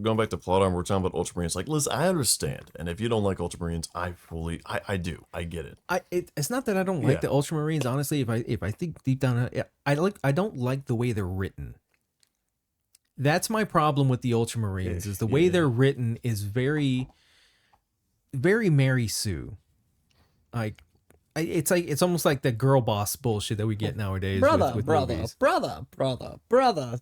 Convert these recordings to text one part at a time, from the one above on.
going back to plot armor, we're talking about Ultramarines. Like, Liz, I understand, and if you don't like Ultramarines, I do, I get it. It's not that I don't like the Ultramarines. Honestly, if I think deep down, I don't like the way they're written. That's my problem with the Ultramarines. Is the way they're written is very, very Mary Sue. Like, it's almost like the girl boss bullshit that we get nowadays. Brother, with brother, movies. brother,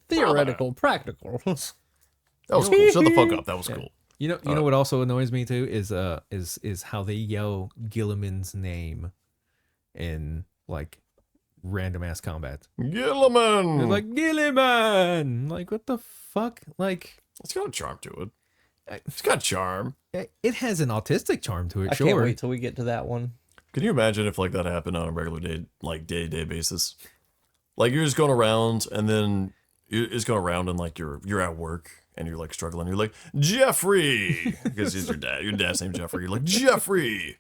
theoretical, practical. That was cool. Shut the fuck up. That was cool. You know what also annoys me too is how they yell Gilliman's name in like random ass combat. Gilliman. They're like Gilliman. Like what the fuck? Like It's got a charm to it. It's got charm. It has an autistic charm to it. I can't wait till we get to that one. Can you imagine if like that happened on a regular day, like day-to-day basis? Like you're just going around and then you're just going around and like you're at work and you're like struggling. You're like, Jeffrey, because he's your dad. Your dad's named Jeffrey. You're like, Jeffrey.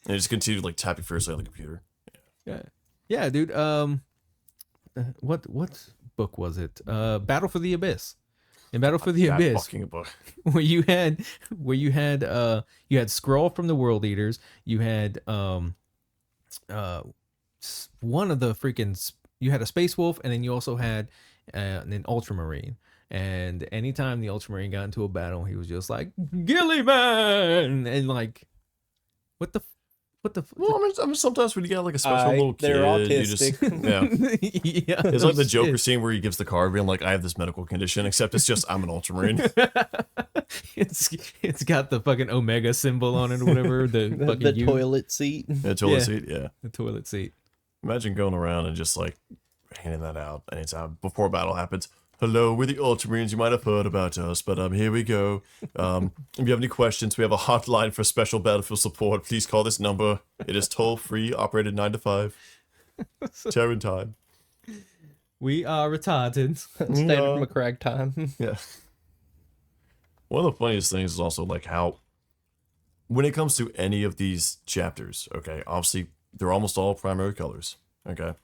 And you just continue to like tapping fiercely on the computer. Yeah, dude. What book was it? Battle for the Abyss. In Battle for the Abyss, fucking book. where you had Skrull from the World Eaters, you had one of the freaking, you had a Space Wolf, and then you also had an Ultramarine. And anytime the Ultramarine got into a battle, he was just like Gilliman, and like, what the. Well, I mean, sometimes when you got like a special little kid, they're autistic. you just, yeah. It's like the Joker scene where he gives the card, being like, "I have this medical condition," except it's just I'm an Ultramarine. it's got the fucking Omega symbol on it or whatever. The toilet seat. The toilet seat, yeah. The toilet seat. Imagine going around and just like handing that out anytime before battle happens. Hello, we're the Ultramarines. You might have heard about us, but here we go. If you have any questions, we have a hotline for special battlefield support. Please call this number. It is toll-free, operated 9 to 5. Terran time. We are retarded. Standard McCrag time. Yeah. One of the funniest things is also like how, when it comes to any of these chapters, okay, obviously they're almost all primary colors, okay?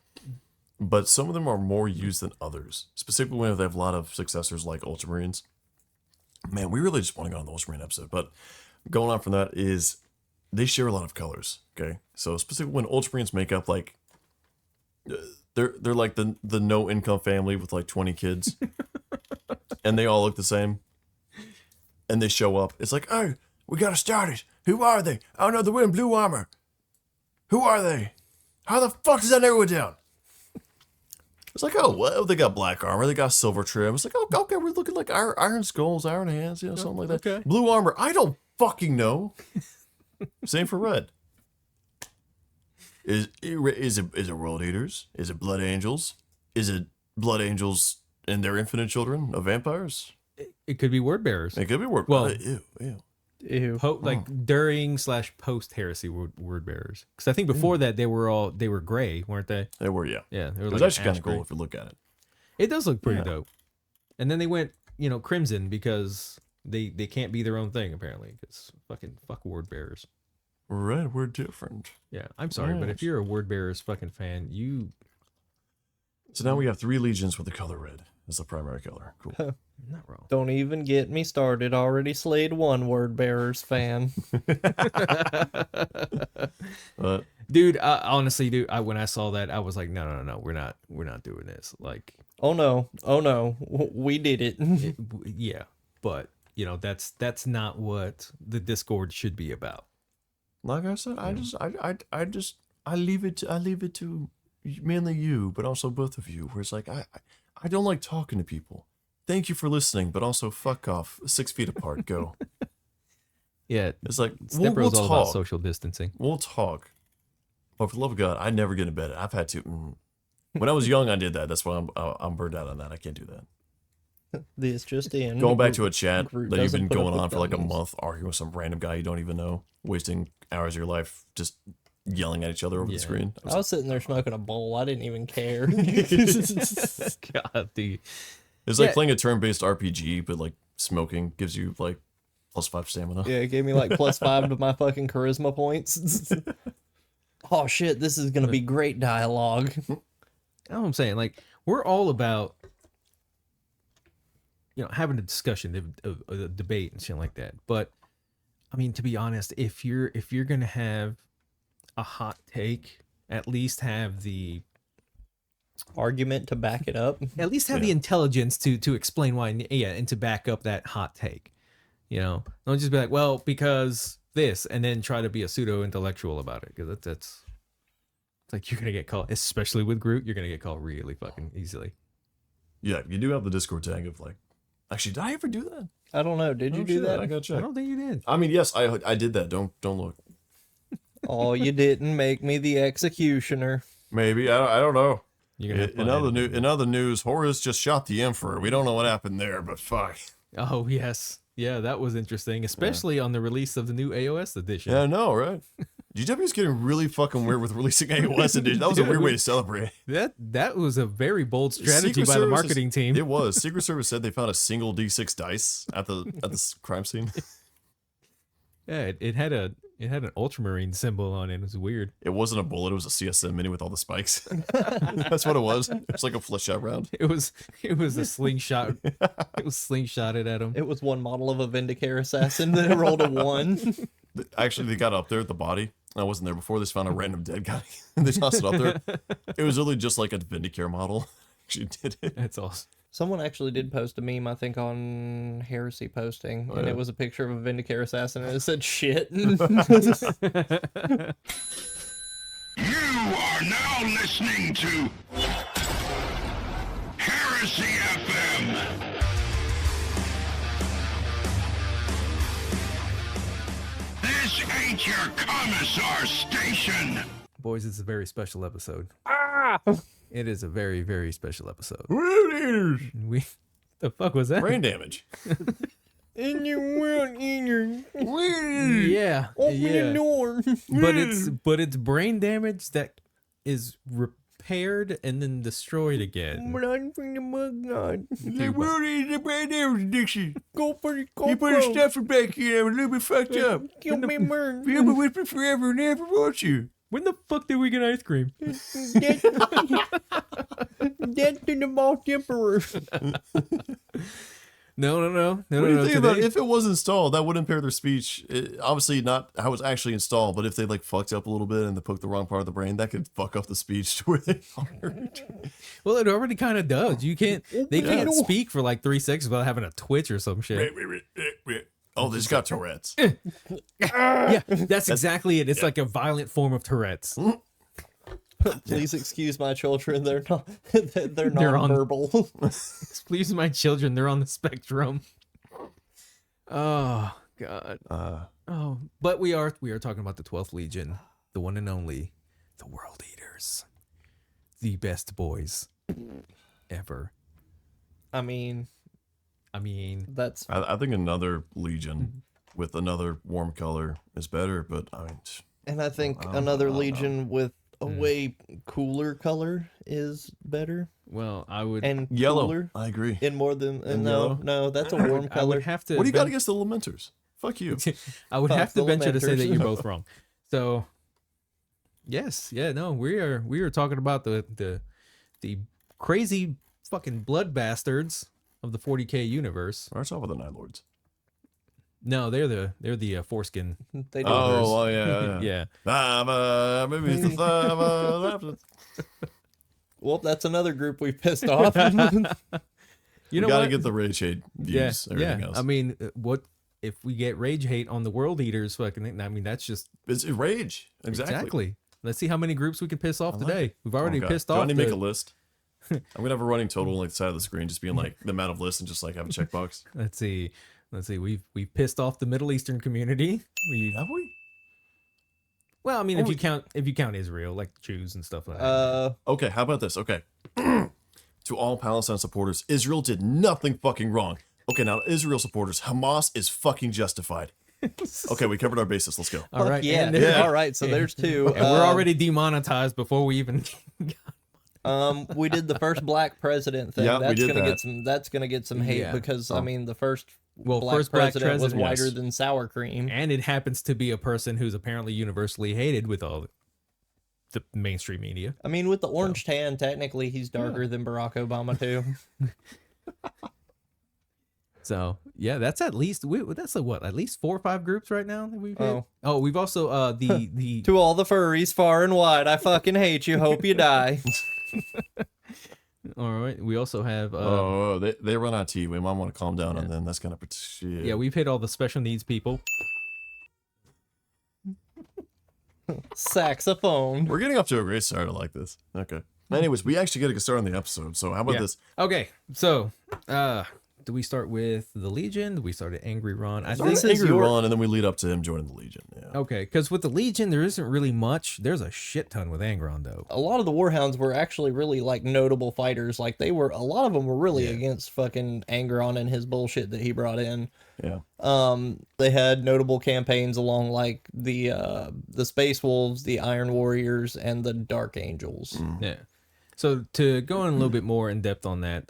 But some of them are more used than others, specifically when they have a lot of successors like Ultramarines. Man, we really just want to go on the Ultramarine episode, but going on from that is they share a lot of colors, okay? So specifically when Ultramarines make up like, they're like the no income family with like 20 kids, and they all look the same, and they show up. It's like, oh, we got ASTARTES. Who are they? Oh no, they're wearing blue armor. Who are they? How the fuck does that never go down? It's like, oh, well, they got black armor, they got silver trim. It's like, oh, okay, we're looking like iron skulls, iron hands, something like that. Okay. Blue armor, I don't fucking know. Same for red. Is it World Eaters? Is it Blood Angels? Is it Blood Angels and their infinite children of vampires? It could be word bearers. It could be word. Well, ew. During / post heresy word bearers, because I think before that they were gray, weren't they? They were, yeah. Yeah, they were. It was actually kind of cool if you look at it. It does look pretty dope. And then they went, crimson because they can't be their own thing apparently, because fuck word bearers. Red, we're different. Yeah, I'm sorry, but if you're a word bearers fucking fan, you. So now we have 3 legions with the color red as the primary color. Cool. Not wrong. Don't even get me started. Already slayed one word bearers fan. Dude, honestly, dude, when I saw that, I was like, no, we're not doing this. Like, oh no, we did it. Yeah, but that's not what the Discord should be about. Like I said, I leave it to mainly you, but also both of you. Where it's like I don't like talking to people. Thank you for listening, but also fuck off. 6 feet apart, go. Yeah, it's like we'll talk. All about social distancing. We'll talk. But for the love of God, I never get in bed. I've had to. When I was young, I did that. That's why I'm burned out on that. I can't do that. This just in. Going back to a chat that you've been going on for like a month, arguing with some random guy you don't even know, wasting hours of your life just yelling at each other over the screen. I was sitting there smoking a bowl. I didn't even care. God, dude. It's like playing a turn-based RPG, but like smoking gives you like +5 stamina. Yeah, it gave me like +5 to my fucking charisma points. Oh shit, this is gonna be great dialogue. That's what I'm saying. Like, we're all about having a discussion, a debate and shit like that. But I mean, to be honest, if you're gonna have a hot take, at least have the argument to back it up. At least have the intelligence to explain why, and to back up that hot take. Don't just be like, well, because this, and then try to be a pseudo intellectual about it, because that's it's like you're gonna get called, especially with Groot, you're gonna get called really fucking easily. Yeah, you do have the Discord tag of like, actually, did I ever do that? I don't know. Did you do that? I gotta check. I don't think you did. I mean, yes, I did that. Don't look. Oh, you didn't make me the executioner. Maybe I don't know. In other news, Horus just shot the Emperor. We don't know what happened there, but fuck. Oh yes, yeah, that was interesting, especially on the release of the new AOS edition. Yeah, I know, right? GW's getting really fucking weird with releasing AOS edition. That was a weird way to celebrate. That was a very bold strategy by the marketing team. It was. Secret Service said they found a single D6 dice at the crime scene. Yeah, it had an Ultramarine symbol on it. It was weird. It wasn't a bullet. It was a CSM mini with all the spikes. That's what it was. It was like a flesh out round. It was a slingshot. It was slingshotted at him. It was one model of a Vindicare assassin that rolled a 1. Actually, they got up there at the body. I wasn't there before. They just found a random dead guy. And they tossed it up there. It was really just like a Vindicare model. She did it. That's awesome. Someone actually did post a meme, I think, on Heresy posting, and it was a picture of a Vindicare assassin, and it said shit. You are now listening to Heresy FM. This ain't your commissar station. Boys, it's a very special episode. Ah! It is a very, very special episode. World The fuck was that? brain damage. In your world, in your Yeah. open the door. But it's brain damage that is repaired and then destroyed again. Run from the mug god. The world is a brain damage addiction. Go for the go. You put a stuffer back here. I'm a little bit fucked up. Kill me, man. You'll be with me forever and never want you. When the fuck did we get ice cream? Death to the Malt Emperor. No. What do you think about if it was installed? That would impair their speech. Obviously, not how it's actually installed, but if they like fucked up a little bit and they poked the wrong part of the brain, that could fuck up the speech to where they aren't. Well, it already kind of does. They can't speak for like 3 seconds without having a twitch or some shit. Oh, they just got Tourette's. Yeah, that's exactly it. It's like a violent form of Tourette's. Please excuse my children. They're non-verbal. Please, my children, they're on the spectrum. Oh God. But we are talking about the 12th Legion, the one and only, the World Eaters, the best boys ever. I mean, that's. I think another Legion with another warm color is better, but I mean, And I think another Legion with a way cooler color is better. Well, I would And yellow. cooler I agree. in more than yellow? no, that's a warm I color. would have to. What do you got against the Lamenters? Fuck you. I would have to venture to say that Filamenters. you're both wrong. So, yes, no, we are talking about the crazy fucking blood bastards of the 40K universe. Starts off with the Night Lords. No, they're the foreskin. They do. Oh, yeah. Yeah. Well, that's another group we pissed off. You know gotta what? get the rage hate views. Everything else. I mean, what if we get rage hate on the World Eaters? Fucking, I mean, that's just It's rage. Exactly. Let's see how many groups we can piss off today. We've already God. pissed Do I off. need to make a list? I'm gonna have a running total on like the side of the screen, just being like the amount of lists and just like have a checkbox. Let's see. We've pissed off the Middle Eastern community. Have we? Well, I mean, if you count Israel, like Jews and stuff like that. Okay, how about this? Okay. To all Palestine supporters, Israel did nothing fucking wrong. Okay, now Israel supporters, Hamas is fucking justified. Okay, we covered our bases. Let's go. All right. Yeah. And, All right. So there's two. and we're already demonetized before we even. We did the first black president thing. Yeah, we that's did gonna that. get some. That's gonna get some hate Yeah. because I mean the first black first black president was president, whiter yes. than sour cream. And it happens to be a person who's apparently universally hated with all the mainstream media. I mean, with the orange tan, technically he's darker than Barack Obama too. So yeah, that's at least that's like what, at least 4 or 5 groups right now that we've hit. Oh. Oh, we've also the To all the furries far and wide, I fucking hate you. Hope you die. all right. We also have they run out of tea. We might want to calm down on them. That's kind of shit. yeah, we've hit all the special needs people. Saxophone. We're getting off to a great start. I like this. Okay. Anyways, we actually got to get started on the episode. So how about Yeah. this? Okay, so do we start with the Legion? Do we start at Angry Ron? I Start think with Angry Ron, and then we lead up to him joining the Legion. Yeah. okay, because with the Legion there isn't really much. There's a shit ton with Angron though. A lot of the Warhounds were actually really like notable fighters. Like a lot of them were really against fucking Angron and his bullshit that he brought in. Yeah. They had notable campaigns along like the Space Wolves, the Iron Warriors, and the Dark Angels. Yeah. So to go in a little bit more in depth on that,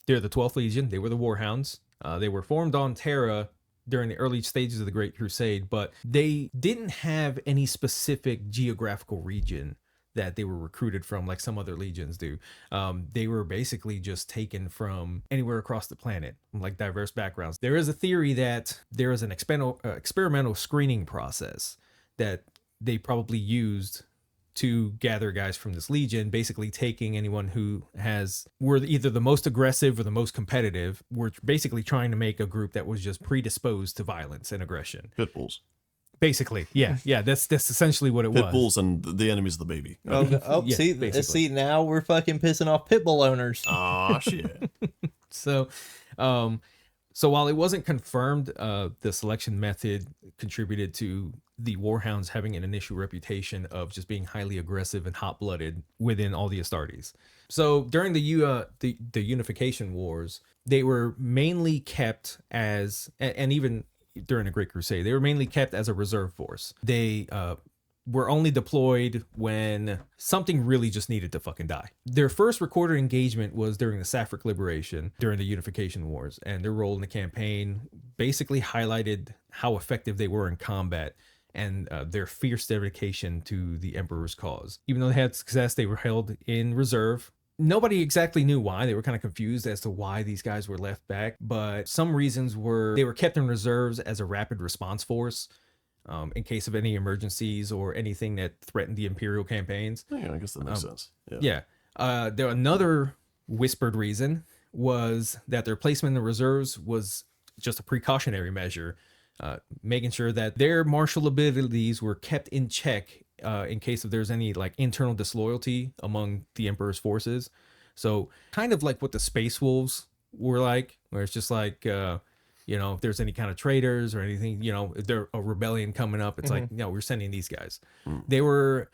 they're the 12th Legion. They were the Warhounds. They were formed on Terra during the early stages of the Great Crusade, but they didn't have any specific geographical region that they were recruited from like some other legions do. They were basically just taken from anywhere across the planet, like diverse backgrounds. There is a theory that there is an experimental screening process that they probably used to gather guys from this legion, basically taking anyone who were either the most aggressive or the most competitive. We're basically trying to make a group that was just predisposed to violence and aggression. Pit bulls. Basically, yeah, that's essentially what it was. Pit bulls and the enemy's the baby. Oh, Yeah, see, basically. now we're fucking pissing off pit bull owners. Ah, shit. So, so while it wasn't confirmed, the selection method contributed to the Warhounds having an initial reputation of just being highly aggressive and hot-blooded within all the Astartes. So during the Unification Wars, they were mainly kept as, and even during the Great Crusade, they were mainly kept as a reserve force. They were only deployed when something really just needed to fucking die. Their first recorded engagement was during the Sapphic Liberation, during the Unification Wars, and their role in the campaign basically highlighted how effective they were in combat and their fierce dedication to the Emperor's cause. Even though they had success, they were held in reserve. Nobody exactly knew why. They were kind of confused as to why these guys were left back, but some reasons were they were kept in reserves as a rapid response force in case of any emergencies or anything that threatened the Imperial campaigns. Yeah, I guess that makes sense. Yeah. Another whispered reason was that their placement in the reserves was just a precautionary measure, making sure that their martial abilities were kept in check in case if there's any like internal disloyalty among the Emperor's forces. So kind of like what the Space Wolves were like, where it's just like, if there's any kind of traitors or anything, if there's a rebellion coming up, it's like, no, we're sending these guys. They were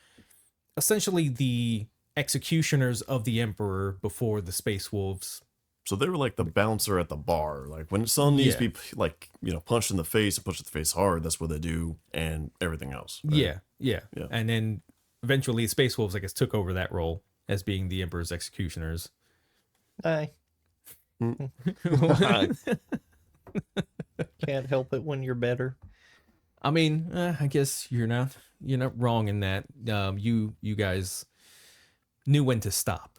essentially the executioners of the Emperor before the Space Wolves. So they were like the bouncer at the bar. Like when someone needs to be like, punched in the face and punched in the face hard, that's what they do, and everything else. Right? Yeah. And then eventually Space Wolves, I guess, took over that role as being the Emperor's executioners. Aye. Can't help it when you're better. I mean, I guess you're not wrong in that. You guys knew when to stop.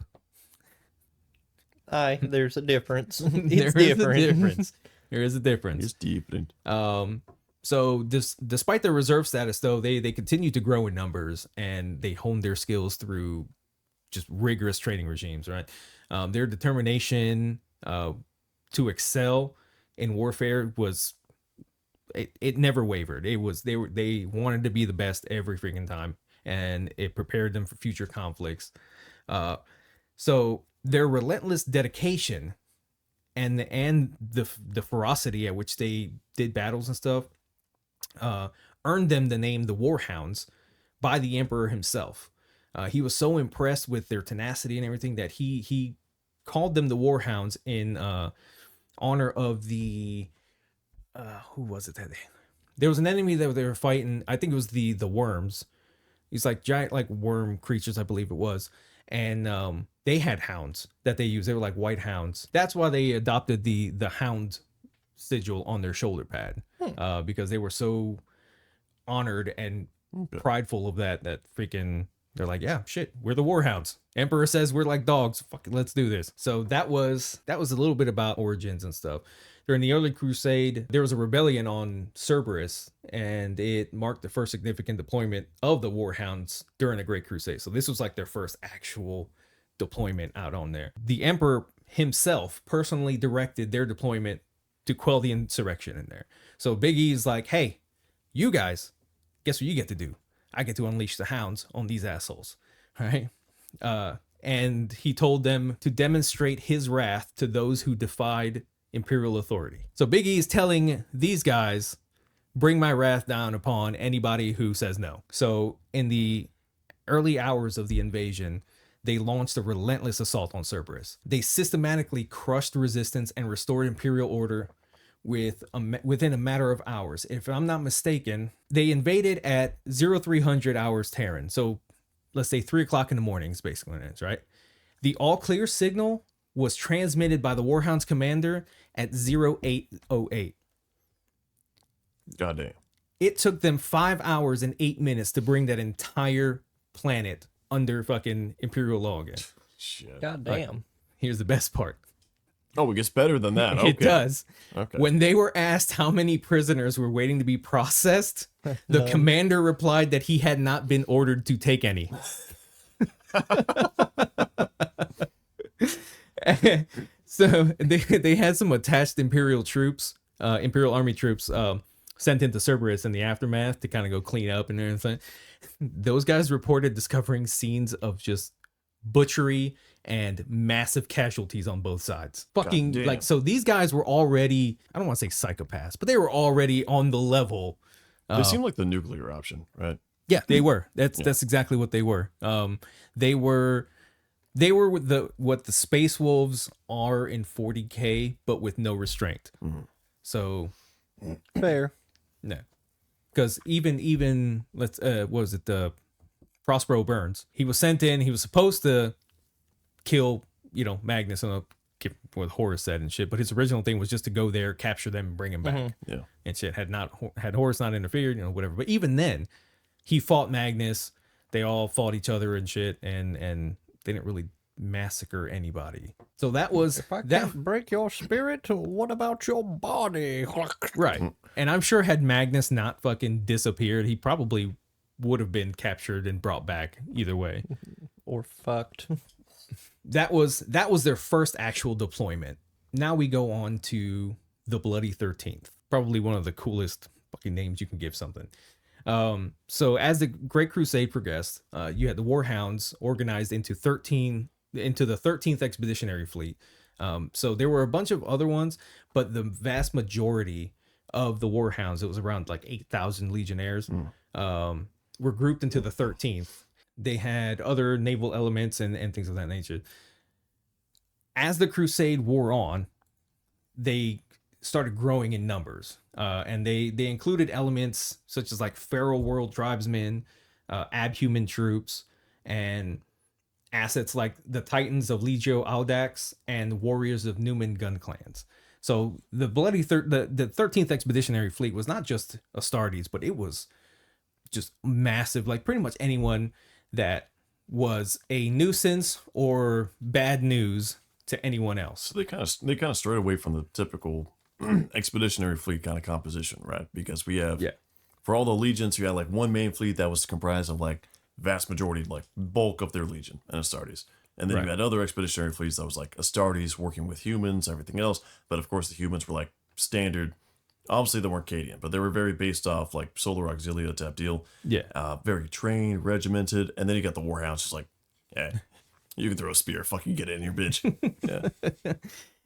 Aye, there's a difference. There is a difference. It's deep. So despite their reserve status, though, they continue to grow in numbers and they honed their skills through just rigorous training regimes, right? Their determination to excel in warfare was it never wavered. They wanted to be the best every freaking time, and it prepared them for future conflicts. So their relentless dedication and the ferocity at which they did battles and stuff earned them the name the Warhounds by the Emperor himself. He was so impressed with their tenacity and everything that he called them the Warhounds in honor of the who was it that there was an enemy that they were fighting. I think it was the worms. These like giant like worm creatures, I believe it was. And they had hounds that they used. They were like white hounds. That's why they adopted the hound sigil on their shoulder pad, because they were so honored and prideful of that freaking, they're like, yeah, shit, we're the Warhounds. Emperor says we're like dogs. Fuck it, let's do this. So that was a little bit about origins and stuff. during the early crusade, there was a rebellion on Cerberus, and it marked the first significant deployment of the Warhounds during the Great Crusade. So this was like their first actual deployment out on there. The Emperor himself personally directed their deployment to quell the insurrection in there. So Big E is like, hey, you guys, guess what you get to do? I get to unleash the hounds on these assholes, right? And he told them to demonstrate his wrath to those who defied imperial authority. So Big E is telling these guys, bring my wrath down upon anybody who says no. So in the early hours of the invasion, they launched a relentless assault on Cerberus. They systematically crushed resistance and restored imperial order within a matter of hours. If I'm not mistaken, they invaded at 0300 hours Terran. So let's say 3 o'clock in the morning is basically when it is, right? The all clear signal was transmitted by the Warhound's commander at 0808. Goddamn. It took them 5 hours and 8 minutes to bring that entire planet under fucking Imperial law again. Shit. God damn. Here's the best part. Oh, it gets better than that. Okay. It does. Okay. When they were asked how many prisoners were waiting to be processed, the commander replied that he had not been ordered to take any. So they had some attached Imperial troops, Imperial Army troops, sent into Cerberus in the aftermath to kind of go clean up and everything. Those guys reported discovering scenes of just butchery and massive casualties on both sides. Fucking damn. like, so these guys were already, I don't want to say psychopaths, but they were already on the level. They seem like the nuclear option, right? Yeah, they were. That's exactly what they were. They were what the Space Wolves are in 40K, but with no restraint. Mm-hmm. So Fair. no, because even let's what was it, the Prospero Burns? He was sent in. He was supposed to kill Magnus and what Horus said and shit, but his original thing was just to go there, capture them, and bring him back. Yeah. And shit. Had Horus not interfered, whatever. But even then, he fought Magnus. They all fought each other and shit, and they didn't really massacre anybody. So that was If I that. can't break your spirit, what about your body? Right. And I'm sure had Magnus not fucking disappeared, he probably would have been captured and brought back either way. Or fucked. That was their first actual deployment. Now we go on to the Bloody 13th. Probably one of the coolest fucking names you can give something. So as the Great Crusade progressed, you had the Warhounds organized into the 13th Expeditionary Fleet. So there were a bunch of other ones, but the vast majority of the Warhounds, it was around like 8,000 legionnaires, were grouped into the 13th. They had other naval elements and things of that nature. As the Crusade wore on, they started growing in numbers. And they included elements such as like Feral World tribesmen, abhuman troops, and assets like the Titans of Legio Audax and warriors of Numan gun clans. So the the 13th Expeditionary Fleet was not just Astartes, but it was just massive. Like pretty much anyone that was a nuisance or bad news to anyone else. So they kind of strayed away from the typical expeditionary fleet kind of composition, right? Because we have for all the legions, you had like one main fleet that was comprised of like vast majority, like bulk of their legion and Astartes. And then you had other expeditionary fleets that was like Astartes working with humans, everything else. But of course, the humans were like standard. Obviously, they weren't Cadian, but they were very based off like Solar Auxilia type deal. Yeah. Very trained, regimented. And then you got the Warhounds, just like, hey, you can throw a spear. Fucking get in here, bitch. Yeah.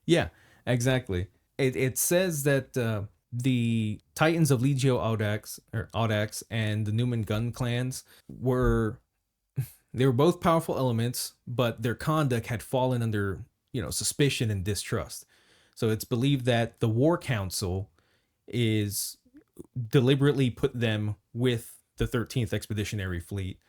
Yeah, exactly. It says that the Titans of Legio Audax and the Numan gun clans were both powerful elements, but their conduct had fallen under, suspicion and distrust. So it's believed that the War Council is deliberately put them with the 13th Expeditionary Fleet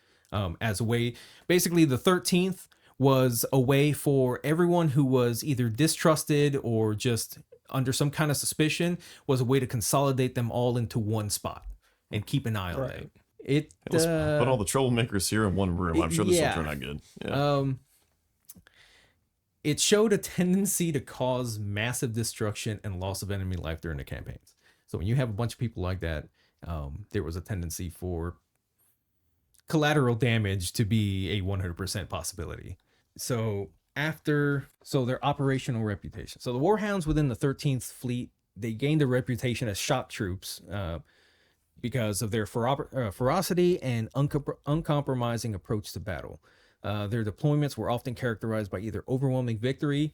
as a way. Basically, the 13th was a way for everyone who was either distrusted or just under some kind of suspicion, was a way to consolidate them all into one spot and keep an eye on them. Let's put all the troublemakers here in one room. I'm sure this will turn out good. Yeah. it showed a tendency to cause massive destruction and loss of enemy life during the campaigns. So when you have a bunch of people like that, there was a tendency for collateral damage to be a 100% possibility. So their operational reputation. So the Warhounds within the 13th Fleet, they gained a reputation as shock troops because of their ferocity and uncompromising approach to battle. Their deployments were often characterized by either overwhelming victory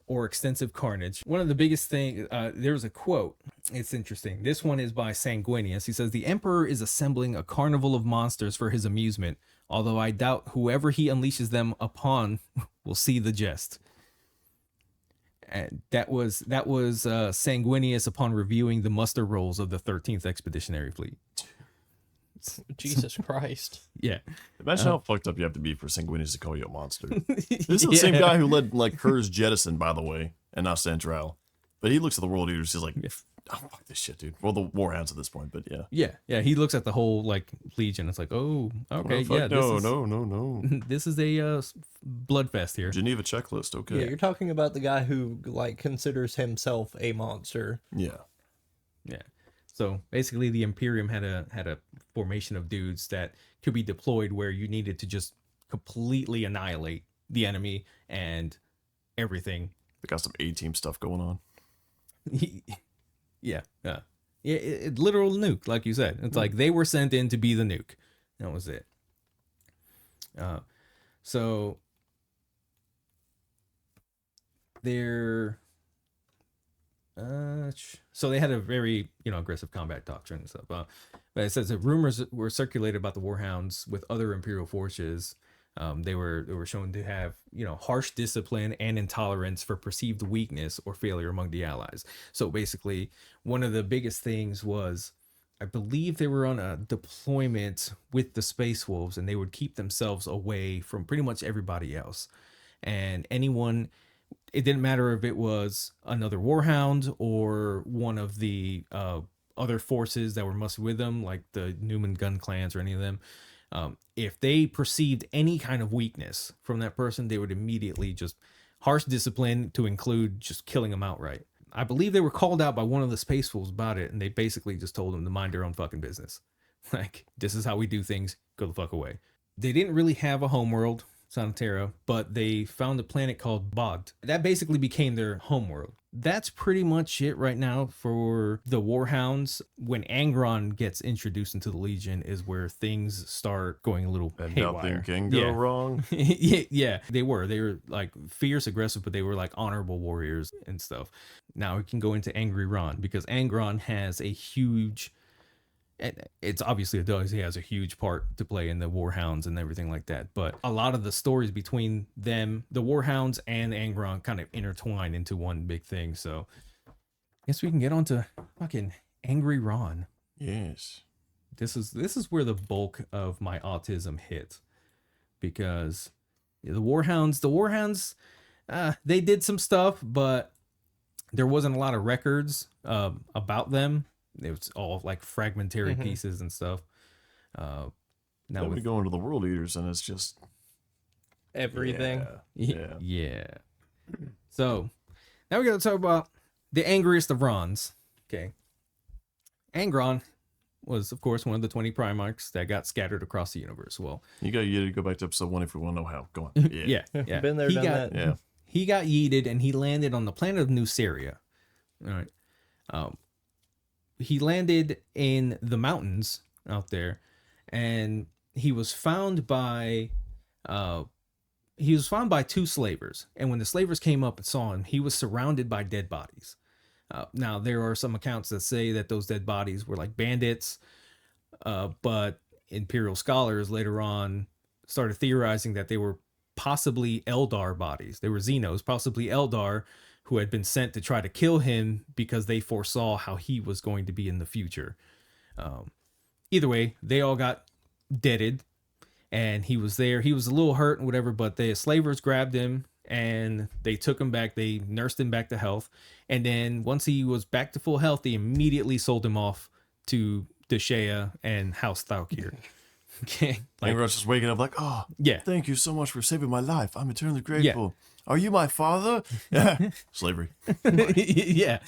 or extensive carnage. One of the biggest things, there's a quote. It's interesting. This one is by Sanguinius. He says, "The Emperor is assembling a carnival of monsters for his amusement, although I doubt whoever he unleashes them upon will see the jest." And that was Sanguinius upon reviewing the muster rolls of the 13th Expeditionary Fleet. Jesus Christ. Yeah. Imagine how fucked up you have to be for Sanguinius to call you a monster. This is the same guy who led like Kur's Jettison, by the way, and not Central. But he looks at the World Eaters, he's like, oh, fuck this shit, dude. Well, the Warhounds at this point, but yeah. Yeah. He looks at the whole like Legion. It's like, oh, okay, Oh, yeah. No. This is a bloodfest here. Geneva checklist, okay. Yeah, you're talking about the guy who like considers himself a monster. Yeah. So basically, the Imperium had a formation of dudes that could be deployed where you needed to just completely annihilate the enemy and everything. They got some A-team stuff going on. Yeah. Literal nuke, like you said. It's like they were sent in to be the nuke. That was it. So they're so they had a very aggressive combat doctrine and stuff. But it says that rumors were circulated about the Warhounds with other Imperial forces. They were shown to have harsh discipline and intolerance for perceived weakness or failure among the allies. So basically, one of the biggest things was, I believe they were on a deployment with the Space Wolves, and they would keep themselves away from pretty much everybody else. And anyone, it didn't matter if it was another Warhound or one of the other forces that were mustered with them, like the Newman gun clans or any of them. If they perceived any kind of weakness from that person, they would immediately just harsh discipline, to include just killing them outright. I believe they were called out by one of the Space Wolves about it, and they basically just told them to mind their own fucking business. Like, this is how we do things. Go the fuck away. They didn't really have a homeworld, Sonatera, but they found a planet called Bogd. That basically became their homeworld. That's pretty much it right now for the Warhounds. When Angron gets introduced into the Legion is where things start going a little haywire. Nothing can go wrong. Yeah, they were like fierce, aggressive, but they were like honorable warriors and stuff. Now we can go into Angry Ron, because Angron has a huge, it's obviously he has a huge part to play in the Warhounds and everything like that. But a lot of the stories between them, the Warhounds and Angron, kind of intertwine into one big thing. So I guess we can get on to fucking Angry Ron. Yes. This is where the bulk of my autism hit, because the Warhounds, they did some stuff, but there wasn't a lot of records about them. It was all like fragmentary pieces and stuff. Now we go into the World Eaters, and it's just everything. Yeah. So now we're gonna talk about the angriest of Rons. Okay. Angron was, of course, one of the 20 Primarchs that got scattered across the universe. Well, you got to go back to episode 1 if we want to know how. Go on. Yeah. Been there, done that. Yeah. He got yeeted, and he landed on the planet of New Syria. All right. He landed in the mountains out there, and he was found by two slavers. And when the slavers came up and saw him, he was surrounded by dead bodies. Now, there are some accounts that say that those dead bodies were like bandits, but Imperial scholars later on started theorizing that they were possibly Eldar bodies. They were Xenos, possibly Eldar, who had been sent to try to kill him because they foresaw how he was going to be in the future. Either way, they all got deaded, and he was there. He was a little hurt and whatever, but the slavers grabbed him, and they took him back. They nursed him back to health. And then once he was back to full health, they immediately sold him off to Deshea and House Thalkir. Okay. Angron's just waking up like, oh, yeah. Thank you so much for saving my life. I'm eternally grateful. Are you my father? Slavery. Yeah.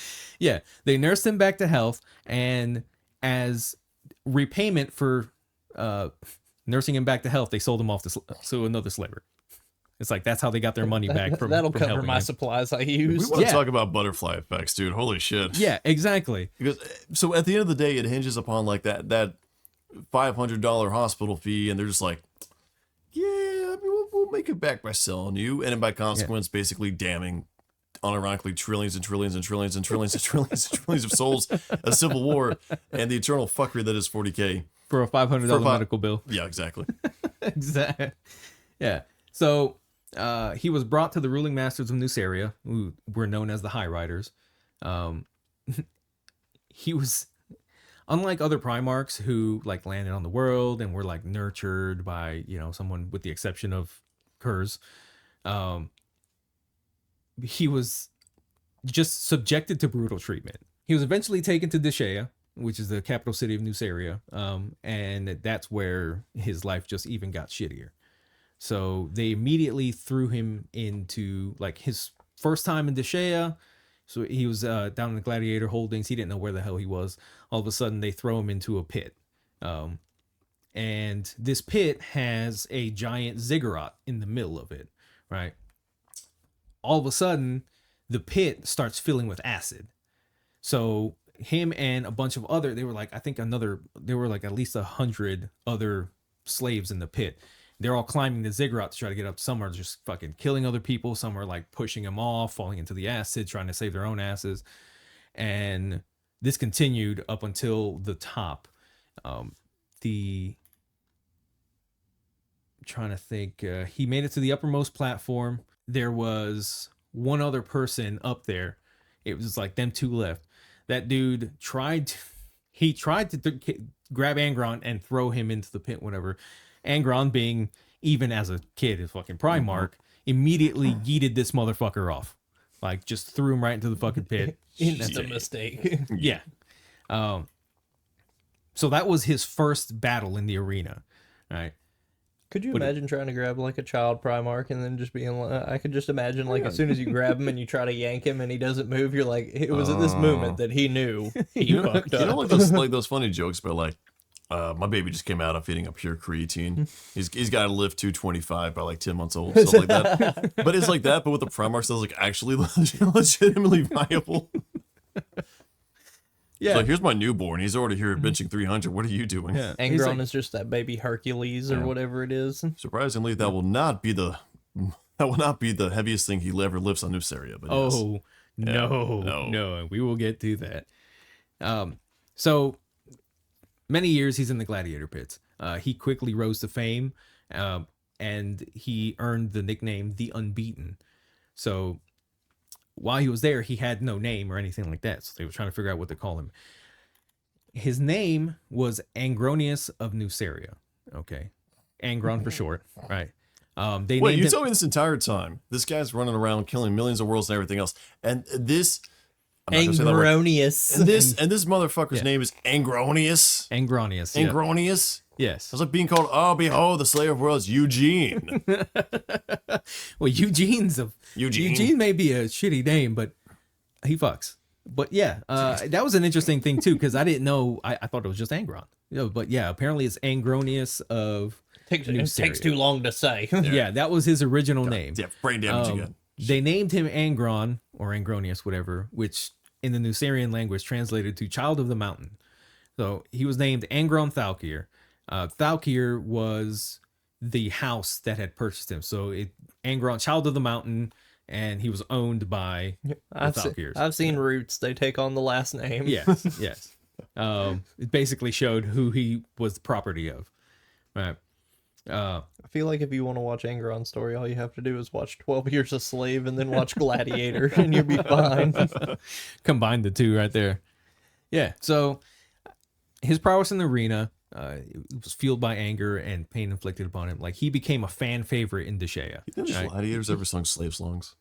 They nursed him back to health, and as repayment for nursing him back to health, they sold him off to another slaver. It's like that's how they got their money back from That'll from cover helping my him. supplies I We use. want to Yeah. talk about butterfly effects, dude. Holy shit. Yeah, exactly. Because so at the end of the day, it hinges upon like that $500 hospital fee, and they're just like, yeah, I mean, we'll make it back by selling you, and then by consequence, basically damning, unironically, trillions and trillions and trillions and trillions and trillions and trillions of souls, a civil war, and the eternal fuckery that is 40K For a $500 medical bill. Yeah, exactly. Exactly. Yeah. So he was brought to the ruling masters of Nuceria, who were known as the High Riders. He was, unlike other Primarchs who like landed on the world and were like nurtured by, someone with the exception of Kurz, he was just subjected to brutal treatment. He was eventually taken to Deshea, which is the capital city of Nuceria, and that's where his life just even got shittier. So they immediately threw him into like his first time in Deshea. So he was down in the Gladiator Holdings. He didn't know where the hell he was. All of a sudden, they throw him into a pit. And this pit has a giant ziggurat in the middle of it, right? All of a sudden, the pit starts filling with acid. So him and a bunch of other, there were like at least 100 other slaves in the pit. They're all climbing the ziggurat to try to get up. Some are just fucking killing other people. Some are like pushing them off, falling into the acid, trying to save their own asses. And this continued up until the top. He made it to the uppermost platform. There was one other person up there. It was like them two left. That dude tried to grab Angron and throw him into the pit, whatever. Angron, being even as a kid, a fucking Primarch, immediately yeeted this motherfucker off. Like, just threw him right into the fucking pit. That's a mistake. Yeah. So that was his first battle in the arena, right? Could you imagine trying to grab like a child Primarch and then just being like, I could just imagine like as soon as you grab him and you try to yank him and he doesn't move, you're like, it was at this moment that he knew he fucked up. You know, like those funny jokes about like, my baby just came out. I'm feeding him pure creatine. He's got to live 225 by like 10 months old, stuff like that. But it's like that, but with the Primarchs, that's like actually legitimately viable. Yeah. It's like, here's my newborn. He's already here benching 300. What are you doing? Yeah. Angron is just that baby Hercules or whatever it is. Surprisingly, that will not be the heaviest thing he ever lifts on Nuceria. But yes. Oh, no. We will get to that. So many years he's in the gladiator pits. He quickly rose to fame, and he earned the nickname the Unbeaten. So while he was there, he had no name or anything like that. So they were trying to figure out what to call him. His name was Angronius of Nuceria. Okay. Angron for short, right? Wait, you told me this entire time this guy's running around killing millions of worlds and everything else, and this Angronius. And this motherfucker's name is Angronius. Angronius. Yeah. Angronius. Yes. It's like being called, oh, behold, the Slayer of Worlds, Eugene. Well, Eugene may be a shitty name, but he fucks. But yeah, that was an interesting thing too, because I didn't know. I thought it was just Angron. But yeah, apparently it's Angronius of It takes too long to say. Yeah, that was his original name. Yeah, brain damage again. They named him Angron, or Angronius, whatever, which in the Nucerian language translated to Child of the Mountain. So he was named Angron Thalkir. Thalkir was the house that had purchased him. So Angron, Child of the Mountain, and he was owned by the Thalkirs. I've seen Roots. They take on the last name. Yes. It basically showed who he was the property of. Right. I feel like if you want to watch Angron's story, all you have to do is watch 12 Years a Slave and then watch Gladiator, and you'll be fine. Combine the two right there. Yeah. So his prowess in the arena was fueled by anger and pain inflicted upon him. Like, he became a fan favorite in Deshea. Didn't Gladiators ever sung slave songs?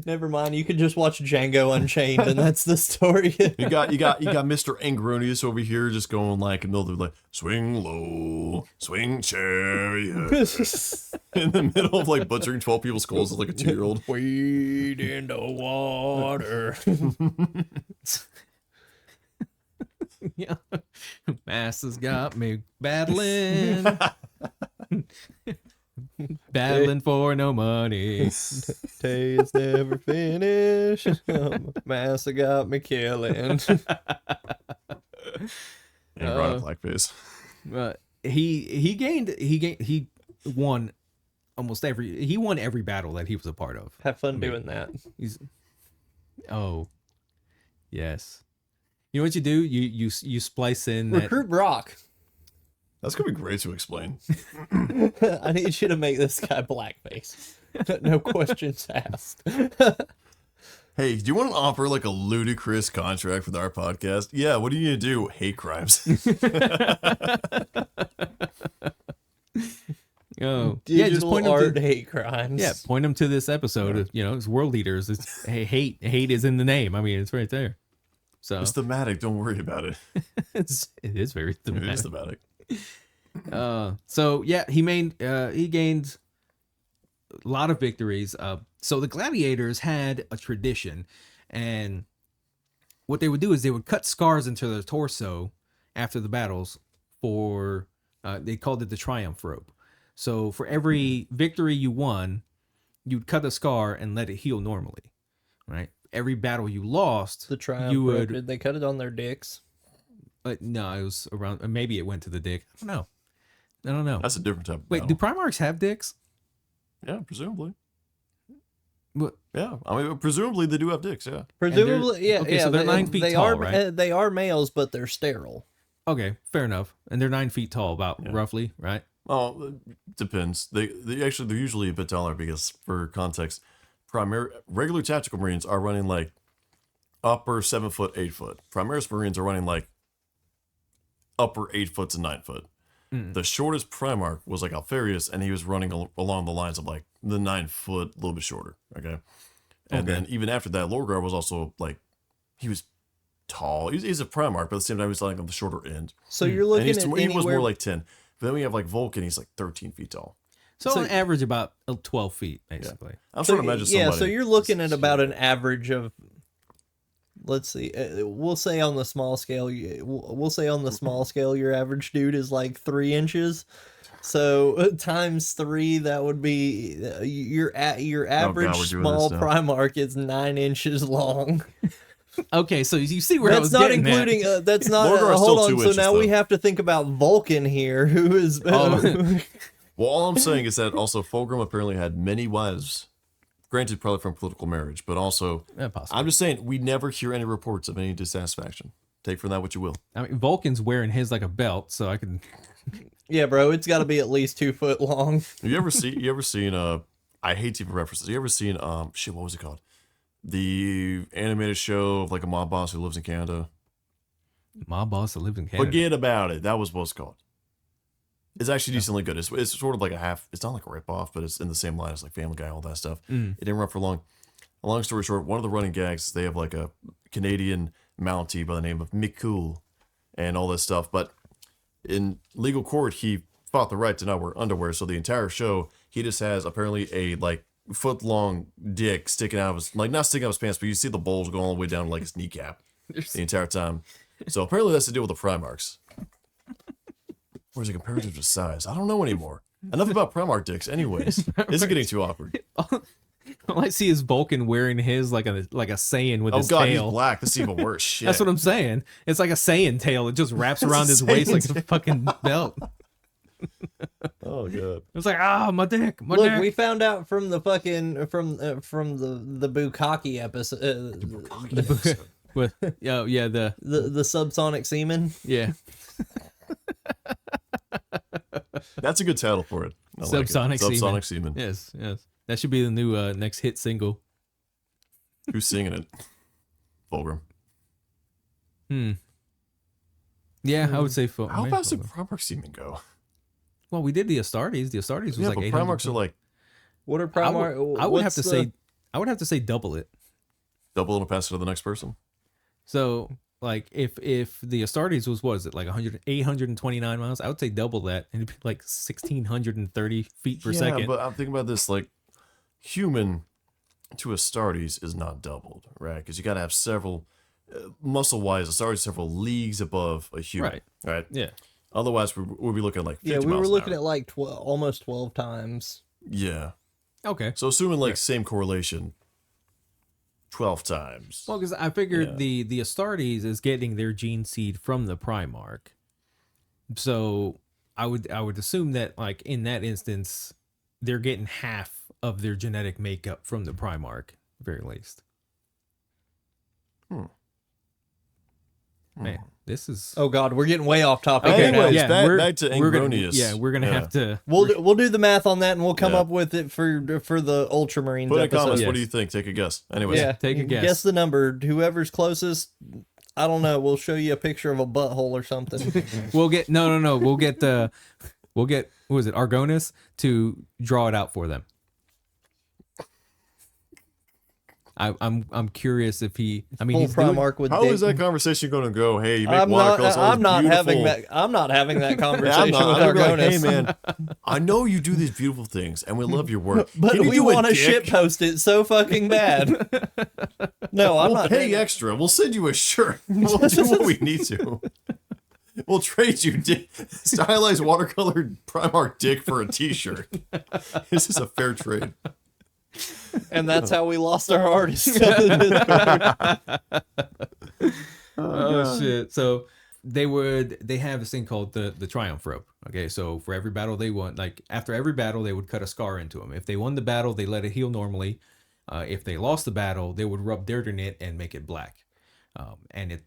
Never mind. You could just watch Django Unchained, and that's the story. You got Mr. Angronius over here just going like in the middle of like swing low, swing chariot in the middle of like butchering 12 people's skulls as like a 2-year-old. Wade in the water. Yeah. Master's got me battling. Battling for no money. Day's never finished. Master got me killing. And brought a blackface. He won almost every battle that he was a part of. Have fun doing that. Yes. You know what you do? You splice in that. Recruit Brock. That's gonna be great to explain. I need you to make this guy blackface. No questions asked. Hey, do you want to offer like a ludicrous contract with our podcast? Yeah, what do you need to do? Hate crimes. Digital art hate crimes. Yeah, point them to this episode. You know, it's world leaders. It's hate is in the name. I mean, it's right there. So it's thematic. Don't worry about it. it is very thematic. It is thematic. So yeah, he gained a lot of victories. So the gladiators had a tradition, and what they would do is they would cut scars into their torso after the battles for they called it the triumph rope. So for every victory you won, you'd cut a scar and let it heal normally, right? Every battle you lost, the triumph rope, did they cut it on their dicks? No, it was around. Maybe it went to the dick. I don't know. That's a different type of Wait, battle. do Primarchs have dicks? Yeah, presumably. What? Yeah, I mean, presumably they do have dicks. Yeah. Presumably, yeah. Okay, yeah, so they're 9 feet tall, right? They are males, but they're sterile. Okay, fair enough. And they're 9 feet tall, roughly, right? Oh, it depends. They're usually a bit taller because, for context, regular tactical Marines are running like upper 7 foot, 8 foot. Primaris Marines are running like upper 8 foot to 9 foot. The shortest Primarch was like Alfarius, and he was running along the lines of like the 9 foot, a little bit shorter. Okay. And then even after that, Lorgar was also like, he was tall. He's a Primarch, but at the same time, he was like on the shorter end. So you're looking at he was more like 10. But then we have like Vulcan, he's like 13 feet tall. So on average, about 12 feet, basically. Yeah. I'm trying to imagine somebody. Yeah, so you're looking at about an average of, let's see, we'll say on the small scale, your average dude is like 3 inches. So times 3, that would be your average small Primarch is 9 inches long. Okay, so you see where that's not including. That's not. Hold on. So now we have to think about Vulcan here, who is. Well, all I'm saying is that also Fulgrim apparently had many wives. Granted, probably from political marriage, but also, I'm just saying, we never hear any reports of any dissatisfaction. Take from that what you will. I mean, Vulcan's wearing his like a belt, so I can. Yeah, bro, it's got to be at least 2 foot long. You ever seen? I hate to even reference this. You ever seen? Shit, what was it called? The animated show of like a mob boss who lives in Canada. Mob boss that lives in Canada. Forget about it. That was what it's called. It's actually decently good. It's sort of like a half. It's not like a ripoff, but it's in the same line as like Family Guy, all that stuff. It didn't run for long. A long story short, one of the running gags, they have like a Canadian Mountie by the name of McCool and all this stuff. But in legal court, he fought the right to not wear underwear. So the entire show, he just has apparently a like foot-long dick sticking out of his, like not sticking out of his pants, but you see the bulge going all the way down to like his kneecap the entire time. So apparently that's to deal with the Primarchs. Or is it comparative to size? I don't know anymore. Enough about Primarch dicks. Anyways, this is getting too awkward. All I see is Vulcan wearing his like a Saiyan with his tail. He's black. This is even worse. Shit. That's what I'm saying. It's like a Saiyan tail. It just wraps around his waist like a fucking belt. Oh god. It's like, my dick. Look, we found out from the fucking from the Bukkake episode. The Bukkake episode. The subsonic semen. Yeah. That's a good title for it. Subsonic semen. Yes. That should be the new next hit single. Who's singing it? Fulgrim. Yeah, I would say Fulgrim. How fast did Primarch semen go? Well, we did the Astartes. The Astartes was like 800. Primarchs are like. What are Primarch? I would have to say I would have to say double it. Double it and pass it to the next person. So like if the Astartes was it like 829 miles, I would say double that, and it'd be like 1,630 feet per second. But I'm thinking about this like human to Astartes is not doubled, right? Because you got to have several muscle-wise. Astartes several leagues above a human, right? Yeah. Otherwise, we'll be looking at like 50 Yeah, we miles were an looking hour. at like almost 12 times. Yeah. Okay. So assuming like same correlation, 12 times. Well, because I figured the Astartes is getting their gene seed from the Primarch, so I would assume that like in that instance, they're getting half of their genetic makeup from the Primarch, at the very least. Man, this is Oh God, we're getting way off topic. Okay, here now. anyways, back to we're gonna, Angronius. yeah, we're gonna have to. We'll do the math on that, and we'll come Yeah. up with it for the Ultramarines Put in episode. comments, Yes. what do you think? Take a guess. Anyways, Yeah, Take a guess. Guess the number. Whoever's closest. I don't know. We'll show you a picture of a butthole or something. We'll get no. We'll get who was it, Argonis, to draw it out for them. I'm curious if he. I mean, Full he's doing, Primarch with how dick. is that conversation going to go? Hey, you make I'm watercolors. not. I'm not having beautiful. that. I'm not having that Yeah, conversation I'm not. with I'm gonna be Argonis. like, hey man, I know you do these beautiful things, and we love your work. But Can you we do a want to dick? shit post it so fucking bad. No, I'm We'll not. pay extra. We'll send you a shirt. We'll do what we need to. We'll trade you stylized watercolored Primarch dick for a T-shirt. This is a fair trade. And that's how we lost our artists. oh shit! So they have this thing called the Triumph rope. Okay, so for every battle they won, like after every battle, they would cut a scar into them. If they won the battle, they let it heal normally. If they lost the battle, they would rub dirt in it and make it black. And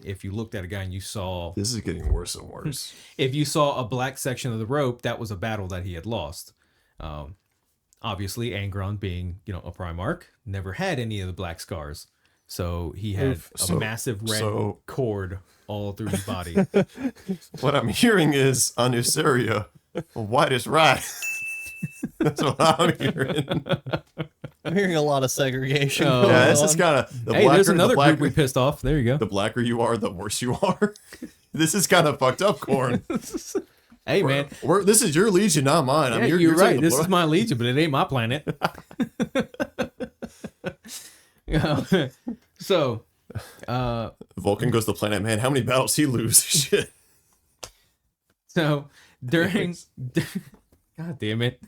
if you looked at a guy and you saw, This is getting worse and worse. if you saw a black section of the rope, that was a battle that he had lost. Obviously, Angron, being a Primarch, never had any of the black scars, so he had a massive red cord all through his body. What I'm hearing is on Usaria, white is right. That's what I'm hearing. I'm hearing a lot of segregation. Oh. going Yeah, this on. is kind of the Hey, blacker, there's another the blacker, group we pissed off. There you go. the blacker you are, the worse you are. This is kind of fucked up, Corn. Hey, man. This is your legion, not mine. Yeah, I mean, you're you're right. taking the This is blood. my legion, but it ain't my planet. So, Vulcan goes to the planet. Man, how many battles he lose? Shit. so during, God damn it,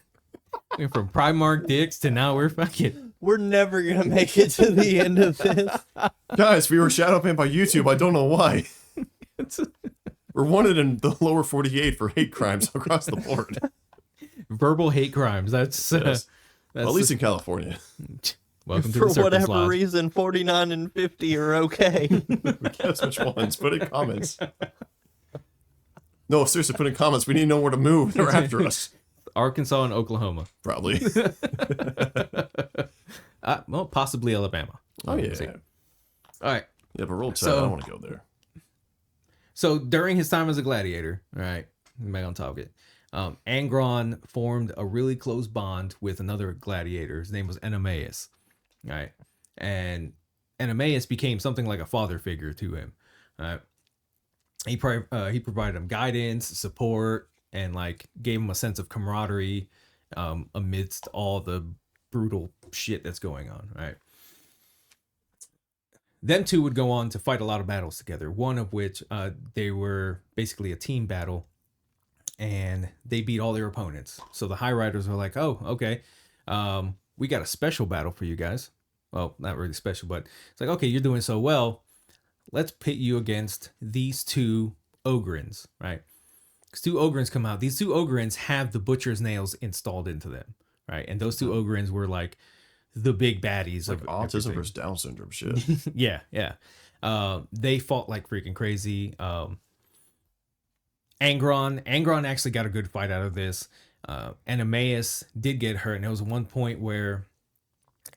went from Primarch dicks to now we're fucking. We're never gonna make it to the end of this. Guys, we were shadow banned by YouTube. I don't know why. We're wanted in the lower 48 for hate crimes across the board. Verbal hate crimes. That's, Yes. that's Well, at least in California. welcome to For the Serpent's whatever Lodge. reason, 49 and 50 are okay. Guess which ones? Put in comments. No, seriously, put in comments. We need to know where to move. They're after us. Arkansas and Oklahoma. Probably. Well, possibly Alabama. Oh, yeah. We'll see. All right. Yeah, but roll 10. So- I don't want to go there. So during his time as a gladiator, all right, back on topic, Angron formed a really close bond with another gladiator. His name was Enemaeus, all right, and Enemaeus became something like a father figure to him. All right, he provided him guidance, support, and like gave him a sense of camaraderie amidst all the brutal shit that's going on. All right. Them two would go on to fight a lot of battles together, one of which they were basically a team battle, and they beat all their opponents. So the High Riders were like, oh, okay, we got a special battle for you guys. Well, not really special, but it's like, okay, you're doing so well. Let's pit you against these two Ogrins, right? Because two Ogrins come out. These two Ogrins have the Butcher's Nails installed into them, right? And those two Ogrins were like the big baddies Like of autism everything. versus Down syndrome shit. Yeah. They fought like freaking crazy. Angron actually got a good fight out of this. Enemaeus did get hurt, and there was one point where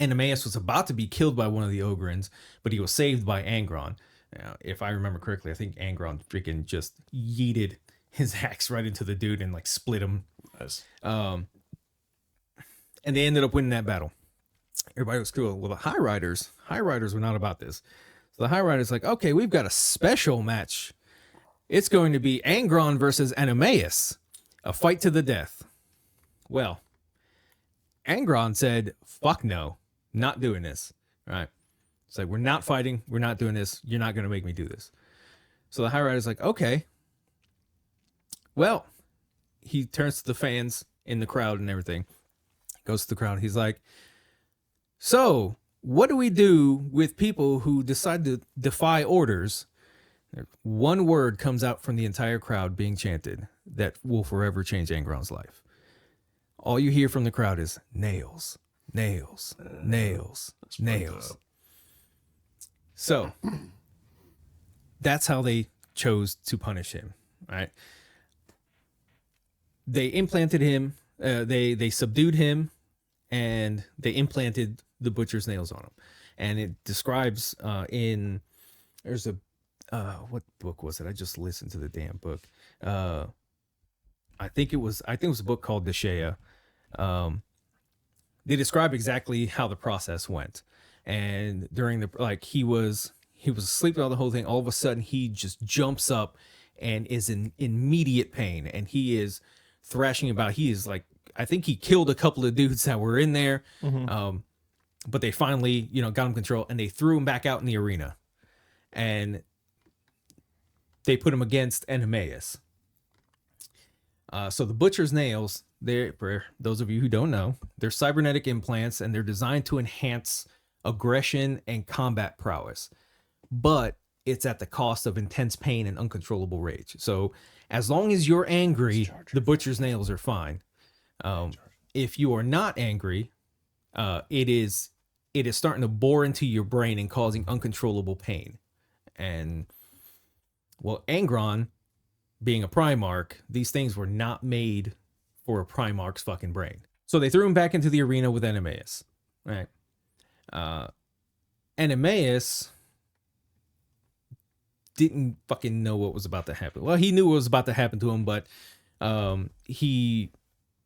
Enemaeus was about to be killed by one of the Ogrins, but he was saved by Angron. Now, if I remember correctly, I think Angron freaking just yeeted his axe right into the dude and like split him. Nice. And they ended up winning that battle. everybody was cool. Well, the High Riders were not about this. So the High Riders like, okay, we've got a special match. It's going to be Angron versus Animaeus, a fight to the death. Well, Angron said, fuck no, not doing this. All right. It's like, we're not fighting. We're not doing this. You're not going to make me do this. So the High Rider's like, okay. Well, he turns to the fans in the crowd and everything. Goes to the crowd. He's like, so what do we do with people who decide to defy orders? One word comes out from the entire crowd being chanted that will forever change Angron's life. All you hear from the crowd is nails, nails, nails, nails. So that's how they chose to punish him, right? They implanted him, they subdued him, and they implanted the butcher's nails on him. And it describes there's a what book was it? I just listened to the damn book. I think it was a book called Deshea. They describe exactly how the process went. And during he was asleep throughout the whole thing. All of a sudden he just jumps up and is in immediate pain. And he is thrashing about. He is like, I think he killed a couple of dudes that were in there. Mm-hmm. But they finally, got him control, and they threw him back out in the arena. And they put him against Animaeus. So the butcher's nails, for those of you who don't know, they're cybernetic implants, and they're designed to enhance aggression and combat prowess. But it's at the cost of intense pain and uncontrollable rage. So as long as you're angry, the butcher's nails are fine. If you are not angry, it is starting to bore into your brain and causing uncontrollable pain. And well, Angron, being a Primarch, these things were not made for a Primarch's fucking brain. So they threw him back into the arena with Animaeus, right? Animaeus didn't fucking know what was about to happen. Well, he knew what was about to happen to him, but he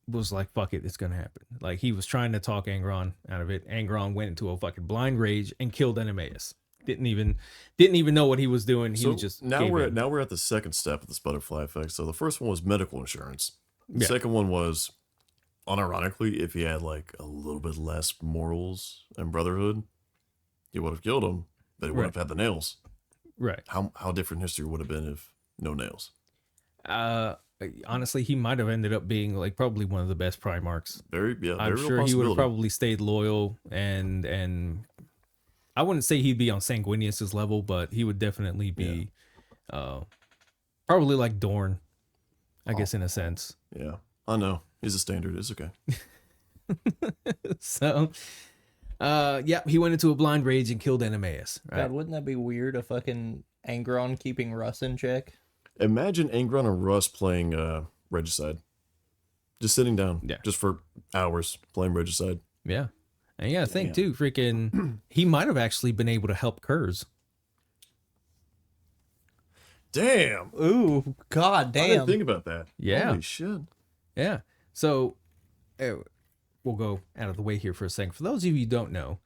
was like, fuck it, it's gonna happen. Like, he was trying to talk Angron out of it. Angron went into a fucking blind rage and killed Animaeus. Didn't even know what he was doing. He was just now we're at the second step of this butterfly effect. So the first one was medical insurance. The second one was, unironically, if he had like a little bit less morals and brotherhood, he would have killed him, but he wouldn't have had the nails. Right. How different history would have been if no nails? Honestly, he might have ended up being like probably one of the best Primarchs. I'm sure he would have probably stayed loyal, and I wouldn't say he'd be on Sanguinius's level, but he would definitely be probably like Dorn, I guess, in a sense. Yeah, I know. He's a standard. It's okay. So, he went into a blind rage and killed Animaeus. Right? God, wouldn't that be weird? A fucking Angron keeping Russ in check. Imagine Angron and Russ playing Regicide. Just sitting down, just for hours playing Regicide. Yeah. And you gotta think too, freaking, he might have actually been able to help Kurz. Damn. Ooh, god damn. I didn't think about that. Yeah. Holy shit. Yeah. So, we'll go out of the way here for a second. For those of you who don't know,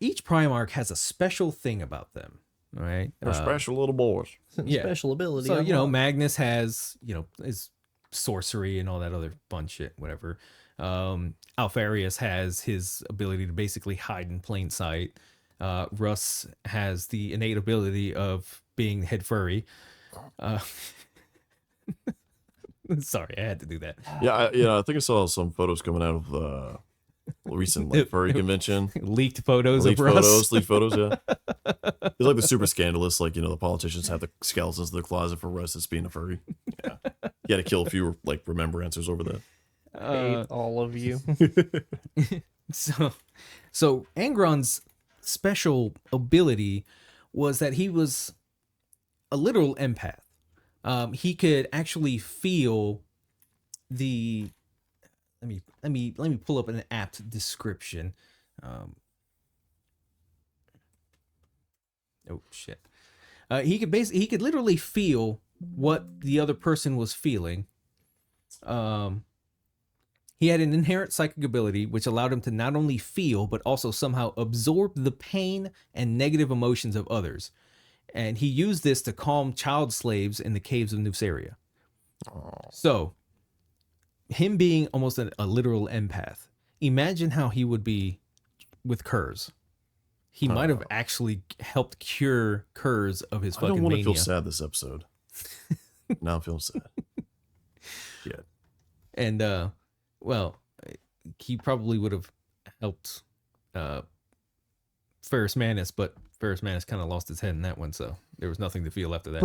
each Primarch has a special thing about them. All right. They're special little boys. Special ability. So, Magnus has, his sorcery and all that other fun shit, whatever. Alfarius has his ability to basically hide in plain sight. Russ has the innate ability of being head furry. Sorry, I had to do that. Yeah, I think I saw some photos coming out of recent furry convention. Leaked photos of Russ. Leaked photos, yeah. It's like the super scandalous, like, the politicians have the skeletons in their closet for Russ as being a furry. Yeah. You had to kill a few, like, remembrances over that. Hate all of you. So Angron's special ability was that he was a literal empath. He could actually feel the. Let me pull up an apt description. Oh shit. He could literally feel what the other person was feeling. He had an inherent psychic ability which allowed him to not only feel but also somehow absorb the pain and negative emotions of others. And he used this to calm child slaves in the caves of Nuceria. So, him being almost a literal empath, imagine how he would be with Kurz. He might have actually helped cure Kurz of his I fucking don't want to mania. feel sad this episode. Now I'm feeling sad. Yeah. And well, he probably would have helped Ferrus Manus, but Ferrus Manus kind of lost his head in that one, so there was nothing to feel after that.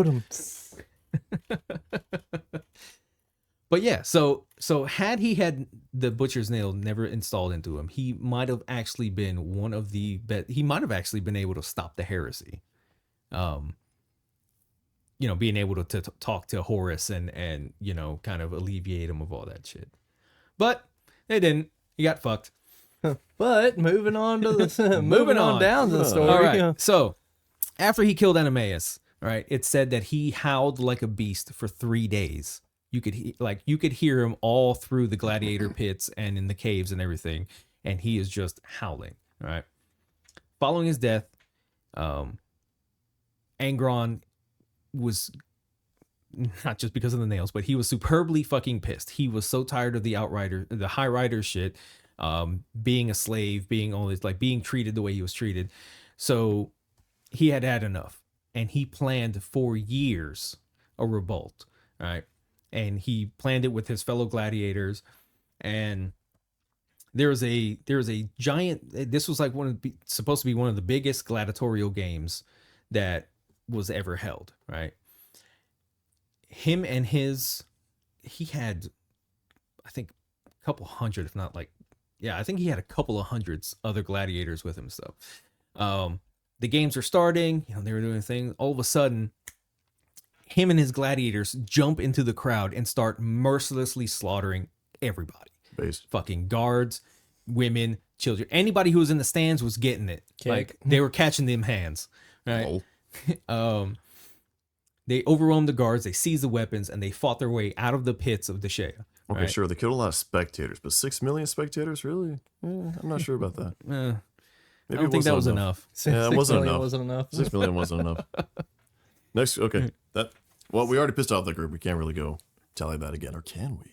But yeah, so had he had the Butcher's Nail never installed into him, he might have actually been one of the he might have actually been able to stop the heresy. You know, being able to talk to Horus and you know, kind of alleviate him of all that shit. But they didn't. He got fucked. But moving on to the moving on on. down to the story. All right. So after he killed Animaeus, right, it said that he howled like a beast for 3 days. You could hear him all through the gladiator pits and in the caves and everything, and he is just howling. All right. Following his death, Angron was, not just because of the nails, but he was superbly fucking pissed. He was so tired of the high rider shit, being a slave, being all this, like being treated the way he was treated. So he had enough, and he planned for years a revolt. Right. And he planned it with his fellow gladiators, and there's a giant. This was like supposed to be one of the biggest gladiatorial games that was ever held. Right. Him and he had, I think, a couple hundred, if not like, yeah, I think he had a couple of hundreds other gladiators with him and stuff. The games are starting. You know, they were doing things. All of a sudden, him and his gladiators jump into the crowd and start mercilessly slaughtering everybody. Based. Fucking guards, women, children. Anybody who was in the stands was getting it. Okay. Like, they were catching them hands. Right? Oh. They overwhelmed the guards, they seized the weapons, and they fought their way out of the pits of Deshea. Okay, right? sure. They killed a lot of spectators, but 6 million spectators? Really? I'm not sure about that. I Maybe don't think that was enough. Yeah, it wasn't 6 million enough. wasn't enough. 6 million wasn't enough. Next, okay. Well, we already pissed off the group. We can't really go tally that again, or can we?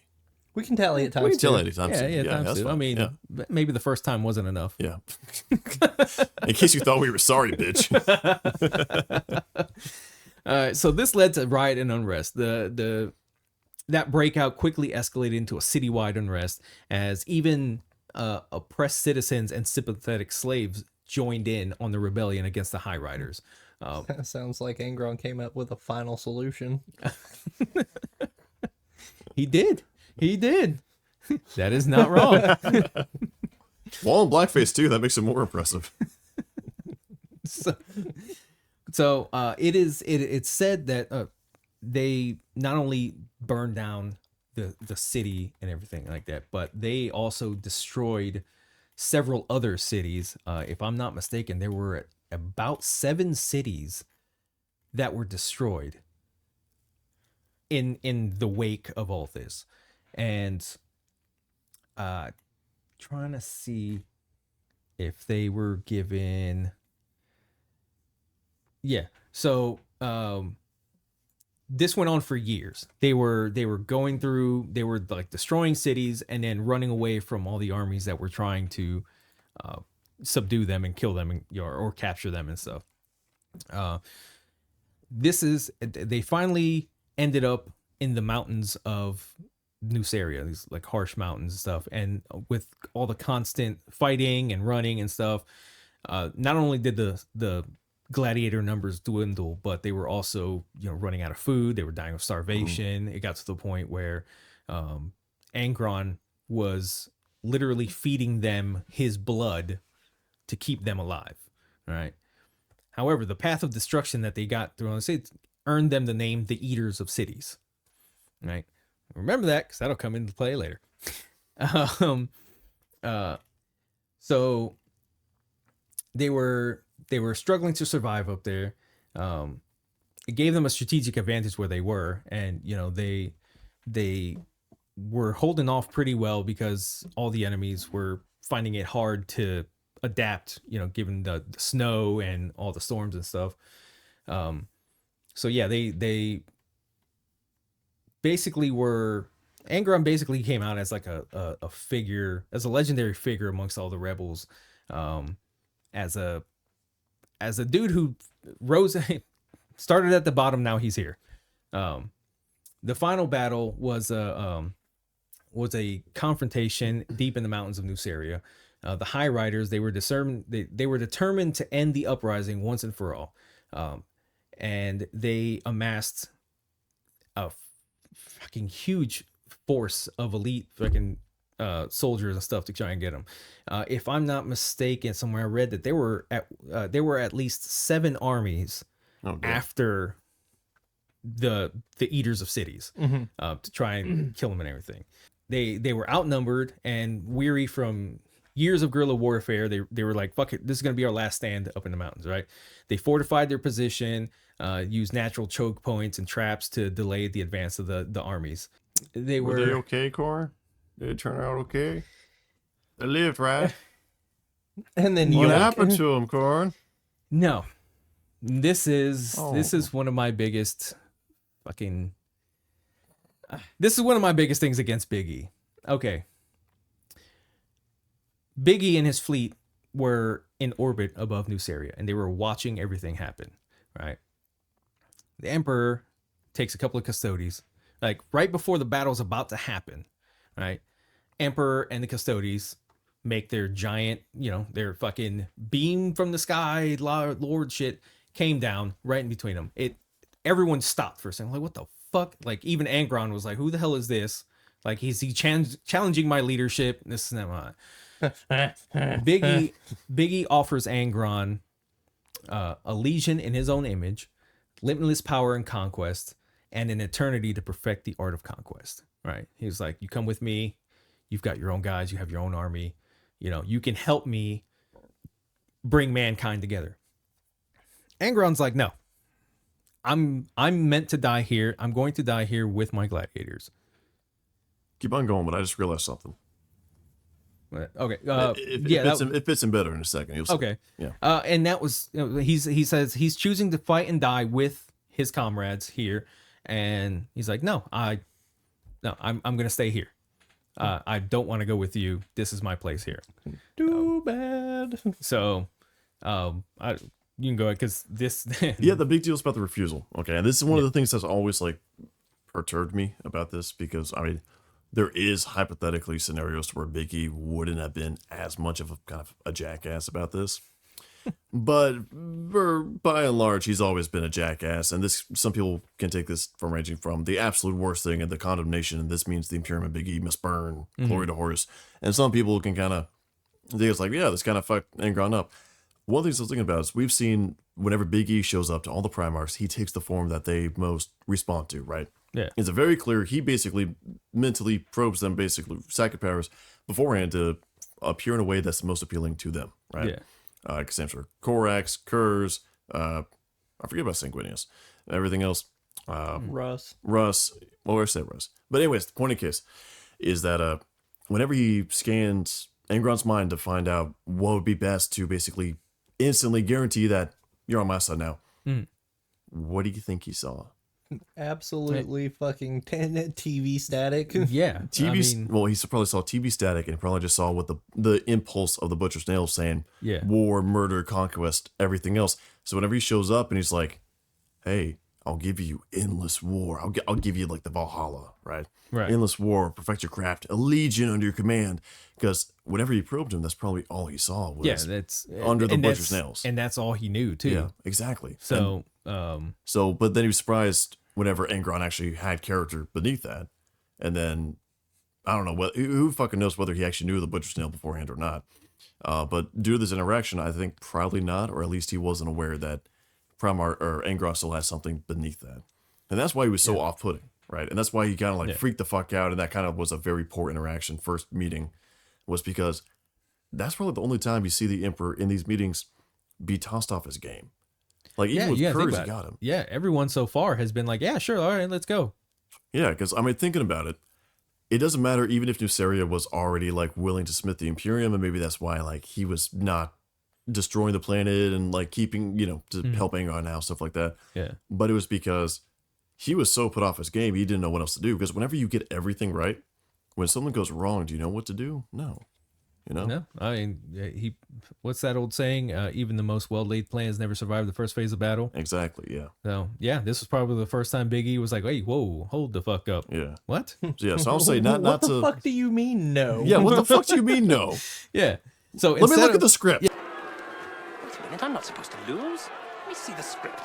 We can tally it We times can tally two. it times Yeah, two. yeah, times that's two. fine. I mean, yeah. maybe the first time wasn't enough. Yeah. In case you thought we were sorry, bitch. So this led to riot and unrest. That breakout quickly escalated into a citywide unrest as even oppressed citizens and sympathetic slaves joined in on the rebellion against the High Riders. That sounds like Angron came up with a final solution. He did. That is not wrong. Well, in blackface too. That makes it more impressive. So it's said that they not only burned down the city and everything like that, but they also destroyed several other cities. If I'm not mistaken, there were about 7 cities that were destroyed in the wake of all this. And trying to see if they were given. Yeah. So this went on for years. They were going through, they were like destroying cities and then running away from all the armies that were trying to subdue them and kill them and, or capture them and stuff. They finally ended up in the mountains of Nuceria, these like harsh mountains and stuff. And with all the constant fighting and running and stuff, not only did the gladiator numbers dwindle, but they were also, running out of food. They were dying of starvation. It got to the point where Angron was literally feeding them his blood to keep them alive. Right. However, the path of destruction that they got through, it earned them the name the Eaters of Cities. Right. Remember that, because that'll come into play later. So they were struggling to survive up there. It gave them a strategic advantage where they were, and they were holding off pretty well because all the enemies were finding it hard to adapt, given the snow and all the storms and stuff. So yeah, they basically were. Angron basically came out as like a figure, as a legendary figure amongst all the rebels, as a dude who rose, started at the bottom. Now he's here. The final battle was a confrontation deep in the mountains of Nuceria. The High Riders, they were determined to end the uprising once and for all, and they amassed a fucking huge force of elite fucking soldiers and stuff to try and get them. If I'm not mistaken, somewhere I read that there were at least 7 armies after the Eaters of Cities to try and kill them and everything. They were outnumbered and weary from years of guerrilla warfare. They were like, fuck it, this is gonna be our last stand up in the mountains, right? They fortified their position, used natural choke points and traps to delay the advance of the armies. Were they okay, Cor? Did it turn out okay? They lived, right? And then What happened to them, Cor? No. This is one of my biggest fucking. This is one of my biggest things against Big E. Okay. Big E and his fleet were in orbit above Nuceria, and they were watching everything happen, right? The Emperor takes a couple of custodies, like right before the battle's about to happen, right? Emperor and the custodies make their giant, their fucking beam from the sky, Lord shit, came down right in between them. Everyone stopped for a second, like, what the fuck? Like, even Angron was like, who the hell is this? Like, is he challenging my leadership? This is not Big E offers Angron a legion in his own image, limitless power and conquest, and an eternity to perfect the art of conquest. Right? He's like, you come with me. You've got your own guys. You have your own army. You can help me bring mankind together. Angron's like, no. I'm meant to die here. I'm going to die here with my gladiators. Keep on going, but I just realized something. Okay. It fits in better in a second. Okay. Yeah. And that was he says he's choosing to fight and die with his comrades here, and he's like, I'm gonna stay here. I don't want to go with you. This is my place here. Too bad. So, you can go ahead because this. Yeah, the big deal is about the refusal. Okay, and this is one of the things that's always like perturbed me about this, because I mean, there is hypothetically scenarios where Big E wouldn't have been as much of a kind of a jackass about this. But by and large, he's always been a jackass, and some people can take this from ranging from the absolute worst thing and the condemnation, and this means the Imperium of Big E must burn, glory to Horus. And some people can kind of think it's like, yeah, this kind of fucked Angron up. One of the things I was thinking about is we've seen whenever Big E shows up to all the Primarchs, he takes the form that they most respond to, right? Yeah. It's very clear he basically mentally probes them, basically psychic powers beforehand to appear in a way that's most appealing to them, right? Yeah. Because I'm sure Korax, Kurz, I forget about Sanguinius, everything else. Russ. Well, I said Russ. But anyways, the point of case is that whenever he scans Angron's mind to find out what would be best to basically instantly guarantee that you're on my side now, what do you think he saw? Absolutely fucking TV static. Yeah. Well, he probably saw TV static and probably just saw what the impulse of the Butcher's Nail saying, war, murder, conquest, everything else. So whenever he shows up and he's like, hey, I'll give you endless war. I'll give you like the Valhalla, right? Right. Endless war, perfect your craft, a legion under your command. Because whenever he probed him, that's probably all he saw was that's under the Butcher's Nails. And that's all he knew too. Yeah, exactly. So, but then he was surprised whenever Angron actually had character beneath that. And then, I don't know, who fucking knows whether he actually knew the Butcher's Nail beforehand or not. But due to this interaction, I think probably not, or at least he wasn't aware that Angron still has something beneath that. And that's why he was so off-putting, right? And that's why he kind of like freaked the fuck out, and that kind of was a very poor interaction. First meeting was because that's probably the only time you see the Emperor in these meetings be tossed off his game. Like, even with Kurz, he got him. Yeah, everyone so far has been like, yeah, sure, all right, let's go. Yeah, because, I mean, thinking about it, it doesn't matter even if Nuceria was already like willing to submit the Imperium, and maybe that's why like he was not destroying the planet and like keeping, to help Angron out, stuff like that. Yeah. But it was because he was so put off his game, he didn't know what else to do. Because whenever you get everything right, when something goes wrong, do you know what to do? No. No, I mean, what's that old saying? Even the most well-laid plans never survive the first phase of battle. Exactly, yeah. So, yeah, this was probably the first time Big E was like, hey, whoa, hold the fuck up. Yeah. What? So I'll say not what to... the fuck do you mean no? Yeah, what the fuck do you mean no? Yeah. So Let me look at the script. Wait a minute, I'm not supposed to lose. Let me see the script.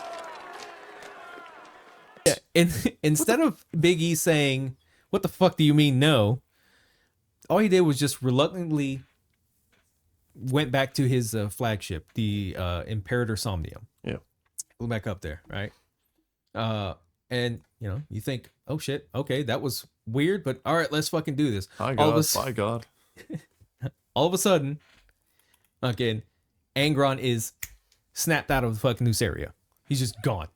Yeah, instead of Big E saying, what the fuck do you mean no? All he did was just reluctantly went back to his flagship, the Imperator Somnium. Yeah. Went back up there, right? And, you think, oh shit, okay, that was weird, but all right, let's fucking do this. By God. All of a sudden, again, Angron is snapped out of the fucking Nuceria. He's just gone.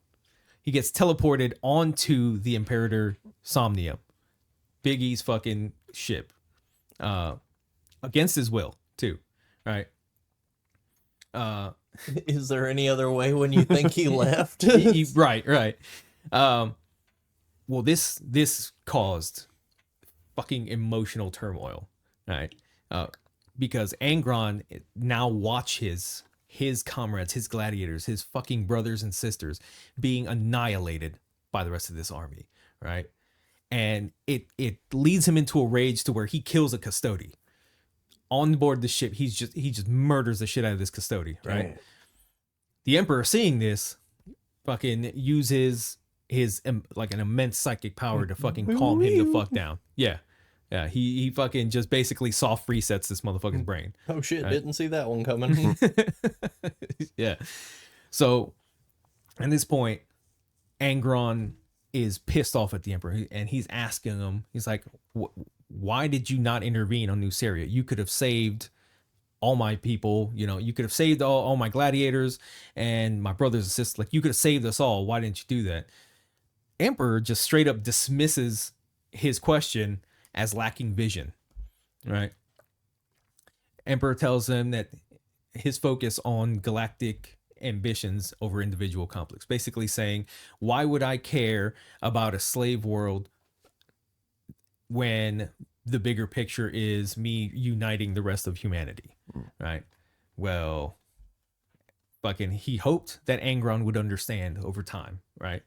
He gets teleported onto the Imperator Somnium, Big E's fucking ship, against his will too, right? Is there any other way when you think he left? Right. Well, this caused fucking emotional turmoil, right? Because Angron now watches his comrades, his gladiators, his fucking brothers and sisters being annihilated by the rest of this army, right? And it leads him into a rage to where he kills a custody. On board the ship, he just murders the shit out of this custody, right? Dang. The Emperor, seeing this, fucking uses his like an immense psychic power to fucking calm him the fuck down. Yeah. He fucking just basically soft resets this motherfucker's brain. Oh shit, right? Didn't see that one coming. Yeah. So at this point, Angron is pissed off at the Emperor, and he's asking him, he's like, why did you not intervene on Nuceria? You could have saved all my people, you could have saved all my gladiators and my brothers and sisters. Like, you could have saved us all. Why didn't you do that? Emperor just straight up dismisses his question as lacking vision, right? Emperor tells him that his focus on galactic ambitions over individual conflicts, basically saying, why would I care about a slave world when the bigger picture is me uniting the rest of humanity, right? Well, fucking, he hoped that Angron would understand over time, right?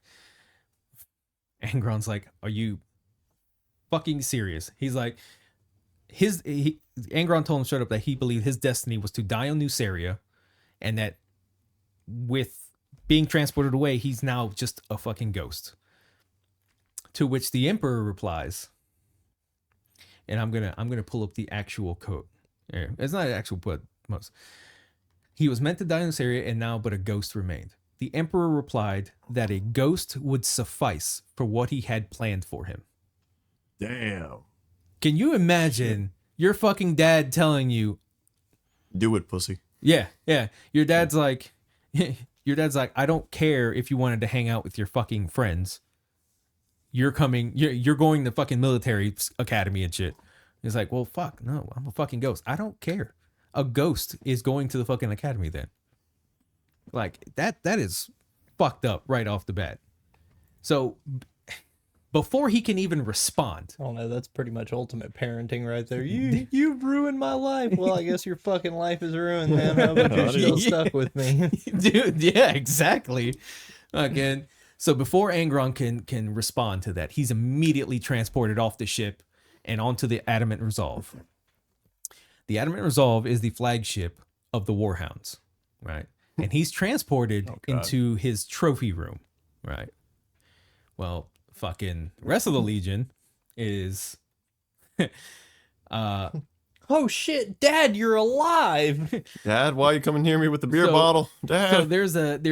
Angron's like, are you fucking serious? He's like, Angron told him straight up that he believed his destiny was to die on Nuceria, and that with being transported away, he's now just a fucking ghost. To which the Emperor replies, and I'm gonna pull up the actual quote. It's not an actual quote. He was meant to die in this area, and now but a ghost remained. The Emperor replied that a ghost would suffice for what he had planned for him. Damn. Can you imagine your fucking dad telling you, do it, pussy? Yeah. Your dad's like, I don't care if you wanted to hang out with your fucking friends. You're going to fucking military academy and shit. He's like, well, fuck, no, I'm a fucking ghost. I don't care. A ghost is going to the fucking academy then. Like, that is fucked up right off the bat. So before he can even respond. Oh no, that's pretty much ultimate parenting right there. You've ruined my life. Well, I guess your fucking life is ruined, man. How about you're still stuck with me? Dude, yeah, exactly. Again. So before Angron can respond to that, he's immediately transported off the ship and onto the Adamant Resolve. The Adamant Resolve is the flagship of the Warhounds, right? And he's transported into his trophy room, right? Well, fucking the rest of the Legion is oh shit, Dad, you're alive. Dad, why are you coming near me with the beer bottle? Dad. So there's that's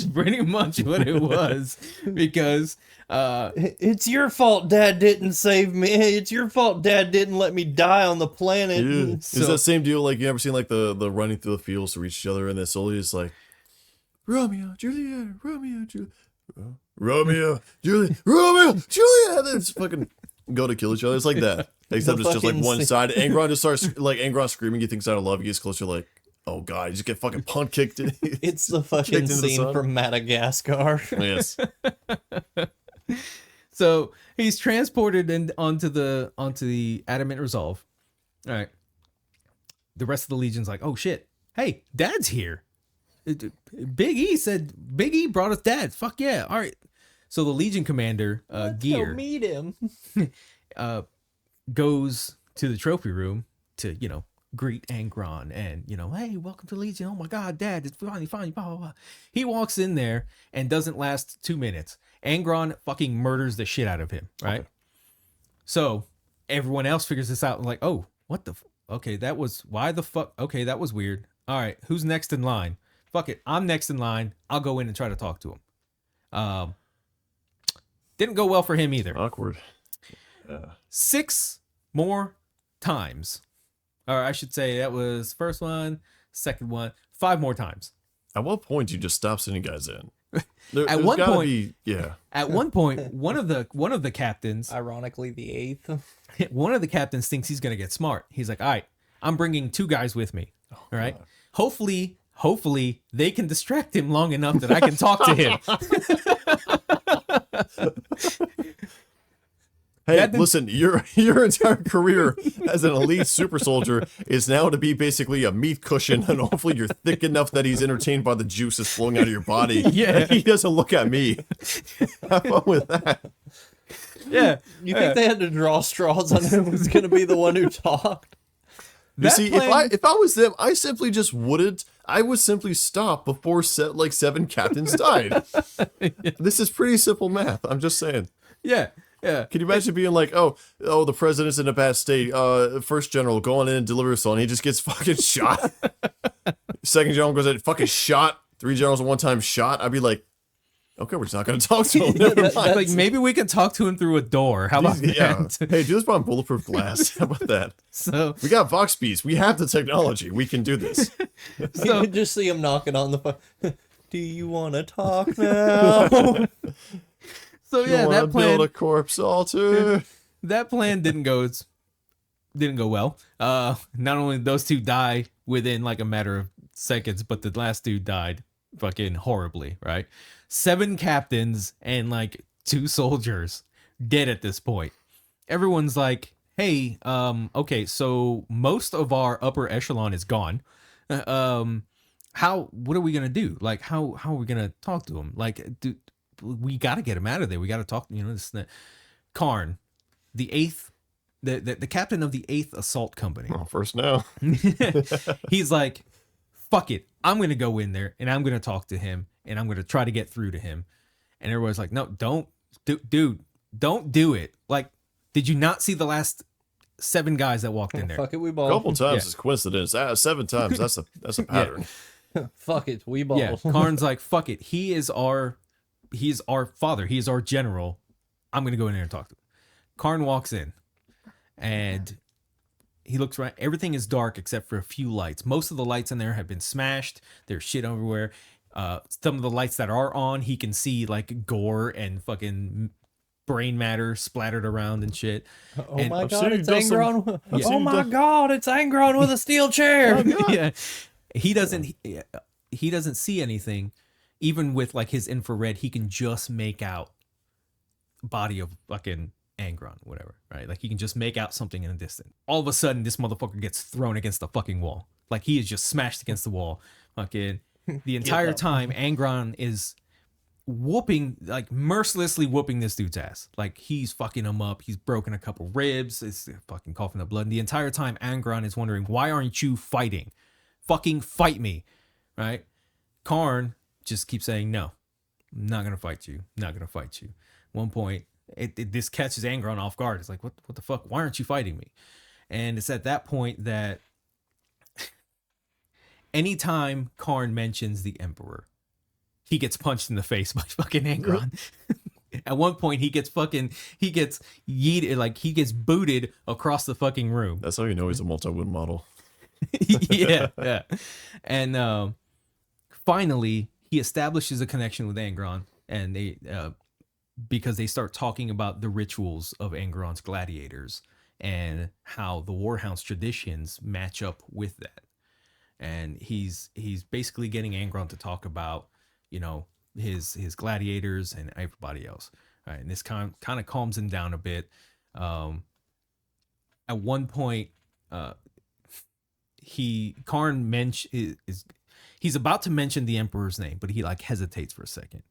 pretty much what it was, because it's your fault Dad didn't save me. It's your fault Dad didn't let me die on the planet. Yeah. Is that same deal like you ever seen like the running through the fields to reach each other, and then slowly it's like Romeo, Juliet, Romeo, Juliet, Romeo, Juliet, Romeo, Juliet, and then it's fucking go to kill each other. It's like that. Except it's just like fucking one scene. side. Angron just starts like Angron screaming. He thinks out of love. He gets closer. Like, oh god, you just get fucking punt kicked. It's the fucking into the scene sun. from Madagascar. Yes. So he's transported onto the adamant resolve. All right. The rest of the Legion's like, oh shit, hey, Dad's here. Big E brought us Dad. Fuck yeah. All right. So the Legion commander, Go Gear, meet him. goes to the trophy room to, greet Angron and, hey, welcome to Legion. Oh my God, Dad, it's finally, blah, blah, blah. He walks in there and doesn't last 2 minutes. Angron fucking murders the shit out of him, right? Okay. So everyone else figures this out and like, oh, what the okay, that was, why the fuck? Okay, that was weird. All right, who's next in line? Fuck it, I'm next in line. I'll go in and try to talk to him. Didn't go well for him either. Awkward. 6 more times. Or I should say that was first one, second one, 5 more times. At what point do you just stop sending guys in? At one point, yeah. At one point, one of the captains, Ironically, the 8th. one of the captains thinks he's gonna get smart. He's like, all right, I'm bringing 2 guys with me. All right. God. Hopefully they can distract him long enough that I can talk to him. Hey, listen, your entire career as an elite super soldier is now to be basically a meat cushion, and hopefully you're thick enough that he's entertained by the juices flowing out of your body. Yeah. He doesn't look at me. Have fun with that. Yeah. You think they had to draw straws on who was going to be the one who talked? You see, if I was them, I simply just wouldn't. I would simply stop before 7 captains died. This is pretty simple math. I'm just saying. Yeah. Yeah. Can you imagine being like, oh, the president's in a bad state. First general, go on in and deliver something. He just gets fucking shot. Second general goes in, fucking shot. 3 generals at one time shot. I'd be like, okay, we're just not going to talk to him. Never mind. Like, maybe we can talk to him through a door. How about that? Hey, do this on bulletproof glass. How about that? So we got Vox beats. We have the technology. We can do this. So you could just see him knocking on the phone. Do you want to talk now? So yeah, that plan. Build a corpse altar. That plan didn't go well. Not only did those 2 die within like a matter of seconds, but the last dude died fucking horribly. Right, 7 captains and like 2 soldiers dead at this point. Everyone's like, "Hey, okay, so most of our upper echelon is gone. What are we gonna do? Like, how are we gonna talk to him? Like, we got to get him out of there. We got to talk, this Karn, the 8th, the captain of the 8th Assault Company. Oh, first now. He's like, fuck it. I'm going to go in there and I'm going to talk to him and I'm going to try to get through to him. And everybody's like, no, don't do it. Like, did you not see the last 7 guys that walked in there? Fuck it, we ball. A couple times is coincidence. 7 times, that's a pattern. Fuck it, we ball. Yeah, Karn's like, fuck it. He's our father. He is our general. I'm going to go in there and talk to him. Karn walks in and he looks around. Everything is dark except for a few lights. Most of the lights in there have been smashed. There's shit everywhere. Some of the lights that are on, he can see like gore and fucking brain matter splattered around and shit. Oh and my God, it's Angron. Yeah. Oh my God, it's Angron with a steel chair. Yeah. He doesn't see anything. Even with like his infrared, he can just make out body of fucking Angron, whatever, right? Like he can just make out something in the distance. All of a sudden, this motherfucker gets thrown against the fucking wall. Like he is just smashed against the wall. Fucking the entire time, Angron is whooping, like mercilessly whooping this dude's ass. Like he's fucking him up. He's broken a couple ribs. It's fucking coughing up blood. And the entire time, Angron is wondering, why aren't you fighting? Fucking fight me, right? Karn just keeps saying, no, I'm not gonna fight you. Not gonna fight you. One point, this catches Angron off guard. It's like, what the fuck? Why aren't you fighting me? And it's at that point that anytime Karn mentions the Emperor, he gets punched in the face by fucking Angron. At one point, he gets yeeted, like he gets booted across the fucking room. That's how you know he's a multi-wound model. yeah. And finally, he establishes a connection with Angron, and they because they start talking about the rituals of Angron's gladiators and how the Warhound's traditions match up with that. And he's basically getting Angron to talk about, you know, his gladiators and everybody else. All right, and this kind of calms him down a bit. At one point, Karn he's about to mention the Emperor's name, but he like hesitates for a second.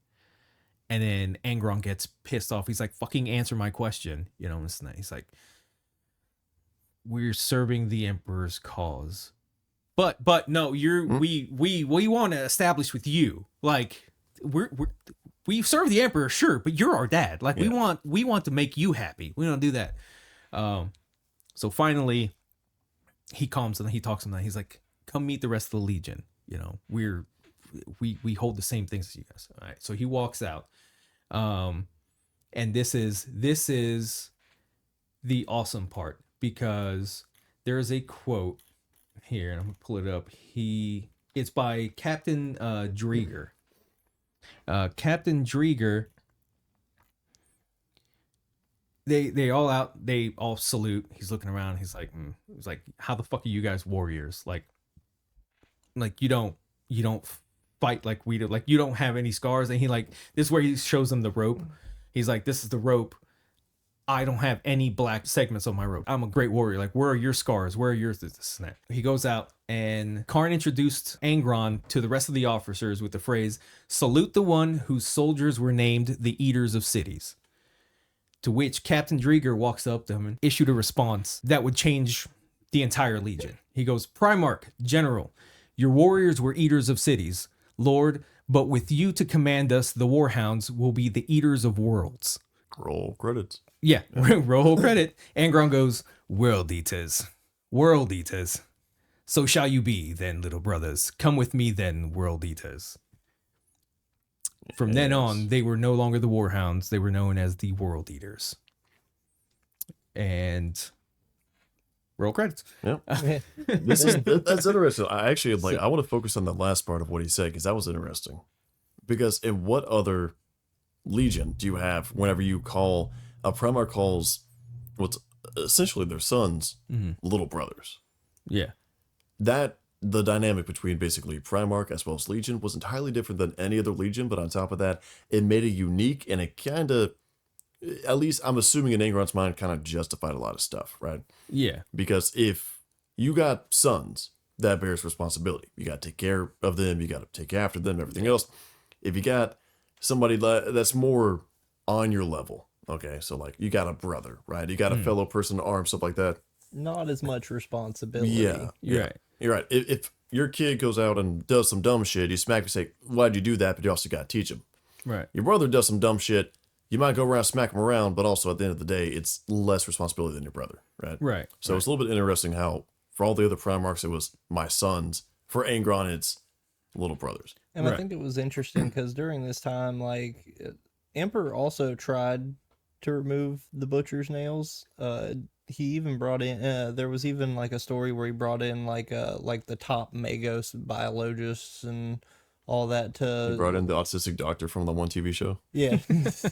And then Angron gets pissed off. He's like, fucking answer my question. You know, he's like, we're serving the Emperor's cause. But no, we want to establish with you. Like, we serve the Emperor, sure, but you're our dad. Like, we want to make you happy. We don't do that. So finally, he calms and he talks to him. He's like, come meet the rest of the Legion. You know, we hold the same things as you guys. All right. So he walks out. And this is the awesome part, because there's a quote here, and I'm gonna pull it up. It's by Captain Drieger. Captain Drieger. They all salute. He's looking around. He's like, how the fuck are you guys warriors? Like you don't fight like we do. Like, you don't have any scars. And this is where he shows them the rope. He's like, this is the rope. I don't have any black segments on my rope. I'm a great warrior. Like, where are your scars? Where are yours? This and that. He goes out, and Karn introduced Angron to the rest of the officers with the phrase, salute the one whose soldiers were named the Eaters of Cities. To which Captain Drieger walks up to him and issued a response that would change the entire Legion. He goes, Primarch, General, your warriors were Eaters of Cities, Lord, but with you to command us, the Warhounds will be the Eaters of Worlds. Roll credits. Yeah, roll credit. Angron goes, World Eaters, World Eaters. So shall you be, then, little brothers. Come with me, then, World Eaters. From then on, they were no longer the Warhounds. They were known as the World Eaters. And roll credits. Yeah. That's interesting. I actually I want to focus on the last part of what he said, because that was interesting. Because in what other Legion do you have whenever you call a Primarch calls what's essentially their sons little brothers? Yeah. That the dynamic between basically Primarch as well as Legion was entirely different than any other Legion, but on top of that, it made it unique, and it kind of, at least I'm assuming in Angron's mind, kind of justified a lot of stuff, right? Yeah. Because if you got sons, that bears responsibility. You got to take care of them, you got to take after them, everything else. If you got somebody that's more on your level, okay, so like you got a brother, right? You got a fellow person in arms, stuff like that. Not as much responsibility. Yeah. Right. You're right. If your kid goes out and does some dumb shit, you smack him and say, why'd you do that? But you also got to teach him. Right. Your brother does some dumb shit, you might go around smack him around, but also at the end of the day, it's less responsibility than your brother, right? Right. So it's a little bit interesting how for all the other Primarchs, it was my sons. For Angron, it's little brothers. And I think it was interesting because during this time, like, Emperor also tried to remove the butcher's nails. He even brought in, there was even like a story where he brought in like the top Magos biologists and all that to... He brought in the autistic doctor from the one TV show. Yeah.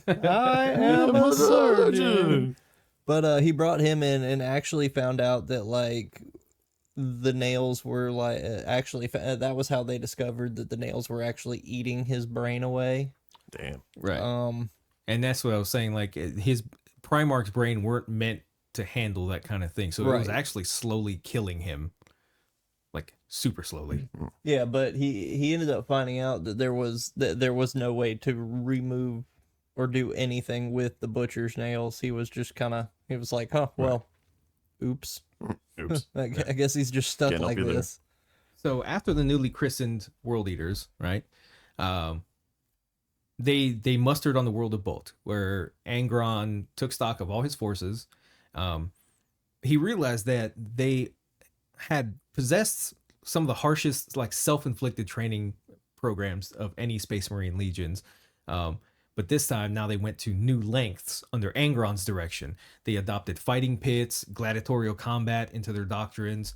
I am a surgeon. But he brought him in and actually found out that like the nails were like actually that was how they discovered that the nails were actually eating his brain away. Damn. Right. And that's what I was saying. Like, his Primarch's brain weren't meant to handle that kind of thing, so it was actually slowly killing him, like super slowly. Yeah, but he ended up finding out that there was no way to remove or do anything with the butcher's nails. He was just he was like, huh, well, oops. I guess he's just stuck like this. So after the newly christened World Eaters, right? They mustered on the world of Bolt, where Angron took stock of all his forces. He realized that they had possessed some of the harshest, like, self-inflicted training programs of any Space Marine legions. But this time, now they went to new lengths under Angron's direction. They adopted fighting pits, gladiatorial combat into their doctrines.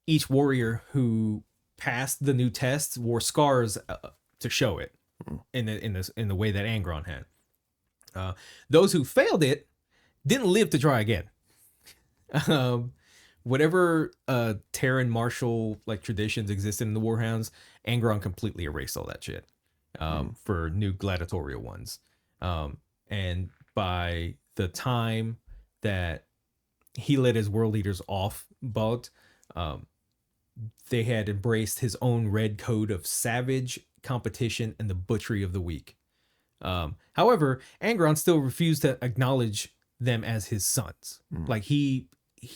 Each warrior who passed the new tests wore scars to show it. in the way that Angron had. Those who failed it didn't live to try again. Whatever Terran martial like traditions existed in the Warhounds, Angron completely erased all that shit for new gladiatorial ones. And by the time that he let his world leaders off boat, they had embraced his own red code of savage competition and the butchery of the weak. However, Angron still refused to acknowledge them as his sons. Like he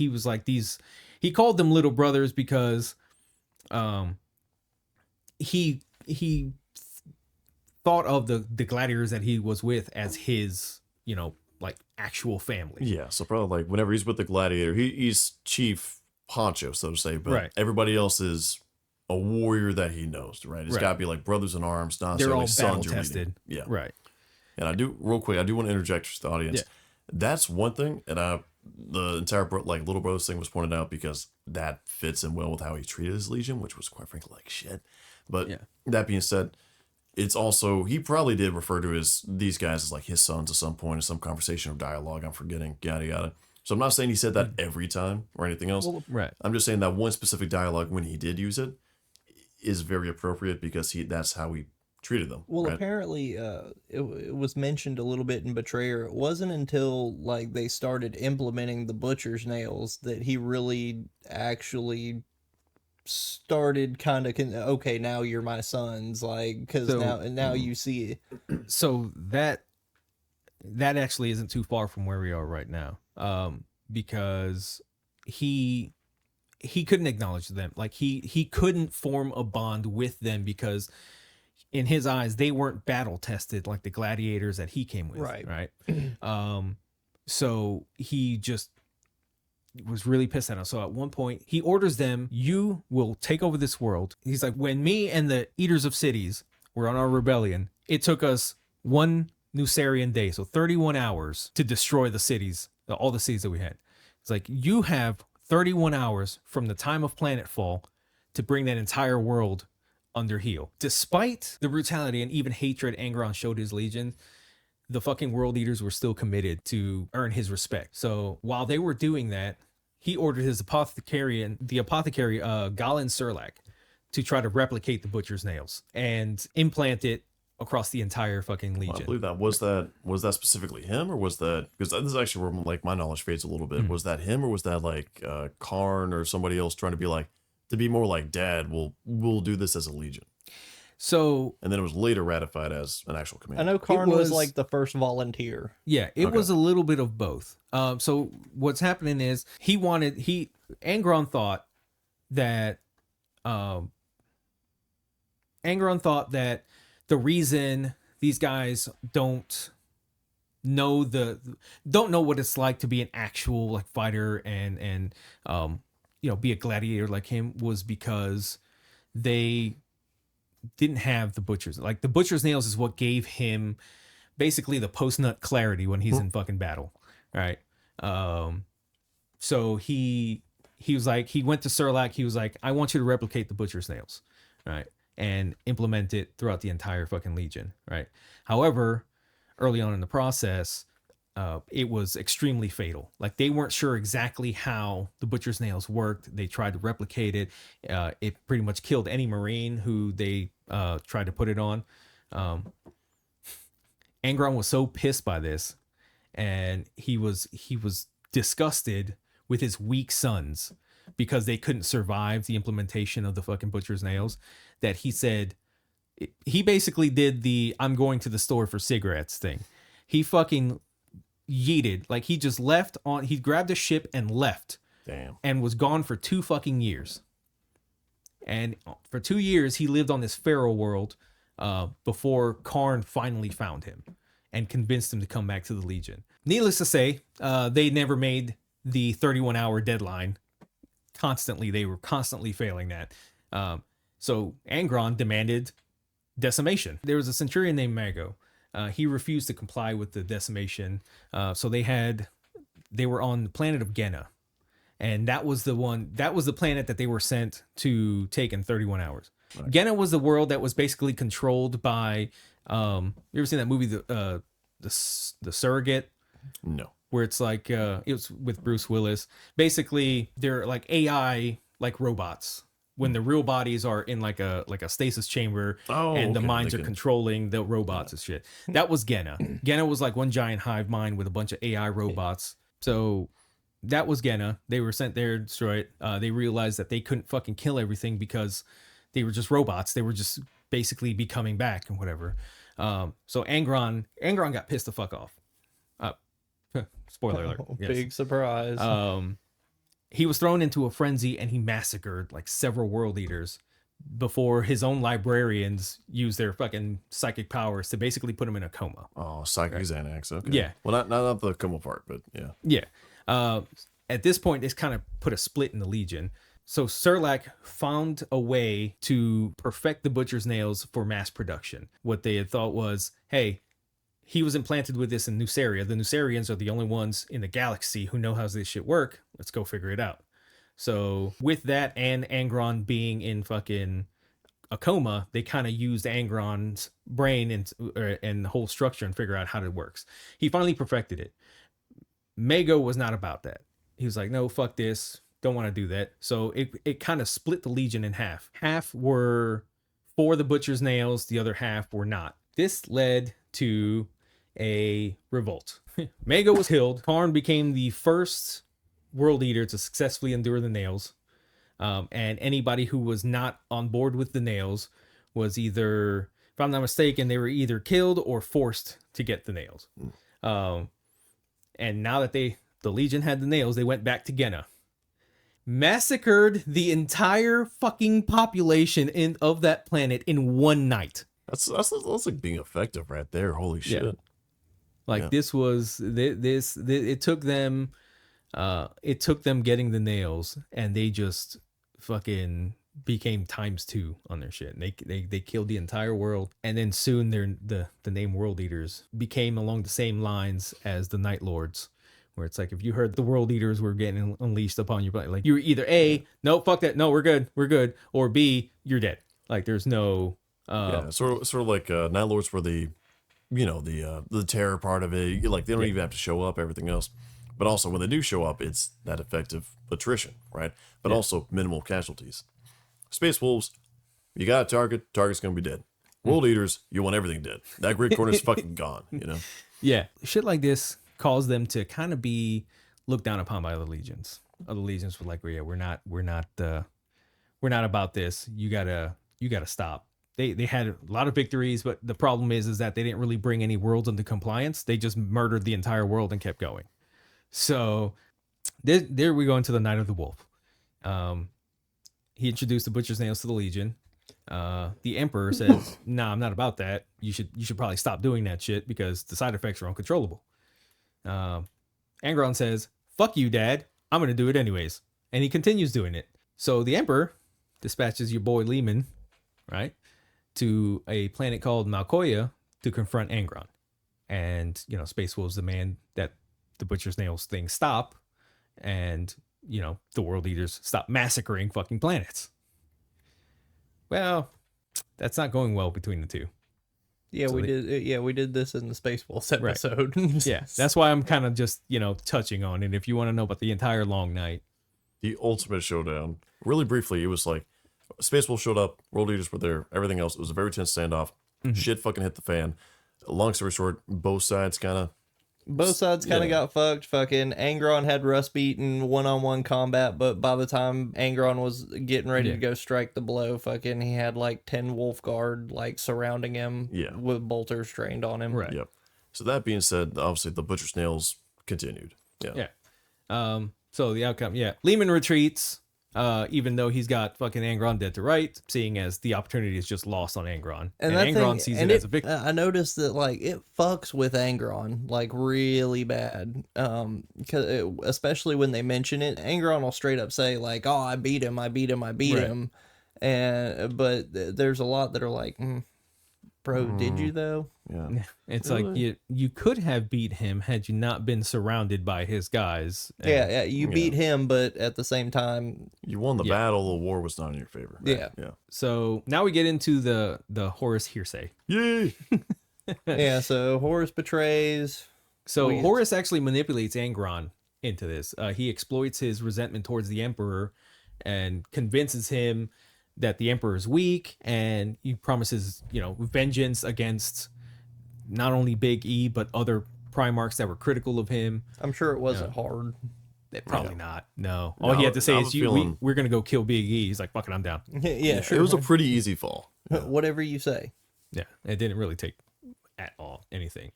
was like he called them little brothers because he thought of the gladiators that he was with as his, like actual family. Yeah, so probably like whenever he's with the gladiator, he's chief honcho, so to say, but Right. everybody else is a warrior that he knows, right? It's Right. got to be like brothers in arms, not They're necessarily all sons battle you're tested. leading. Yeah. Right. And I do, real quick, I do want to interject for the audience. Yeah. That's one thing, and the entire like little brothers thing was pointed out because that fits in well with how he treated his legion, which was quite frankly like shit. But Yeah. that being said, it's also, he probably did refer to these guys as like his sons at some point in some conversation or dialogue. I'm forgetting, yada yada. So I'm not saying he said that every time or anything else. Right. I'm just saying that one specific dialogue when he did use it is very appropriate because that's how he treated them. Well, right? apparently, it was mentioned a little bit in Betrayer. It wasn't until like they started implementing the butcher's nails that he really actually started kind of okay, now you're my sons, like, because now you see. So that actually isn't too far from where we are right now, because he couldn't acknowledge them, like he couldn't form a bond with them because in his eyes they weren't battle tested like the gladiators that he came with. Right. So he just was really pissed at him. So at one point he orders them, you will take over this world. He's like, when me and the eaters of cities were on our rebellion, it took us one Nusarian day, so 31 hours to destroy the cities, all the cities that we had. It's like, you have 31 hours from the time of planetfall to bring that entire world under heel. Despite the brutality and even hatred Angron showed his legion, the fucking world eaters were still committed to earn his respect. So while they were doing that, he ordered his apothecary Galen Serlak to try to replicate the butcher's nails and implant it across the entire fucking legion. I believe that was that specifically him, or was that, because this is actually where like my knowledge fades a little bit. Was that him, or was that like Karn or somebody else trying to be more like, Dad, we'll do this as a legion? So, and then it was later ratified as an actual command. I know Karn was like the first volunteer. Yeah, it was a little bit of both. So what's happening is Angron thought that the reason these guys don't know what it's like to be an actual like fighter and be a gladiator like him was because they didn't have the butcher's. Like, the butcher's nails is what gave him basically the post-nut clarity when he's in fucking battle, right? So he was like, he went to Serlak, he was like, I want you to replicate the butcher's nails, right? And implement it throughout the entire fucking legion, right? However, early on in the process, it was extremely fatal. Like, they weren't sure exactly how the butcher's nails worked. They tried to replicate it. It pretty much killed any Marine who they tried to put it on. Angron was so pissed by this, and he was disgusted with his weak sons because they couldn't survive the implementation of the fucking butcher's nails, that he said, he basically did the I'm going to the store for cigarettes thing. He fucking yeeted, like, he just left on, he grabbed a ship and left. Damn. And was gone for 2 fucking years. And for 2 years he lived on this feral world before Karn finally found him and convinced him to come back to the Legion. Needless to say, they never made the 31-hour deadline. They were constantly failing that. So Angron demanded decimation. There was a centurion named Mago. He refused to comply with the decimation. So they were on the planet of Genna. And that was the planet that they were sent to take in 31 hours. Genna was the world that was basically controlled by. You ever seen that movie, the Surrogate? No. Where it's like it was with Bruce Willis. Basically, they're like AI, like robots. When the real bodies are in like a stasis chamber, and the minds are controlling the robots and shit. That was Genna. Genna was like one giant hive mind with a bunch of AI robots. So that was Genna. They were sent there to destroy it. They realized that they couldn't fucking kill everything because they were just robots. They were just basically becoming back and whatever. So Angron got pissed the fuck off. Spoiler alert. Yes. Big surprise. He was thrown into a frenzy and he massacred like several world eaters before his own librarians used their fucking psychic powers to basically put him in a coma. Oh, psychic Xanax. Okay. Yeah. Well, not the coma part, but yeah. Yeah. At this point, it's kind of put a split in the Legion. So Serlac found a way to perfect the Butcher's Nails for mass production. What they had thought was, hey, he was implanted with this in Nuceria. The Nucerians are the only ones in the galaxy who know how this shit work. Let's go figure it out. So with that and Angron being in fucking a coma, they kind of used Angron's brain and the whole structure and figure out how it works. He finally perfected it. Mago was not about that. He was like, no, fuck this. Don't want to do that. So it kind of split the Legion in half. Half were for the Butcher's Nails. The other half were not. This led to a revolt. Mago was killed. Karn became the first world eater to successfully endure the nails. And anybody who was not on board with the nails was either, if I'm not mistaken, they were either killed or forced to get the nails. And now that the Legion had the nails, they went back to Genna. Massacred the entire fucking population of that planet in one night. That's like being effective right there. Holy shit. Yeah. Like this was this it took them getting the nails and they just fucking became ×2 on their shit. And they killed the entire world, and then soon the name World Eaters became along the same lines as the Night Lords, where it's like if you heard the World Eaters were getting unleashed upon you, like you were either A, no, fuck that, no, we're good, or B, you're dead. Like there's no sort of like Night Lords were the the terror part of it. Like they don't even have to show up, everything else. But also when they do show up, it's that effective attrition, right? But also minimal casualties. Space Wolves, you got a target's gonna be dead. World Eaters, you want everything dead. That grid corner's fucking gone, Yeah. Shit like this caused them to kind of be looked down upon by other legions. Other legions were like, well, yeah, we're not about this. You gotta stop. They had a lot of victories, but the problem is that they didn't really bring any worlds into compliance. They just murdered the entire world and kept going. So there we go into the Night of the Wolf. He introduced the Butcher's Nails to the Legion. The Emperor says, "Nah, I'm not about that. You should probably stop doing that shit because the side effects are uncontrollable." Angron says, "Fuck you, Dad. I'm gonna do it anyways," and he continues doing it. So the Emperor dispatches your boy Lehman, right, to a planet called Malkoya to confront Angron. And, Space Wolves demand that the Butcher's Nails thing stop and, the World Eaters stop massacring fucking planets. Well, that's not going well between the two. Yeah, So we did this in the Space Wolves episode. Right. Yeah, that's why I'm kind of just, touching on it. If you want to know about the entire long night. The ultimate showdown. Really briefly, it was like Space Wolf showed up, World Eaters were there, everything else. It was a very tense standoff. Mm-hmm. Shit fucking hit the fan. Long story short, both sides kind of got fucked. Fucking Angron had rust beaten one-on-one combat, but by the time Angron was getting ready to go strike the blow, fucking he had like 10 Wolf Guard like surrounding him with bolters trained on him. Right. Yep. So that being said, obviously the Butcher's Nails continued. Yeah. So the outcome, Lehman retreats, even though he's got fucking Angron dead to right, seeing as the opportunity is just lost on Angron. And Angron sees it as a victory. I noticed that like it fucks with Angron like really bad. Especially when they mention it, Angron will straight up say like, "Oh, I beat him. But there's a lot that are like, Bro, did you though? Yeah. It's Really? like you could have beat him had you not been surrounded by his guys. And- Yeah, you beat him, but at the same time, You won the Yeah. battle. The war was not in your favor. Yeah. Yeah. So now we get into the Horus hearsay. Yay. yeah. So Horus betrays. So We- Horus actually manipulates Angron into this. He exploits his resentment towards the Emperor and convinces him that the Emperor is weak, and he promises, vengeance against not only Big E but other Primarchs that were critical of him. I'm sure it wasn't hard. Probably not. No. No, All he had to say I is, have a feeling- we're going to go kill Big E. He's like, fuck it, I'm down. yeah, sure. It was a pretty easy fall. Whatever you say. Yeah. It didn't really take at all anything.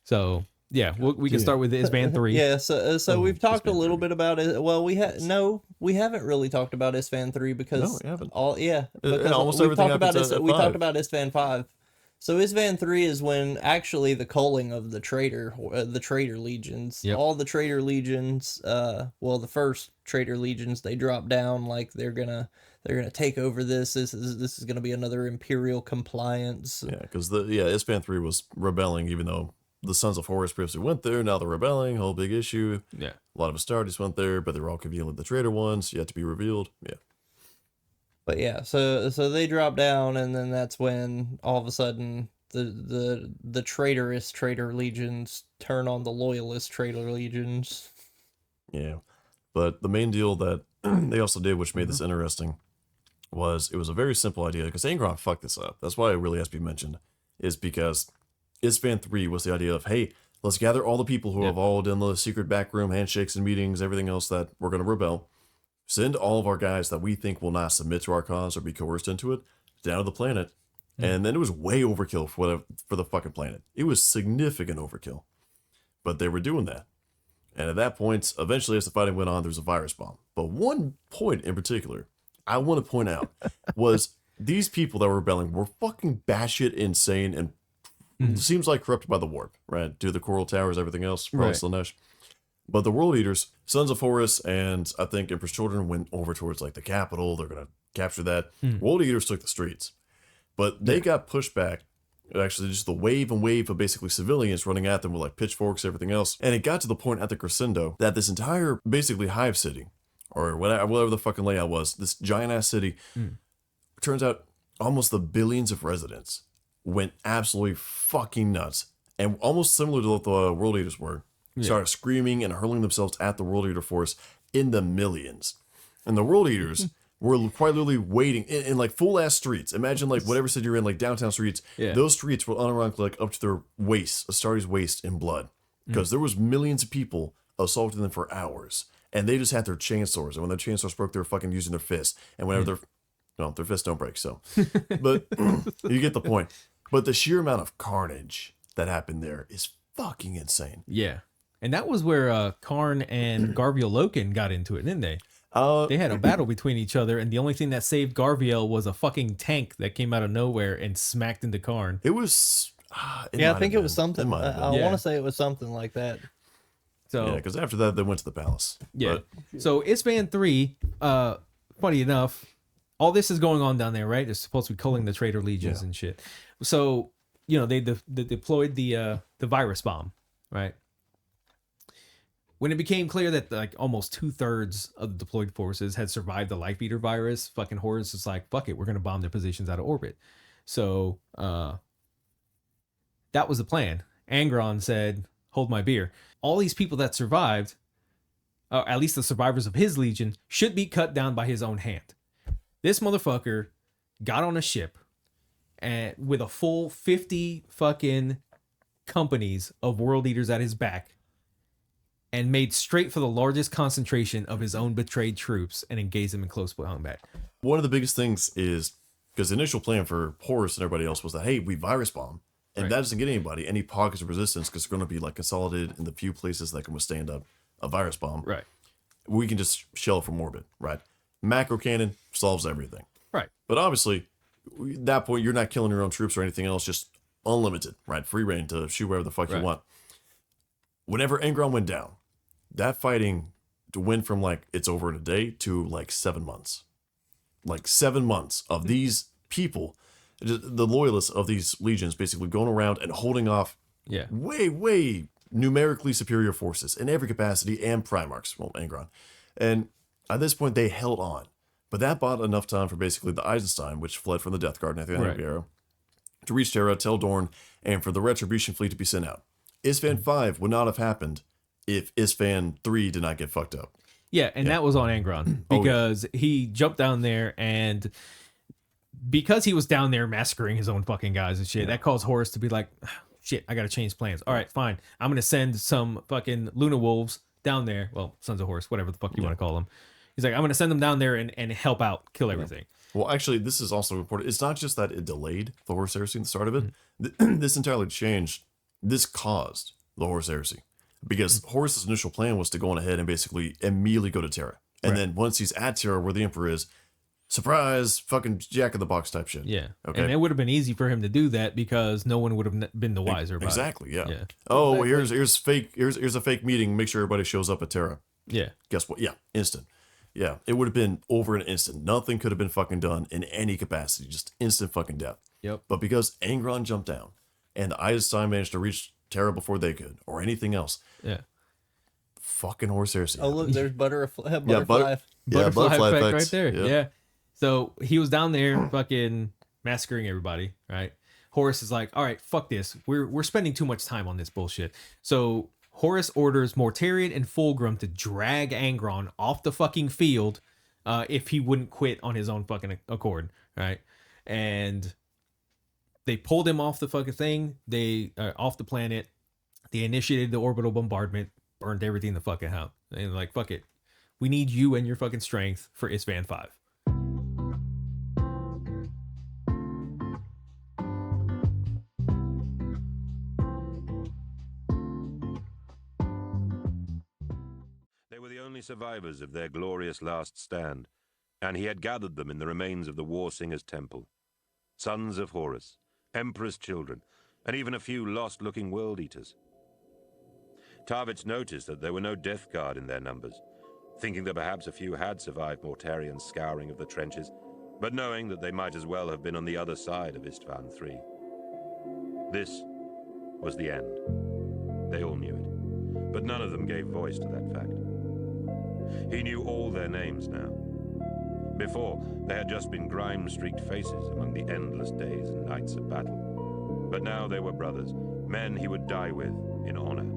So, yeah, we can start with Isban 3. Yeah, so we've talked a Isvan little 3. bit about it. Well, we haven't really talked about Isvan 3 because No, we haven't. because almost we've everything talked about happens at we 5. talked about Isvan 5. So Isvan 3 is when actually the culling of the traitor legions. Yep. All the traitor legions, the first traitor legions, they drop down like they're gonna take over this. This is gonna be another Imperial compliance. Yeah, because Ispan 3 was rebelling, even though the Sons of Horus previously went there. Now they're rebelling. Whole big issue. Yeah. A lot of Astartes went there, but they were all conveniently the traitor ones, yet to be revealed. Yeah. But yeah, so they drop down, and then that's when all of a sudden the traitorous traitor legions turn on the loyalist traitor legions. Yeah. But the main deal that they also did, which made this interesting, was it was a very simple idea, because Angron fucked this up. That's why it really has to be mentioned, is because Ispan 3 was the idea of, hey, let's gather all the people who have all done the secret backroom handshakes and meetings, everything else that we're going to rebel. Send all of our guys that we think will not submit to our cause or be coerced into it down to the planet. And then it was way overkill for the fucking planet. It was significant overkill. But they were doing that. And at that point, eventually as the fighting went on, there was a virus bomb. But one point in particular I want to point out was these people that were rebelling were fucking batshit insane and seems like corrupted by the warp, right? Due to the coral towers, everything else, probably Right. Slanesh. But the World Eaters, Sons of Horus, and I think Emperor's Children went over towards like the capital. They're going to capture that. World Eaters took the streets. But they got pushed back. Actually, just the wave and wave of basically civilians running at them with like pitchforks, everything else. And it got to the point at the crescendo that this entire basically hive city, or whatever the fucking layout was, this giant ass city, turns out almost the billions of residents went absolutely fucking nuts. And almost similar to what the World Eaters were. Started screaming and hurling themselves at the World Eater force in the millions. And the World Eaters were quite literally waiting in like full ass streets. Imagine like whatever city you're in, like downtown streets. Yeah. Those streets were unironically like up to their waist, Astartes' waist in blood. Because there was millions of people assaulting them for hours. And they just had their chainsaws. And when their chainsaws broke, they were fucking using their fists. And whenever their fists don't break, so. But you get the point. But the sheer amount of carnage that happened there is fucking insane. Yeah. And that was where Karn and Garviel Loken got into it, didn't they? They had a battle between each other, and the only thing that saved Garviel was a fucking tank that came out of nowhere and smacked into Karn. It was. I might think have it was been. something. might have been. I Yeah. want to say it was something like that. So Yeah, because after that, they went to the palace. yeah. But, So Isban 3, funny enough, all this is going on down there, right? They're supposed to be culling the traitor legions and shit. So, they deployed the virus bomb, right? When it became clear that like almost 2/3 of the deployed forces had survived the Life Eater virus, fucking Horus is like, fuck it, we're gonna bomb their positions out of orbit. So that was the plan. Angron said, hold my beer. All these people that survived, at least the survivors of his legion, should be cut down by his own hand. This motherfucker got on a ship and with a full 50 fucking companies of World Eaters at his back and made straight for the largest concentration of his own betrayed troops and engaged them in close combat. one of the biggest things is because the initial plan for Horus and everybody else was that, hey, we virus bomb. And that doesn't get anybody any pockets of resistance because it's going to be like consolidated in the few places that can withstand a virus bomb. Right. We can just shell from orbit, right? Macro cannon solves everything. Right. But obviously, at that point, you're not killing your own troops or anything else, just unlimited, right? Free reign to shoot wherever the fuck you want. Whenever Angron went down, that fighting went from like it's over in a day to like 7 months. Like 7 months of these people. the loyalists of these legions basically going around and holding off Yeah. way numerically superior forces in every capacity and Primarchs, well, Angron. And at this point, they held on. But that bought enough time for basically the Eisenstein, which fled from the Death Guard at the end of the era, to reach Terra, tell Dorn, and for the Retribution fleet to be sent out. Isfan 5 would not have happened if Isfan 3 did not get fucked up. Yeah, and that was on Angron because he jumped down there, and because he was down there massacring his own fucking guys and shit, that caused Horus to be like, shit, I gotta change plans. All right, fine. I'm gonna send some fucking Luna Wolves down there. Well, Sons of Horus, whatever the fuck you want to call them. He's like, I'm gonna send them down there and help out, kill everything. Well, actually, this is also important. It's not just that it delayed the Horus Heresy in the start of it. This entirely changed. This caused the Horus Heresy. Because Horus's initial plan was to go on ahead and basically immediately go to Terra. And then once he's at Terra where the Emperor is, surprise, fucking Jack in the Box type shit. Yeah. Okay. And it would have been easy for him to do that because no one would have been the wiser about Exactly, yeah. Yeah. Oh, here's a fake meeting. Make sure everybody shows up at Terra. it. Yeah. Guess what? Yeah, instant. Yeah, it would have been over in an instant. Nothing could have been fucking done in any capacity. Just instant fucking death. Yep. But because Angron jumped down and the Eisenstein managed to reach Terra before they could, or anything else, Yeah. fucking Horus Heresy. Oh, look, there's butterfly. Butterfly Butterfly effect effects. right there. Yep. Yeah. So he was down there fucking massacring everybody, right? Horus is like, all right, fuck this. We're spending too much time on this bullshit. So Horus orders Mortarion and Fulgrim to drag Angron off the fucking field if he wouldn't quit on his own fucking accord, right? And they pulled him off the fucking thing. They off the planet. They initiated the orbital bombardment, burned everything the fuck out. And they're like, fuck it. We need you and your fucking strength for Isvan 5. They were the only survivors of their glorious last stand, and he had gathered them in the remains of the War Singer's temple. Sons of Horus, Emperor's children, and even a few lost-looking world-eaters. Tarvitz noticed that there were no Death Guard in their numbers, thinking that perhaps a few had survived Mortarion's scouring of the trenches, but knowing that they might as well have been on the other side of Istvan III. This was the end. They all knew it, but none of them gave voice to that fact. He knew all their names now. Before, they had just been grime-streaked faces among the endless days and nights of battle. But now they were brothers, men he would die with in honor.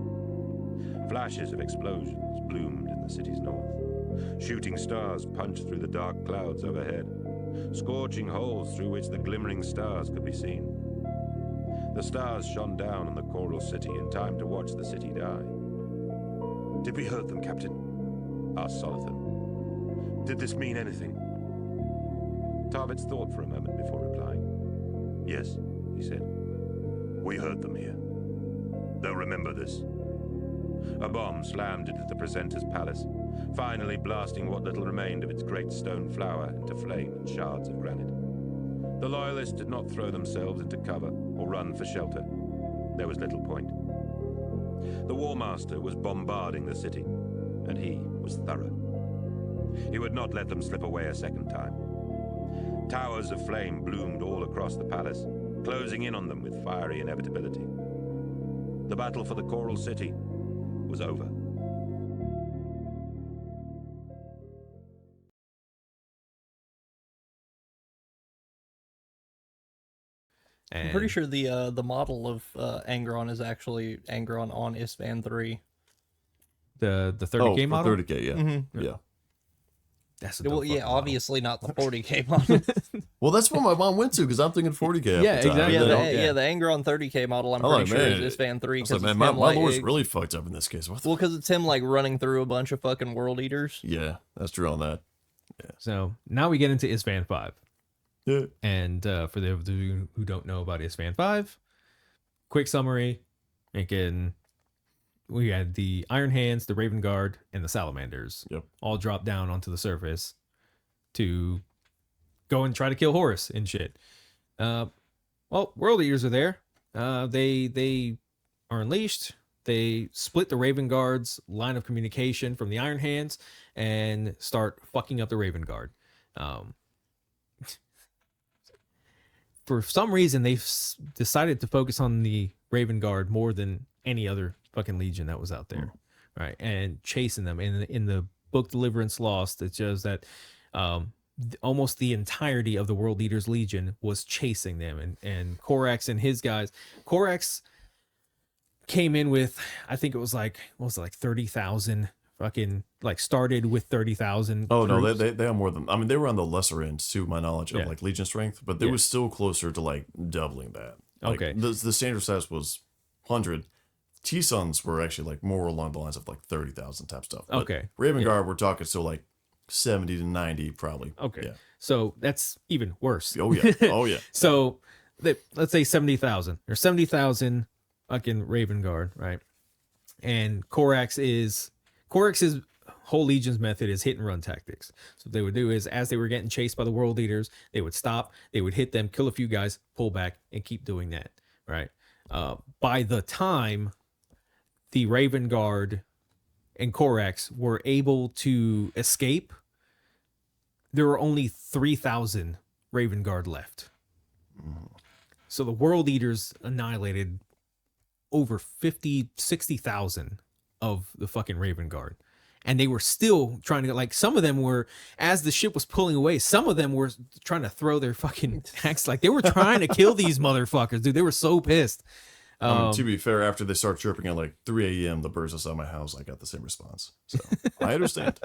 Flashes of explosions bloomed in the city's north. Shooting stars punched through the dark clouds overhead, scorching holes through which the glimmering stars could be seen. The stars shone down on the coral city in time to watch the city die. "Did we hurt them, Captain?" asked Solithan. "Did this mean anything?" Tarvitz thought for a moment before replying. "Yes," he said. "We hurt them here. They'll remember this." A bomb slammed into the presenter's palace, finally blasting what little remained of its great stone flower into flame and shards of granite. The loyalists did not throw themselves into cover or run for shelter. There was little point. The War Master was bombarding the city, and he was thorough. He would not let them slip away a second time. Towers of flame bloomed all across the palace, closing in on them with fiery inevitability. The battle for the Coral City was over. I'm pretty sure the model of Angron is actually Angron on Isvan 3. The 30K model? 30K, yeah. Yeah. That's a Well, dope yeah, fucking model. obviously not the 40K model. Well, that's what my mom went to because I'm thinking 40K. Yeah, at the time. exactly. yeah, And the, then yeah, the Angron 30K model, I'm I'm pretty like, sure man, is Isvan 3. I was Because like, man, my lore's really fucked up in this case. What the Well, because it's him like running through a bunch of fucking world eaters. Yeah, that's true on that. So now we get into Isvan 5. Yeah. And for those of you who don't know about Isvan 5, quick summary. Again, we had the Iron Hands, the Raven Guard, and the Salamanders. Yep. All drop down onto the surface to go and try to kill Horus and shit. Well, World Eaters are there. They are unleashed. They split the Raven Guard's line of communication from the Iron Hands and start fucking up the Raven Guard. for some reason they've decided to focus on the Raven Guard more than any other fucking legion that was out there, right? And chasing them. In the book Deliverance Lost, it shows that almost the entirety of the World Eaters Legion was chasing them, and Korax and his guys. Korax came in with, I think it was like, what was it, like 30,000 fucking, like started with 30,000. Oh no, they have more than, I mean, they were on the lesser end to my knowledge of like Legion strength, but they was still closer to like doubling that. Like, okay. The standard size was 100. T-Sons were actually like more along the lines of like 30,000 type stuff. But Okay. Raven Guard, we're talking still like 70 to 90 probably. Okay. Yeah. So that's even worse. Oh yeah. Oh yeah. So let's say 70,000 or 70,000 fucking Raven Guard, right? And Korax's whole Legion's method is hit and run tactics. So what they would do is, as they were getting chased by the World Eaters, they would stop, they would hit them, kill a few guys, pull back, and keep doing that, right? By the time the Raven Guard and Korax were able to escape, there were only 3,000 Raven Guard left. So the World Eaters annihilated over 60,000 of the fucking Raven Guard. And they were still trying to, like, some of them were, as the ship was pulling away, some of them were trying to throw their fucking axe. Like, they were trying to kill these motherfuckers, dude. They were so pissed. I mean, to be fair, after they start chirping at like 3 a.m., the birds outside my house, I got the same response. So I understand.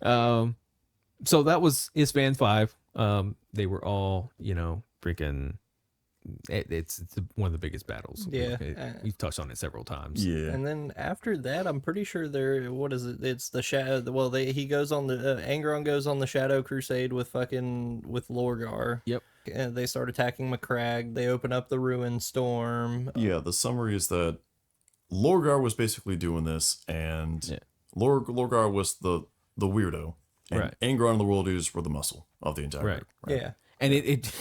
So that was Ispan 5. They were all, freaking. It's one of the biggest battles. Yeah. We've touched on it several times. Yeah. And then after that, I'm pretty sure what is it? It's the shadow. Well, he goes on the Angron goes on the Shadow Crusade with Lorgar. Yep. And they start attacking McCrag. They open up the Ruin Storm. Yeah, the summary is that Lorgar was basically doing this, and Lorgar was the weirdo, and Right. Angron and the World Eaters were the muscle of the entire group. Yeah. And it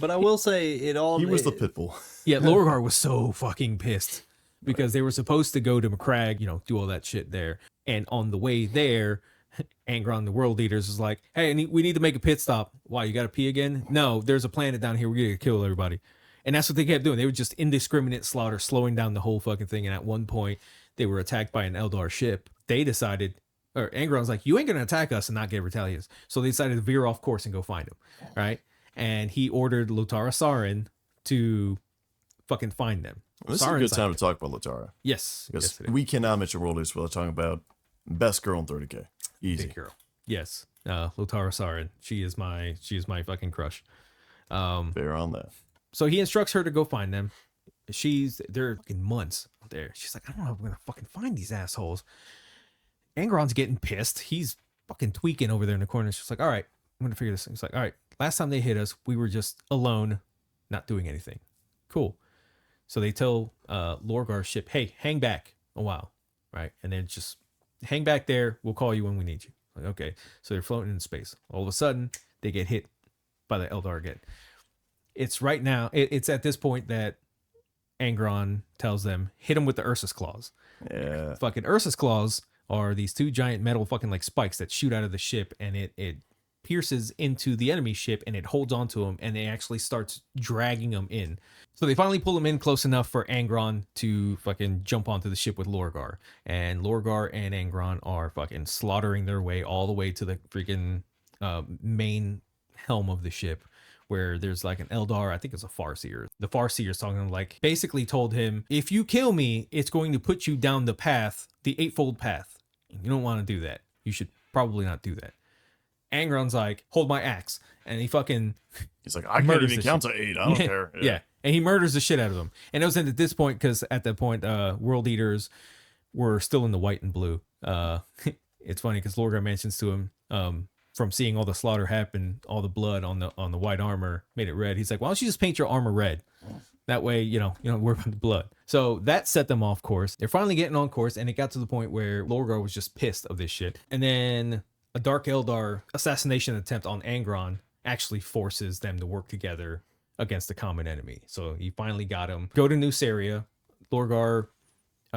But I will say He was the pit bull. yeah, Lorgar was so fucking pissed because they were supposed to go to McCrag, do all that shit there. And on the way there, Angron, the World Eaters, is like, hey, we need to make a pit stop. Why, you got to pee again? No, there's a planet down here. We're going to kill everybody. And that's what they kept doing. They were just indiscriminate slaughter, slowing down the whole fucking thing. And at one point, they were attacked by an Eldar ship. They decided, or Angron's like, you ain't going to attack us and not get retaliates. So they decided to veer off course and go find him, right? And he ordered Lotara Sarin to fucking find them. This is a good time to talk about Lotara. Yes. Because Yes, it is. we cannot mention World Eaters without talking about best girl in 30K. Easy. Big girl. Yes. Lotara Sarin. She is my fucking crush. Fair on that. So he instructs her to go find them. They're fucking months there. She's like, I don't know if I'm gonna fucking find these assholes. Angron's getting pissed. He's fucking tweaking over there in the corner. She's like, all right, I'm gonna figure this. He's like, all right, last time they hit us, we were just alone, not doing anything. Cool. So they tell Lorgar's ship, hey, hang back a while, right? And then just hang back there. We'll call you when we need you. Like, okay. So they're floating in space. All of a sudden, they get hit by the Eldar again. It's right now. It's at this point that Angron tells them, hit him with the Ursus claws. Yeah. Fucking Ursus claws are these two giant metal fucking like spikes that shoot out of the ship, and it pierces into the enemy ship, and it holds onto them, and it actually starts dragging them in. So they finally pull them in close enough for Angron to fucking jump onto the ship with Lorgar. And Lorgar and Angron are fucking slaughtering their way all the way to the freaking main helm of the ship, where there's like an Eldar, I think it's a Farseer. The Farseer is talking, like, basically told him, if you kill me, it's going to put you down the path, the eightfold path. You don't want to do that. You should probably not do that. Angron's like, hold my axe. And he fucking... He's like, I can't even count to 8. I don't care. Yeah. And he murders the shit out of him. And it was at this point, because at that point, World Eaters were still in the white and blue. It's funny because Lorgar mentions to him, from seeing all the slaughter happen, all the blood on the white armor made it red. He's like, why don't you just paint your armor red? That way, you don't worry about the blood. So that set them off course. They're finally getting on course, and it got to the point where Lorgar was just pissed of this shit. And then a Dark Eldar assassination attempt on Angron actually forces them to work together against the common enemy. So he finally got him. Go to New Syria. Lorgar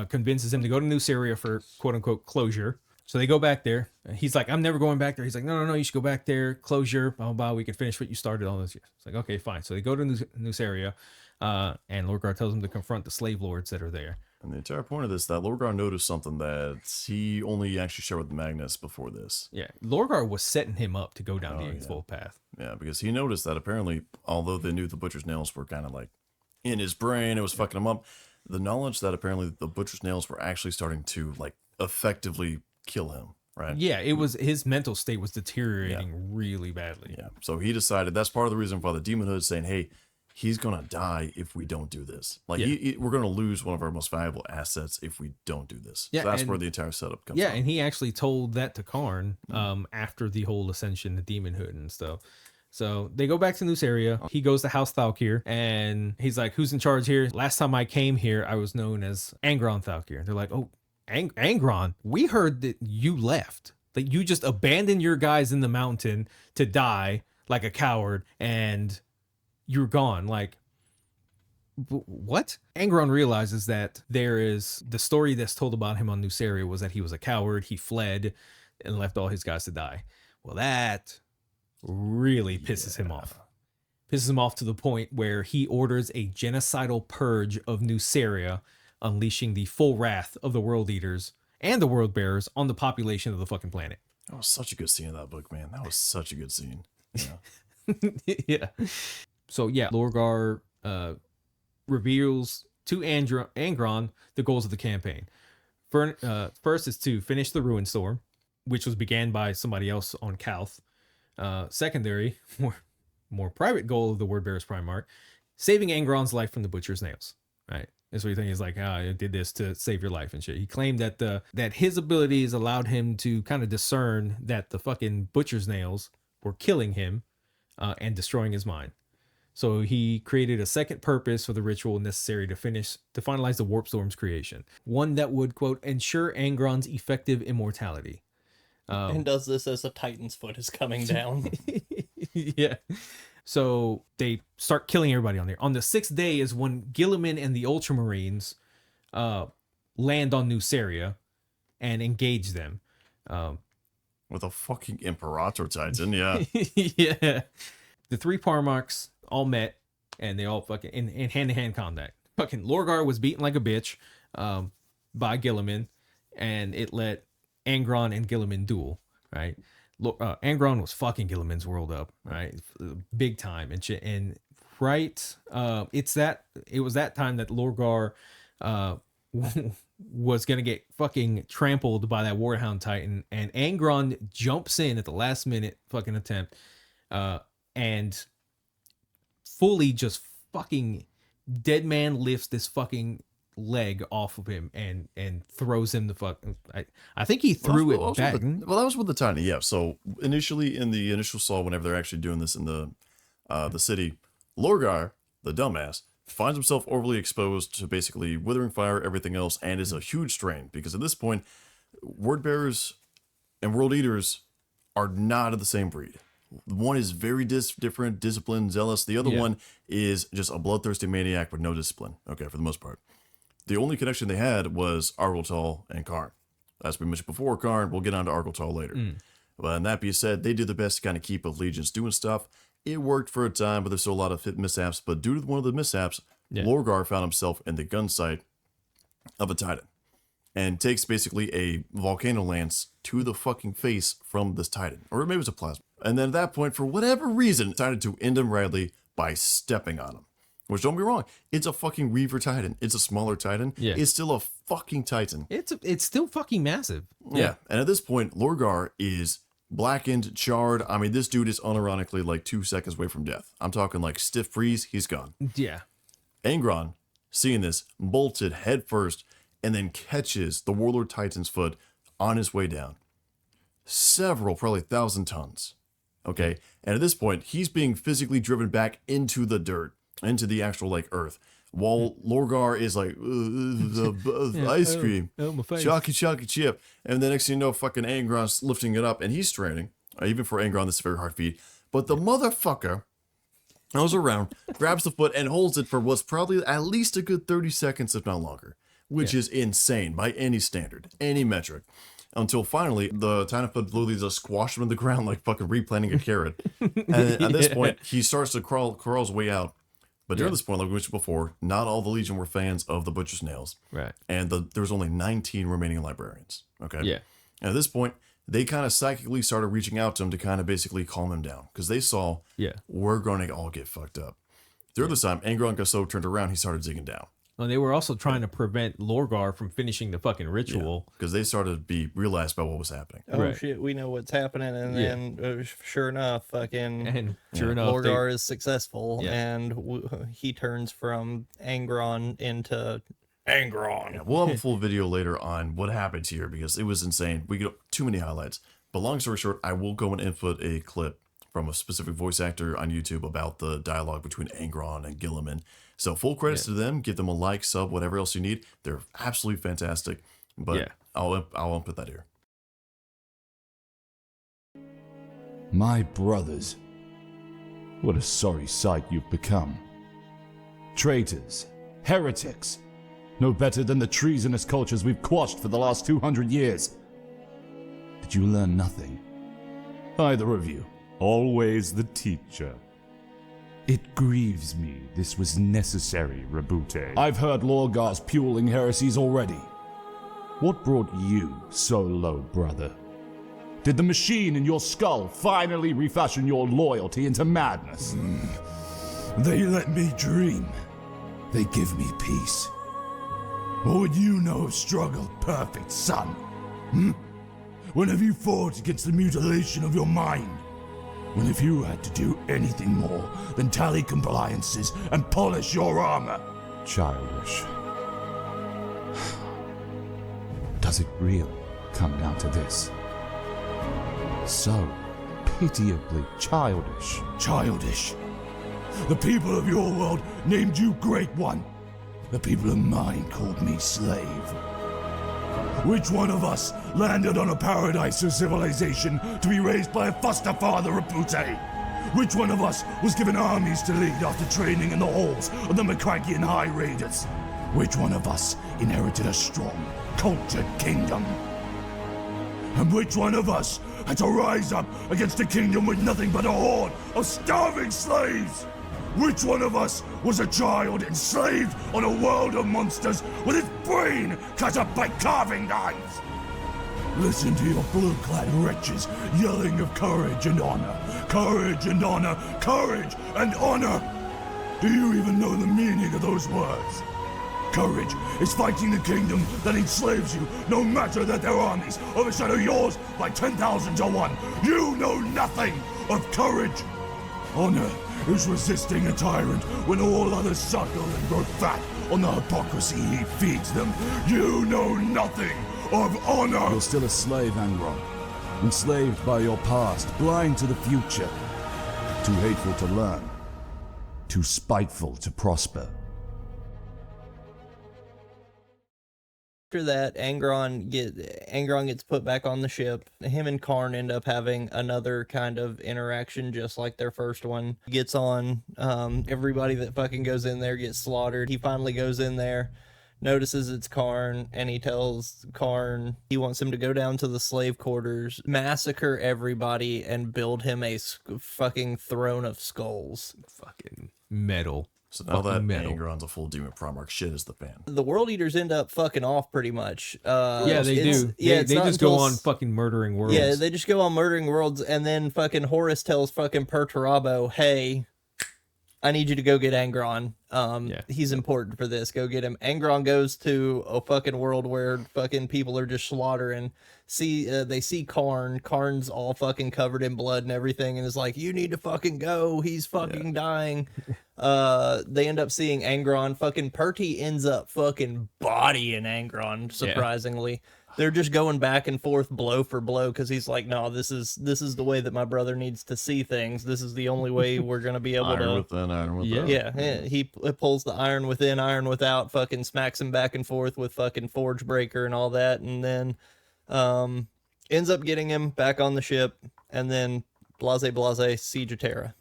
convinces him to go to New Syria for quote-unquote closure. So they go back there. And he's like, I'm never going back there. He's like, no, you should go back there. Close your blah, blah, blah. We can finish what you started all those years. It's like, okay, fine. So they go to Nuceria, and Lorgar tells them to confront the slave lords that are there. And the entire point of this, that Lorgar noticed something that he only actually shared with Magnus before this. Yeah, Lorgar was setting him up to go down the eightfold path. Yeah, because he noticed that apparently, although they knew the Butcher's nails were kind of like in his brain, it was fucking him up, the knowledge that apparently the Butcher's nails were actually starting to like effectively kill him, right? Yeah, it was his mental state was deteriorating really badly. Yeah, so he decided that's part of the reason why the Demon Hood is saying, hey, he's gonna die if we don't do this. Like we're gonna lose one of our most valuable assets if we don't do this. Yeah, so that's where the entire setup comes. Yeah, from. and he actually told that to Karn after the whole Ascension, the Demon Hood and stuff. So they go back to Nuceria. He goes to House Thalkir, and he's like, "Who's in charge here?" Last time I came here, I was known as Angron Thalkir. They're like, "Oh, Angron, we heard that you left. That you just abandoned your guys in the mountain to die like a coward, and you're gone." Like, what? Angron realizes that there is the story that's told about him on Nuceria was that he was a coward. He fled and left all his guys to die. Well, that really pisses him off. Pisses him off to the point where he orders a genocidal purge of Nuceria, unleashing the full wrath of the World Eaters and the World Bearers on the population of the fucking planet. That was such a good scene in that book, man. That was such a good scene. Yeah. Yeah. So yeah, Lorgar reveals to Angron the goals of the campaign. First is to finish the Ruin Storm, which was began by somebody else on Calth. Secondary, more private goal of the Wordbearer's Primarch, saving Angron's life from the Butcher's nails. Right. That's what you think. He's like, I did this to save your life and shit. He claimed that that his abilities allowed him to kind of discern that the fucking Butcher's nails were killing him and destroying his mind. So he created a second purpose for the ritual necessary to finalize the Warp Storm's creation. One that would, quote, ensure Angron's effective immortality. And does this as a Titan's foot is coming down. Yeah. So they start killing everybody on there. On the 6th day is when Guilliman and the Ultramarines land on Nuceria and engage them. With a fucking Imperator Titan, yeah. Yeah. The 3 Primarchs all met, and they all fucking in hand-to-hand combat. Fucking Lorgar was beaten like a bitch by Guilliman, and it let Angron and Guilliman duel, right? Angron was fucking Guilliman's world up, right? Big time and shit. And right, it was that time that Lorgar was gonna get fucking trampled by that Warhound Titan, and Angron jumps in at the last minute fucking attempt, and fully just fucking dead man lifts this fucking leg off of him and throws him the fuck. I think he threw it back. That was with the Titan, yeah. So initially in the initial Saw, whenever they're actually doing this in the city, Lorgar, the dumbass, finds himself overly exposed to basically Withering Fire, everything else, and is a huge strain because at this point, Word Bearers and World Eaters are not of the same breed. One is very different, disciplined, zealous. The other one is just a bloodthirsty maniac with no discipline. Okay, for the most part. The only connection they had was Argoltal and Karn. As we mentioned before, Karn, we'll get on to Argoltal later. But and that being said, they did their best to kind of keep allegiance doing stuff. It worked for a time, but there's still a lot of mishaps. But due to one of the mishaps, Lorgar found himself in the gun sight of a Titan and takes basically a volcano lance to the fucking face from this Titan. Or maybe it was a plasma. And then at that point, for whatever reason, decided to end him rightly by stepping on him. Which, don't be wrong, it's a fucking Reaver Titan. It's a smaller Titan. Yeah. It's still a fucking Titan. It's still fucking massive. Yeah. And at this point, Lorgar is blackened, charred. I mean, this dude is unironically like 2 seconds away from death. I'm talking like stiff freeze, he's gone. Yeah. Angron, seeing this, bolted headfirst and then catches the Warlord Titan's foot on his way down. Several, probably 1,000 tons. Okay. And at this point, he's being physically driven back into the dirt, into the actual like earth, while Lorgar is like ice cream, my face. chocolate chip, and the next thing you know, fucking Angron's lifting it up, and he's straining. Even for Angron, this is a very hard feat. But the motherfucker goes around, grabs the foot, and holds it for what's probably at least a good 30 seconds, if not longer, which is insane by any standard, any metric. until finally the tiny foot literally just squashed him in the ground like fucking replanting a carrot. And at this point, he starts to crawl his way out. But during this point, like we mentioned before, not all the Legion were fans of the Butcher's Nails. Right. And there was only 19 remaining librarians. Okay. Yeah. And at this point, they kind of psychically started reaching out to him to kind of basically calm him down because they saw, we're going to all get fucked up. The other time, Angron got so turned around, he started digging down. Well, they were also trying to prevent Lorgar from finishing the fucking ritual. Because they started to be realized by what was happening. Oh shit, we know what's happening, and then sure enough, Lorgar is successful, and he turns from Angron into Angron. Yeah, we'll have a full video later on what happened here because it was insane. We get too many highlights. But long story short, I will go and input a clip from a specific voice actor on YouTube about the dialogue between Angron and Gilliman. So full credits to them. Give them a like, sub, whatever else you need. They're absolutely fantastic. But I'll input that here. My brothers, what a sorry sight you've become. Traitors, heretics, no better than the treasonous cultures we've quashed for the last 200 years. Did you learn nothing? Either of you. Always the teacher. It grieves me this was necessary, Rabute. I've heard Lorgar's puling heresies already. What brought you so low, brother? Did the machine in your skull finally refashion your loyalty into madness? They let me dream. They give me peace. What would you know of struggle, perfect son? When have you fought against the mutilation of your mind? When have you had to do anything more than tally compliances and polish your armor? Childish. Does it really come down to this? So pitiably childish. Childish. The people of your world named you Great One. The people of mine called me slave. Which one of us landed on a paradise of civilization to be raised by a foster father, Rabute? Which one of us was given armies to lead after training in the halls of the Macrankian High Raiders? Which one of us inherited a strong, cultured kingdom? And which one of us had to rise up against a kingdom with nothing but a horde of starving slaves? Which one of us was a child enslaved on a world of monsters with its brain cut up by carving knives? Listen to your blue-clad wretches yelling of courage and honor. Courage and honor. Courage and honor. Do you even know the meaning of those words? Courage is fighting the kingdom that enslaves you, no matter that their armies overshadow yours by 10,000 to 1. You know nothing of courage. Honor is resisting a tyrant when all others suckle and grow fat on the hypocrisy he feeds them. You know nothing of honor. You're still a slave, Angron. Enslaved by your past, blind to the future. Too hateful to learn. Too spiteful to prosper. After that, Angron gets put back on the ship. Him and Karn end up having another kind of interaction just like their first one. Gets on, everybody that fucking goes in there gets slaughtered. He finally goes in there, notices it's Karn, and he tells Karn he wants him to go down to the slave quarters, massacre everybody, and build him a fucking throne of skulls. Fucking metal. So now that Angron's a full demon Primarch, shit is the fan. The World Eaters end up fucking off pretty much. Yeah, they do. Yeah, they just go on fucking murdering worlds. Yeah, they just go on murdering worlds, and then fucking Horus tells fucking Perturabo, hey, I need you to go get Angron. He's important for this. Go get him. Angron goes to a fucking world where fucking people are just slaughtering. They see Karn. Karn's all fucking covered in blood and everything, and is like, you need to fucking go. He's fucking dying. They end up seeing Angron. Fucking Perty ends up fucking bodying Angron, surprisingly. They're just going back and forth blow for blow because he's like, no, this is the way that my brother needs to see things. This is the only way we're going to be able iron within, iron without. Yeah, he pulls the iron within, iron without, fucking smacks him back and forth with fucking Forge Breaker and all that, and then ends up getting him back on the ship, and then blase, Siege of Terra.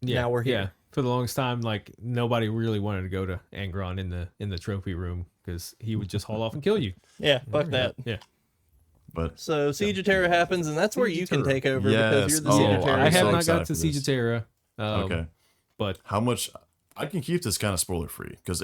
Yeah, now we're here. Yeah. For the longest time, like, nobody really wanted to go to Angron in the trophy room because he would just haul off and kill you. Yeah, fuck that. Yeah. But So Siege of Terra happens, and that's where you can take over because you're the Yes. Siege Oh, of Terra. I have so not excited got to for Siege this. of Terra. Okay. But How much I can keep this kind of spoiler free because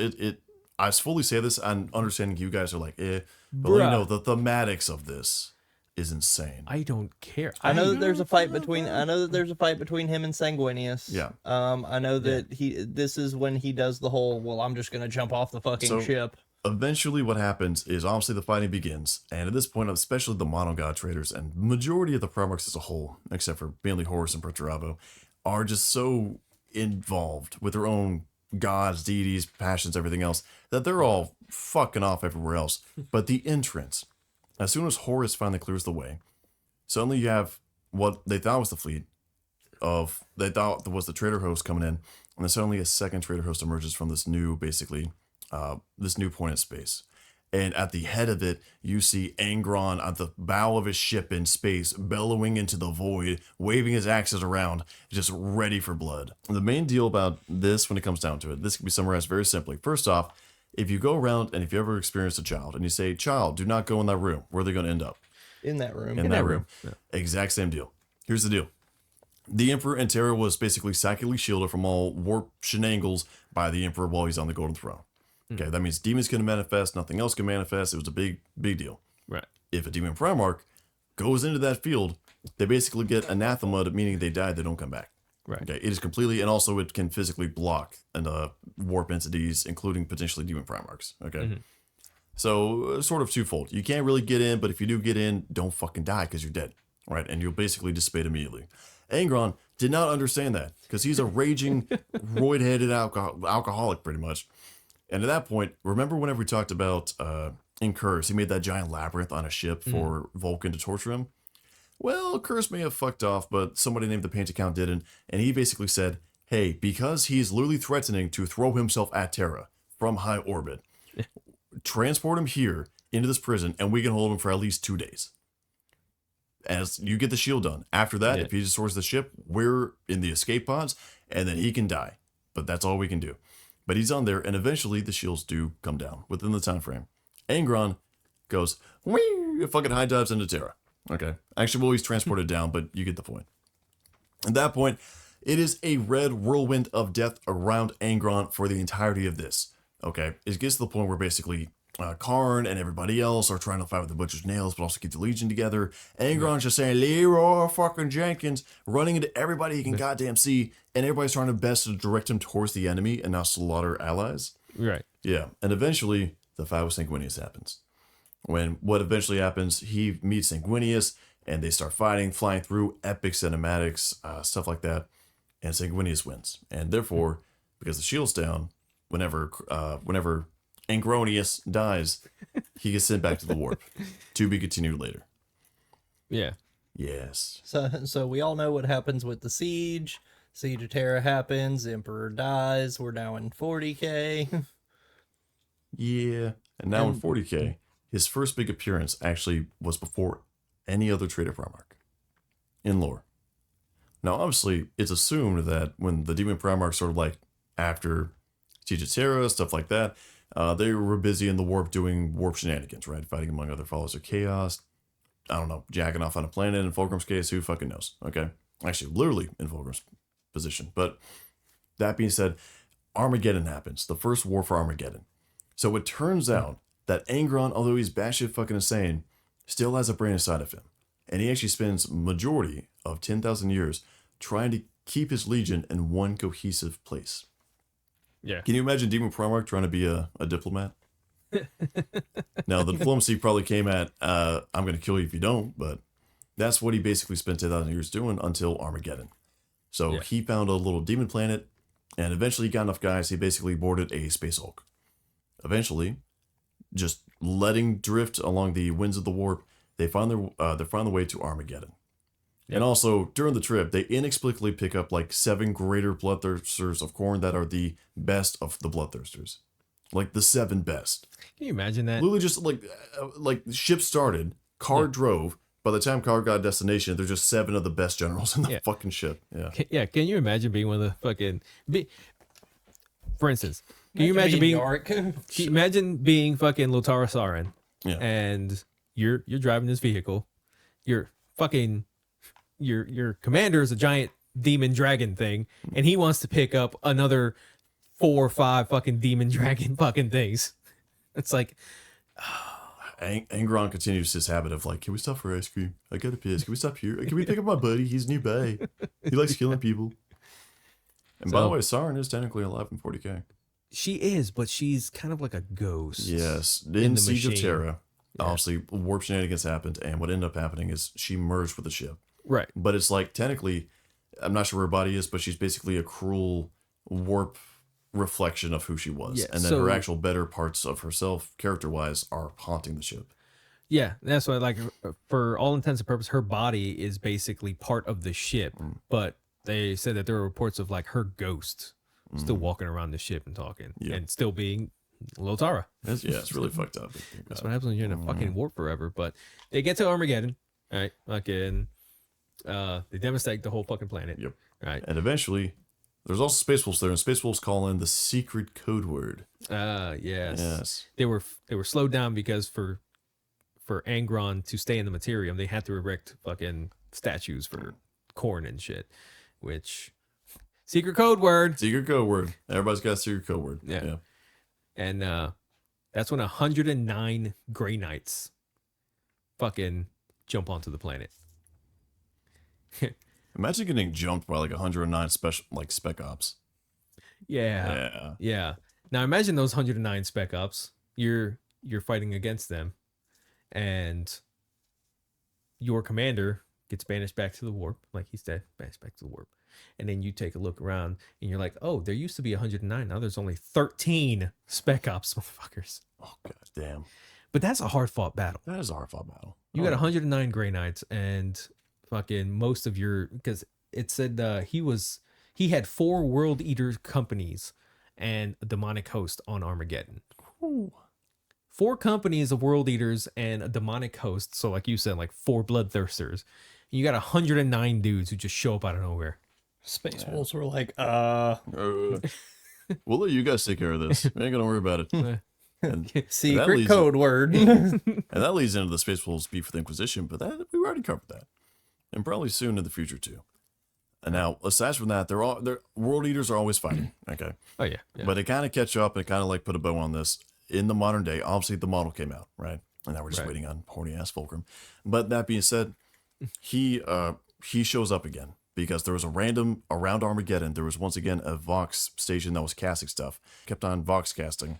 I fully say this and understanding you guys are like, but let me know the thematics of this is insane. I don't care. I know that there's a fight between. I know that there's a fight between him and Sanguinius. Yeah. I know that this is when he does the whole. Well, I'm just gonna jump off the fucking ship. Eventually, what happens is obviously the fighting begins, and at this point, especially the monogod traders and majority of the Primarchs as a whole, except for mainly Horus and Perturabo, are just so involved with their own gods, deities, passions, everything else that they're all fucking off everywhere else. But the entrance, as soon as Horus finally clears the way, suddenly you have what they thought was the fleet of they thought was the trader host coming in, and then suddenly a second trader host emerges from this new basically this new point in space. And at the head of it, you see Angron at the bow of his ship in space, bellowing into the void, waving his axes around, just ready for blood. The main deal about this, when it comes down to it, this can be summarized very simply. First off, if you go around and if you ever experienced a child and you say, child, do not go in that room, where are they going to end up? In that room. In that room. Yeah. Exact same deal. Here's the deal. The Emperor and Terra was basically psychically shielded from all warp shenanigans by the Emperor while he's on the Golden Throne. Okay, that means demons can manifest, nothing else can manifest. It was a big deal. right. If a demon Primarch goes into that field, they basically get anathema, meaning they die, they don't come back. Right. Okay, it is completely, and also it can physically block and warp entities, including potentially demon Primarchs. Okay, so sort of twofold. You can't really get in, but if you do get in, don't fucking die because you're dead, right? And you'll basically dissipate immediately. Angron did not understand that because he's a raging, roid-headed alcoholic, pretty much. And at that point, remember whenever we talked about in Curse, he made that giant labyrinth on a ship for Vulcan to torture him? Well, Curse may have fucked off, but somebody named the Painted Count didn't. And he basically said, hey, because he's literally threatening to throw himself at Terra from high orbit, transport him here into this prison, and we can hold him for at least 2 days. As you get the shield done. After that, if he destroys the ship, we're in the escape pods, and then he can die. But that's all we can do. But he's on there, and eventually the shields do come down within the time frame. Angron goes, whee, fucking high dives into Terra. Okay. Actually, well, he's transported down, but you get the point. At that point, it is a red whirlwind of death around Angron for the entirety of this. Okay. It gets to the point where basically Karn and everybody else are trying to fight with the Butcher's Nails, but also keep the Legion together. Angron's just saying, Leroy fucking Jenkins, running into everybody he can goddamn see, and everybody's trying their best to direct him towards the enemy and not slaughter allies. Right. Yeah, and eventually the fight with Sanguinius happens. When what eventually happens, he meets Sanguinius, and they start fighting, flying through epic cinematics, stuff like that, and Sanguinius wins. And therefore, because the shield's down, whenever Angronius dies, he gets sent back to the warp, to be continued later. Yeah. Yes. So we all know what happens with the siege. Siege of Terra happens. Emperor dies. We're now in 40K. Yeah. And now in 40K, his first big appearance actually was before any other Trader Primarch in lore. Now, obviously, it's assumed that when the Demon Primarch sort of like after Siege of Terra, stuff like that, they were busy in the warp doing warp shenanigans, right? Fighting among other followers of chaos. I don't know, jacking off on a planet in Fulgrim's case, who fucking knows, okay? Actually, literally in Fulgrim's position. But that being said, Armageddon happens, the first war for Armageddon. So it turns out that Angron, although he's batshit fucking insane, still has a brain inside of him. And he actually spends majority of 10,000 years trying to keep his legion in one cohesive place. Yeah. Can you imagine Demon Primarch trying to be a diplomat? Now, the diplomacy probably came at, I'm going to kill you if you don't, but that's what he basically spent 10,000 years doing until Armageddon. So he found a little demon planet, and eventually he got enough guys, he basically boarded a Space Hulk. Eventually, just letting drift along the winds of the warp, they find the way to Armageddon. Yep. And also, during the trip, they inexplicably pick up like 7 greater bloodthirsters of Khorne that are the best of the bloodthirsters. Like the 7 best. Can you imagine that? Literally just like the ship started, car drove, by the time car got a destination, there's just 7 of the best generals in the fucking ship. Yeah. Can you imagine being one of the fucking... For instance, can you imagine being... York? Imagine being fucking Lotara Sauron. Yeah. And... you're driving this vehicle. Your commander is a giant demon dragon thing, and he wants to pick up another 4 or 5 fucking demon dragon fucking things. It's like Angron continues his habit of like, can we stop for ice cream? I gotta piss. Can we stop here? Can we pick up my buddy? He's nearby. He likes killing people. And by the way, Saren is technically alive in 40k. she is, but she's kind of like a ghost. Yes, in the Siege of machine. Terra, Yeah. obviously warp shenanigans happened, and what ended up happening is she merged with the ship. Right. But it's like technically, I'm not sure where her body is, but she's basically a cruel warp reflection of who she was, Yeah, and then so- her actual better parts of herself, character-wise, are haunting the ship. Yeah, that's why, like, for all intents and purposes, her body is basically part of the ship. But they said that there are reports of like her ghost still walking around the ship and talking, Yeah. and still being Lotara. It's really fucked up. That's what happens when you're in a fucking warp forever. But they get to Armageddon, right? Fucking, they devastate the whole fucking planet. Yep. Right. And eventually, there's also Space Wolves there, and Space Wolves call in the secret code word. Yes. Yes. They were slowed down because for Angron to stay in the Materium, they had to erect fucking statues for corn and shit, which secret code word. Secret code word. Everybody's got a secret code word. Yeah. And that's when 109 Grey Knights fucking jump onto the planet. Imagine getting jumped by like 109 special like spec ops. Yeah. Yeah. Now imagine those 109 spec ops. You're fighting against them, and your commander gets banished back to the warp, like he's dead, banished back to the warp. And then you take a look around and you're like, oh, there used to be 109. Now there's only 13 spec ops motherfuckers. Oh god damn. But that's a hard fought battle. That is a hard fought battle. You got 109 Grey Knights, and fucking most of your, because it said he had 4 World Eater companies and a demonic host on Armageddon. Ooh. 4 companies of World Eaters and a demonic host. So like you said, like 4 bloodthirsters. You got 109 dudes who just show up out of nowhere. Space Wolves were like, We'll let you guys take care of this. We ain't gonna worry about it. And secret leads- code word. And that leads into the Space Wolves beef with the Inquisition, but that we already covered that, and probably soon in the future too. And now, aside from that, they're World Eaters are always fighting. Okay, Oh yeah. but they kind of catch up and kind of like put a bow on this in the modern day. Obviously, the model came out, right? And now we're just Right. waiting on horny ass Fulcrum. But that being said, he shows up again because there was a random around Armageddon. There was once again a Vox station that was casting stuff. Kept on Vox casting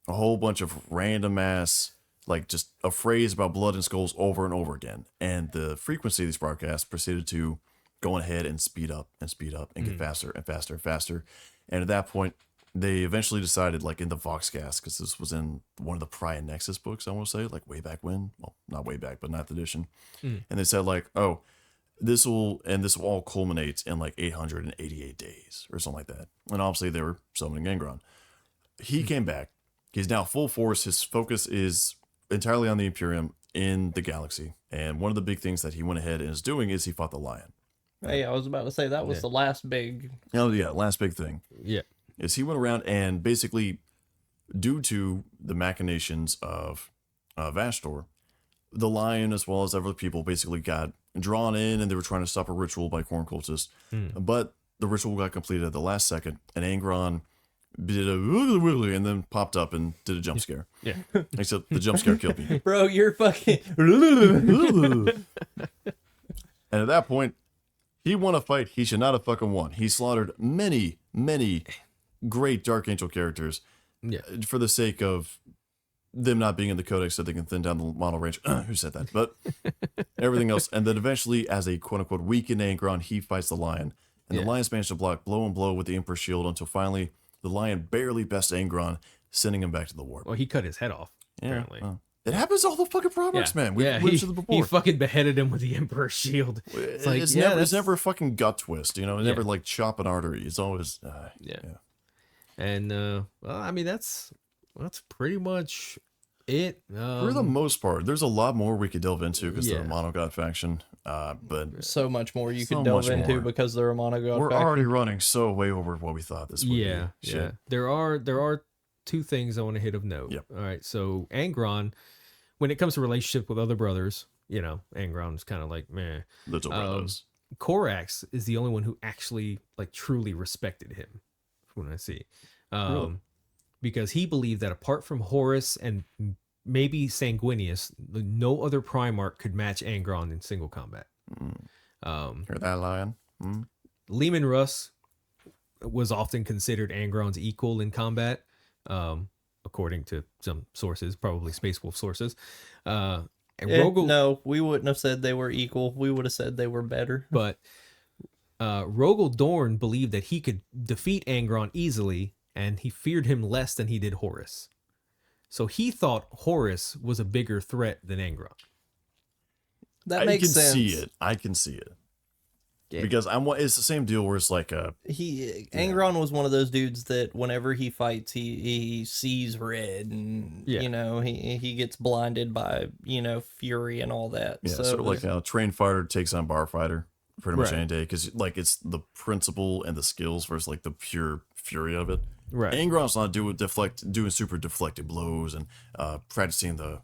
a whole bunch of random ass, like just a phrase about blood and skulls over and over again. And the frequency of these broadcasts proceeded to go ahead and speed up and get faster and faster and faster. And at that point, they eventually decided, like in the Voxcast, because this was in one of the Prion Nexus books, I want to say, like way back when. Well, not way back, but 9th edition. And they said, like, oh, this will all culminate in like 888 days or something like that. And obviously, they were summoning Angron. He came back. He's now full force. His focus is entirely on the Imperium in the galaxy. And one of the big things that he went ahead and is doing is he fought the Lion. Hey, I was about to say that was the last big. Oh, yeah, last big thing. Yeah. Is he went around and basically, due to the machinations of Ashtor, the Lion as well as other people basically got drawn in, and they were trying to stop a ritual by Corn cultists. But the ritual got completed at the last second, and Angron did a wiggly wiggly and then popped up and did a jump scare. Yeah. Except the jump scare killed me. Bro, you're fucking. And at that point, he won a fight he should not have fucking won. He slaughtered many, many great Dark Angel characters for the sake of them not being in the Codex so they can thin down the model range. Who said that? But everything else. And then eventually, as a quote-unquote weakened Angron, he fights the Lion. And the Lion's managed to block blow and blow with the Emperor's shield until finally the Lion barely bests Angron, sending him back to the warp. Well, he cut his head off, apparently. It happens to all the fucking products, man. We've he, mentioned it before. he fucking beheaded him with the Emperor's shield. It's, like, it's yeah, never, that's- never a fucking gut twist, you know? It's never like chop an artery. It's always, And well, I mean that's pretty much it. For the most part, there's a lot more we could delve into because they're a monogod faction. But So much more you So could delve much into more. because they're a monogod we're faction. already running so way over what we thought this would be. yeah. Shit. There are 2 things I want to hit of note. Yep. All right. So Angron when it comes to relationship with other brothers, you know, Angron's kind of like, meh. Little brothers. Korax is the only one who actually like truly respected him, from what I see. Really? Because he believed that apart from Horus and maybe Sanguinius, no other Primarch could match Angron in single combat. Hear that, Lion? Leman Russ was often considered Angron's equal in combat, according to some sources, probably Space Wolf sources. And Rogel, no, we wouldn't have said they were equal. We would have said they were better. but Rogel Dorn believed that he could defeat Angron easily, and he feared him less than he did Horus. So he thought Horus was a bigger threat than Angron. That makes sense. I can see it. Yeah. Because it's the same deal where it's like Angron was one of those dudes that whenever he fights, he sees red, and Yeah. you know he gets blinded by fury and all that. Yeah, so sort of like how a trained fighter takes on bar fighter pretty much Right. any day, because like it's the principle and the skills versus like the pure fury of it. Right. Angron's not doing super deflected blows and practicing the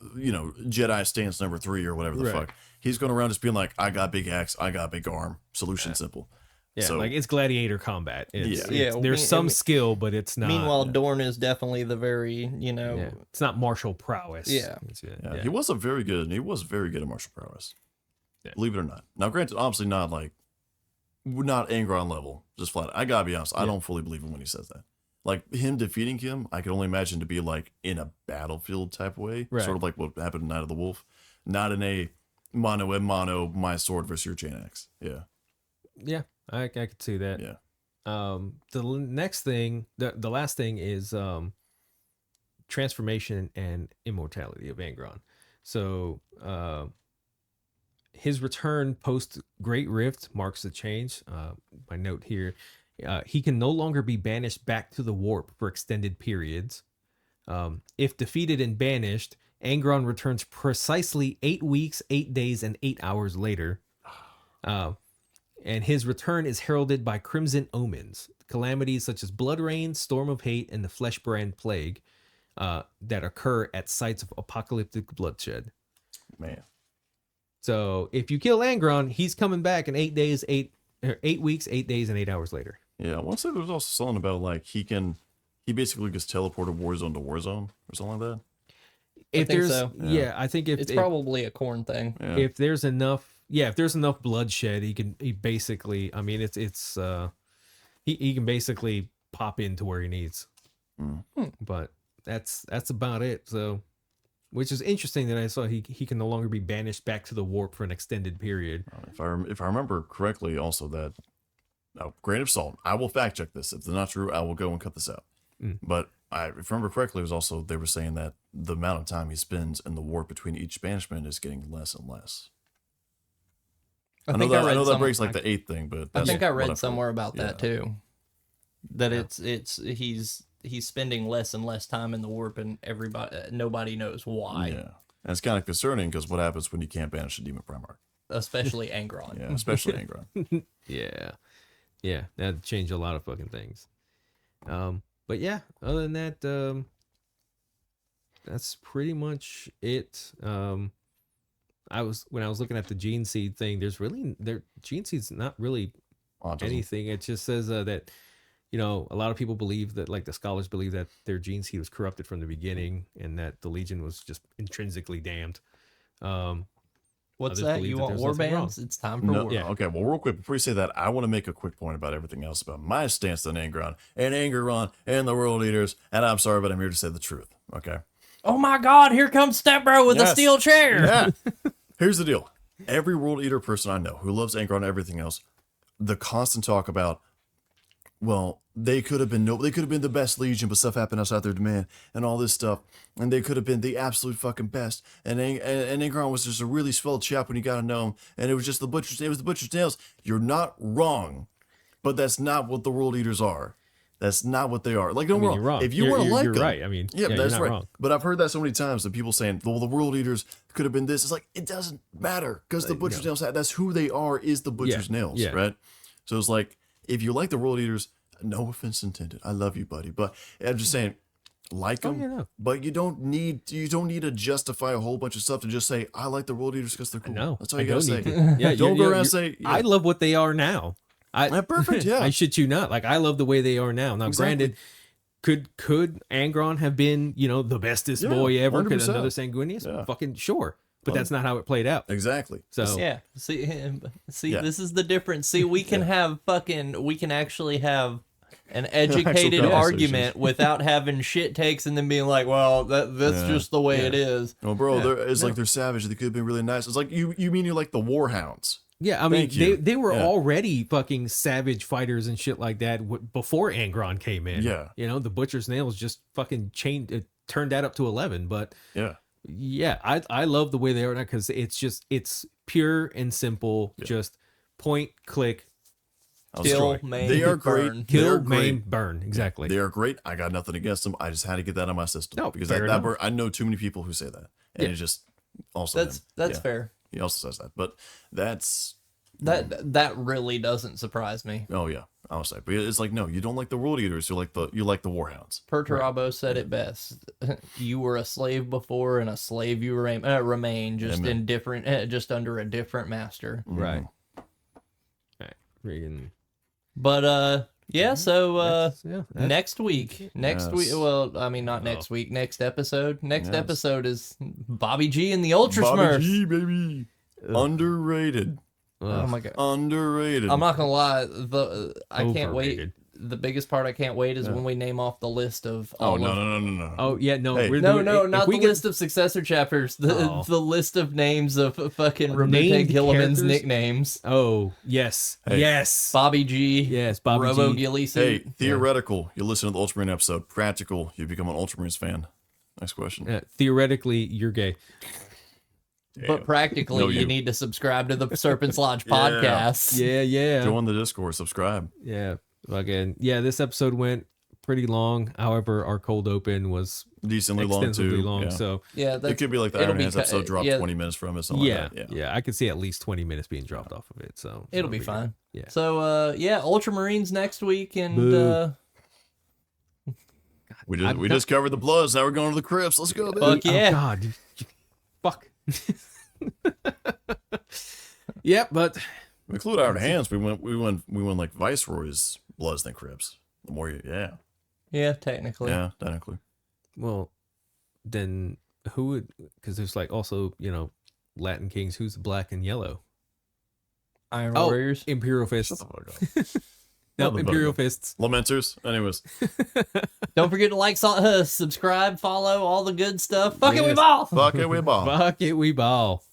Jedi stance number 3 or whatever the Right. fuck. He's going around just being like, I got big axe, I got big arm. Solution simple. Yeah, So- like it's gladiator combat. It's, Yeah. it's- Yeah, there's some skill, but it's not. meanwhile, Dorn is definitely the very yeah, it's not martial prowess. Yeah. Yeah, he was very good at martial prowess. Yeah. Believe it or not. Now, granted, obviously not Angron level. Just flat. I gotta be honest. I don't fully believe him when he says that. Like him defeating him, I can only imagine to be like in a battlefield type way, Right. sort of like what happened in Night of the Wolf, not in a mano a mano, my sword versus your chain axe. Yeah, Yeah, I could see that. yeah. Next thing, the last thing is transformation and immortality of Angron. So his return post Great Rift marks a change. My note here, he can no longer be banished back to the warp for extended periods. If defeated and banished, Angron returns precisely 8 weeks, 8 days, and 8 hours later. And his return is heralded by crimson omens, calamities such as blood rain, storm of hate, and the fleshbrand plague that occur at sites of apocalyptic bloodshed. Man, So if you kill Angron, he's coming back in 8 days, 8 weeks, 8 days, and 8 hours later. yeah. I want to say there was also something about like he basically gets teleported Warzone to Warzone or something like that. If think there's, so. yeah, I think it's probably a corn thing. Yeah. if there's enough bloodshed, he basically, I mean, he can basically pop into where he needs. But that's about it. So, which is interesting that I saw he can no longer be banished back to the warp for an extended period. If I remember correctly, also that, now, grain of salt, I will fact check this. If it's not true, I will go and cut this out. But if I remember correctly, it was also they were saying that the amount of time he spends in the warp between each banishment is getting less and less. I know that breaks like the 8th thing, but I that's think I what I've read heard. somewhere about that too. That Yeah. he's spending less and less time in the warp, and nobody knows why. Yeah, and it's kind of concerning because what happens when you can't banish a demon Primarch? Especially Angron. Yeah, especially Angron. Yeah, that'd change a lot of fucking things. But yeah, other than that, that's pretty much it. When I was looking at the gene seed thing, gene seed's not really Autism. anything. It just says that, a lot of people believe that, like the scholars believe that their gene seed was corrupted from the beginning and that the Legion was just intrinsically damned. What's I just that? believe You that want there's war nothing wrong. bands? It's time for No, war. Yeah. Okay, well, real quick, before you say that, I want to make a quick point about everything else about my stance on Angron and the World Eaters, and I'm sorry, but I'm here to say the truth, okay? Oh my God! Here comes Step Bro with a Yes. steel chair. Yeah. Here's the deal. Every World Eater person I know who loves Angron and everything else, the constant talk about, well, they could have been the best Legion, but stuff happened outside their demand and all this stuff, and they could have been the absolute fucking best. And Angron was just a really swell chap when you got to know him, and it was just the butcher's nails. You're not wrong, but that's not what the World Eaters are. That's not what they are. Like, don't I mean, wrong. you're wrong. If you want to like you're them, right. I mean, yeah, you're that's not right. wrong. But I've heard that so many times that people saying, well, the World Eaters could have been this. It's like, it doesn't matter because the Butcher's Nails, that's who they are, is the Butcher's Nails, yeah. right? So it's like, if you like the World Eaters, no offense intended. I love you, buddy. But I'm just saying, like them, no. but you don't need to justify a whole bunch of stuff to just say I like the World Eaters because they're cool. No, That's all you gotta say. Yeah, Don't go around and say I love what they are now. perfect. Yeah, I shit you not. Like I love the way they are now. Now, Exactly. granted, could Angron have been, the bestest Yeah, boy ever? Could 100%. another Sanguinius? Yeah. Fucking sure. But that's not how it played out. exactly. So Yeah. See, Yeah. this is the difference. See, we can actually have an educated conversations. argument without having shit takes and then being like, well, that's Yeah. just the way it is. Well, bro, it's like they're savage. They could have been really nice. It's like you mean you're like the Warhounds. yeah, I mean, Thank you. they were Yeah. already fucking savage fighters and shit like that before Angron came in. Yeah. The Butcher's Nails just fucking turned that up to 11. But Yeah. yeah, I love the way they are now because it's pure and simple. Just point, click, I'll Kill, destroy. maim, They are burn. great. kill, They're maim, great. burn. Exactly. They are great. I got nothing against them. I just had to get that on my system. No, because fair that enough. word, I know too many people who say that, and Yeah. it just also That's him. fair. He also says that, but that's That really doesn't surprise me. oh yeah, I was like, but it's like no, you don't like the World Eaters. You like the Warhounds. Perturabo said it best. You were a slave before, and a slave you remain, just Amen. in different, just under a different master. Right. Right. Friggin' But yeah. So that's- next week. Yes. Well, I mean, not next week. Next episode. Next Yes. episode is Bobby G and the Ultra Bobby Smurfs. G, baby, underrated, Oh my god. underrated. I'm not gonna lie. I can't wait. Overrated. The biggest part I can't wait is when we name off the list of Oh all no, of no, no, no, no. Oh yeah, no, Hey. we're No, doing, no, if not we the get- list of successor chapters. The Oh. the list of names of fucking Named Rebecca Gilliman's characters? nicknames. Oh yes, Hey. yes, Bobby G. yes, Bobby Robo G. Gilly Hey, suit. theoretical, you listen to the Ultramarine episode. Practical, you become an Ultramarines fan. Next question. Theoretically, you're gay. But practically, No, you you. need to subscribe to the Serpent's Lodge Yeah. podcast. Yeah. Join the Discord, subscribe. Yeah. Again, yeah, this episode went pretty long. However, our cold open was Decently long extensively too. long. Yeah. So Yeah, It could be like the it'll Iron be Hands ki- episode dropped yeah. 20 minutes from it, something yeah, like that. yeah, I could see at least 20 minutes being dropped off of it. So it'll be fine. Yeah. So yeah, Ultramarines next week, and Boo. We just covered the Bloods. Now we're going to the Crips. Let's go, baby. Fuck yeah. Oh God, fuck. Yeah, but Include Iron Hands. We went like Viceroy's Bloods than Crips. The more you, Yeah, technically. yeah, technically. well, then who would? Because there's like also Latin Kings. Who's black and yellow? Iron Oh, Warriors. Imperial Fists. Shut the fuck up. No, Motherfucker. Imperial Fists. Lamenters. Anyways, Don't forget to like, subscribe, follow, all the good stuff. Fuck it, we Yes. ball. fuck it, we ball. Fuck it, we ball.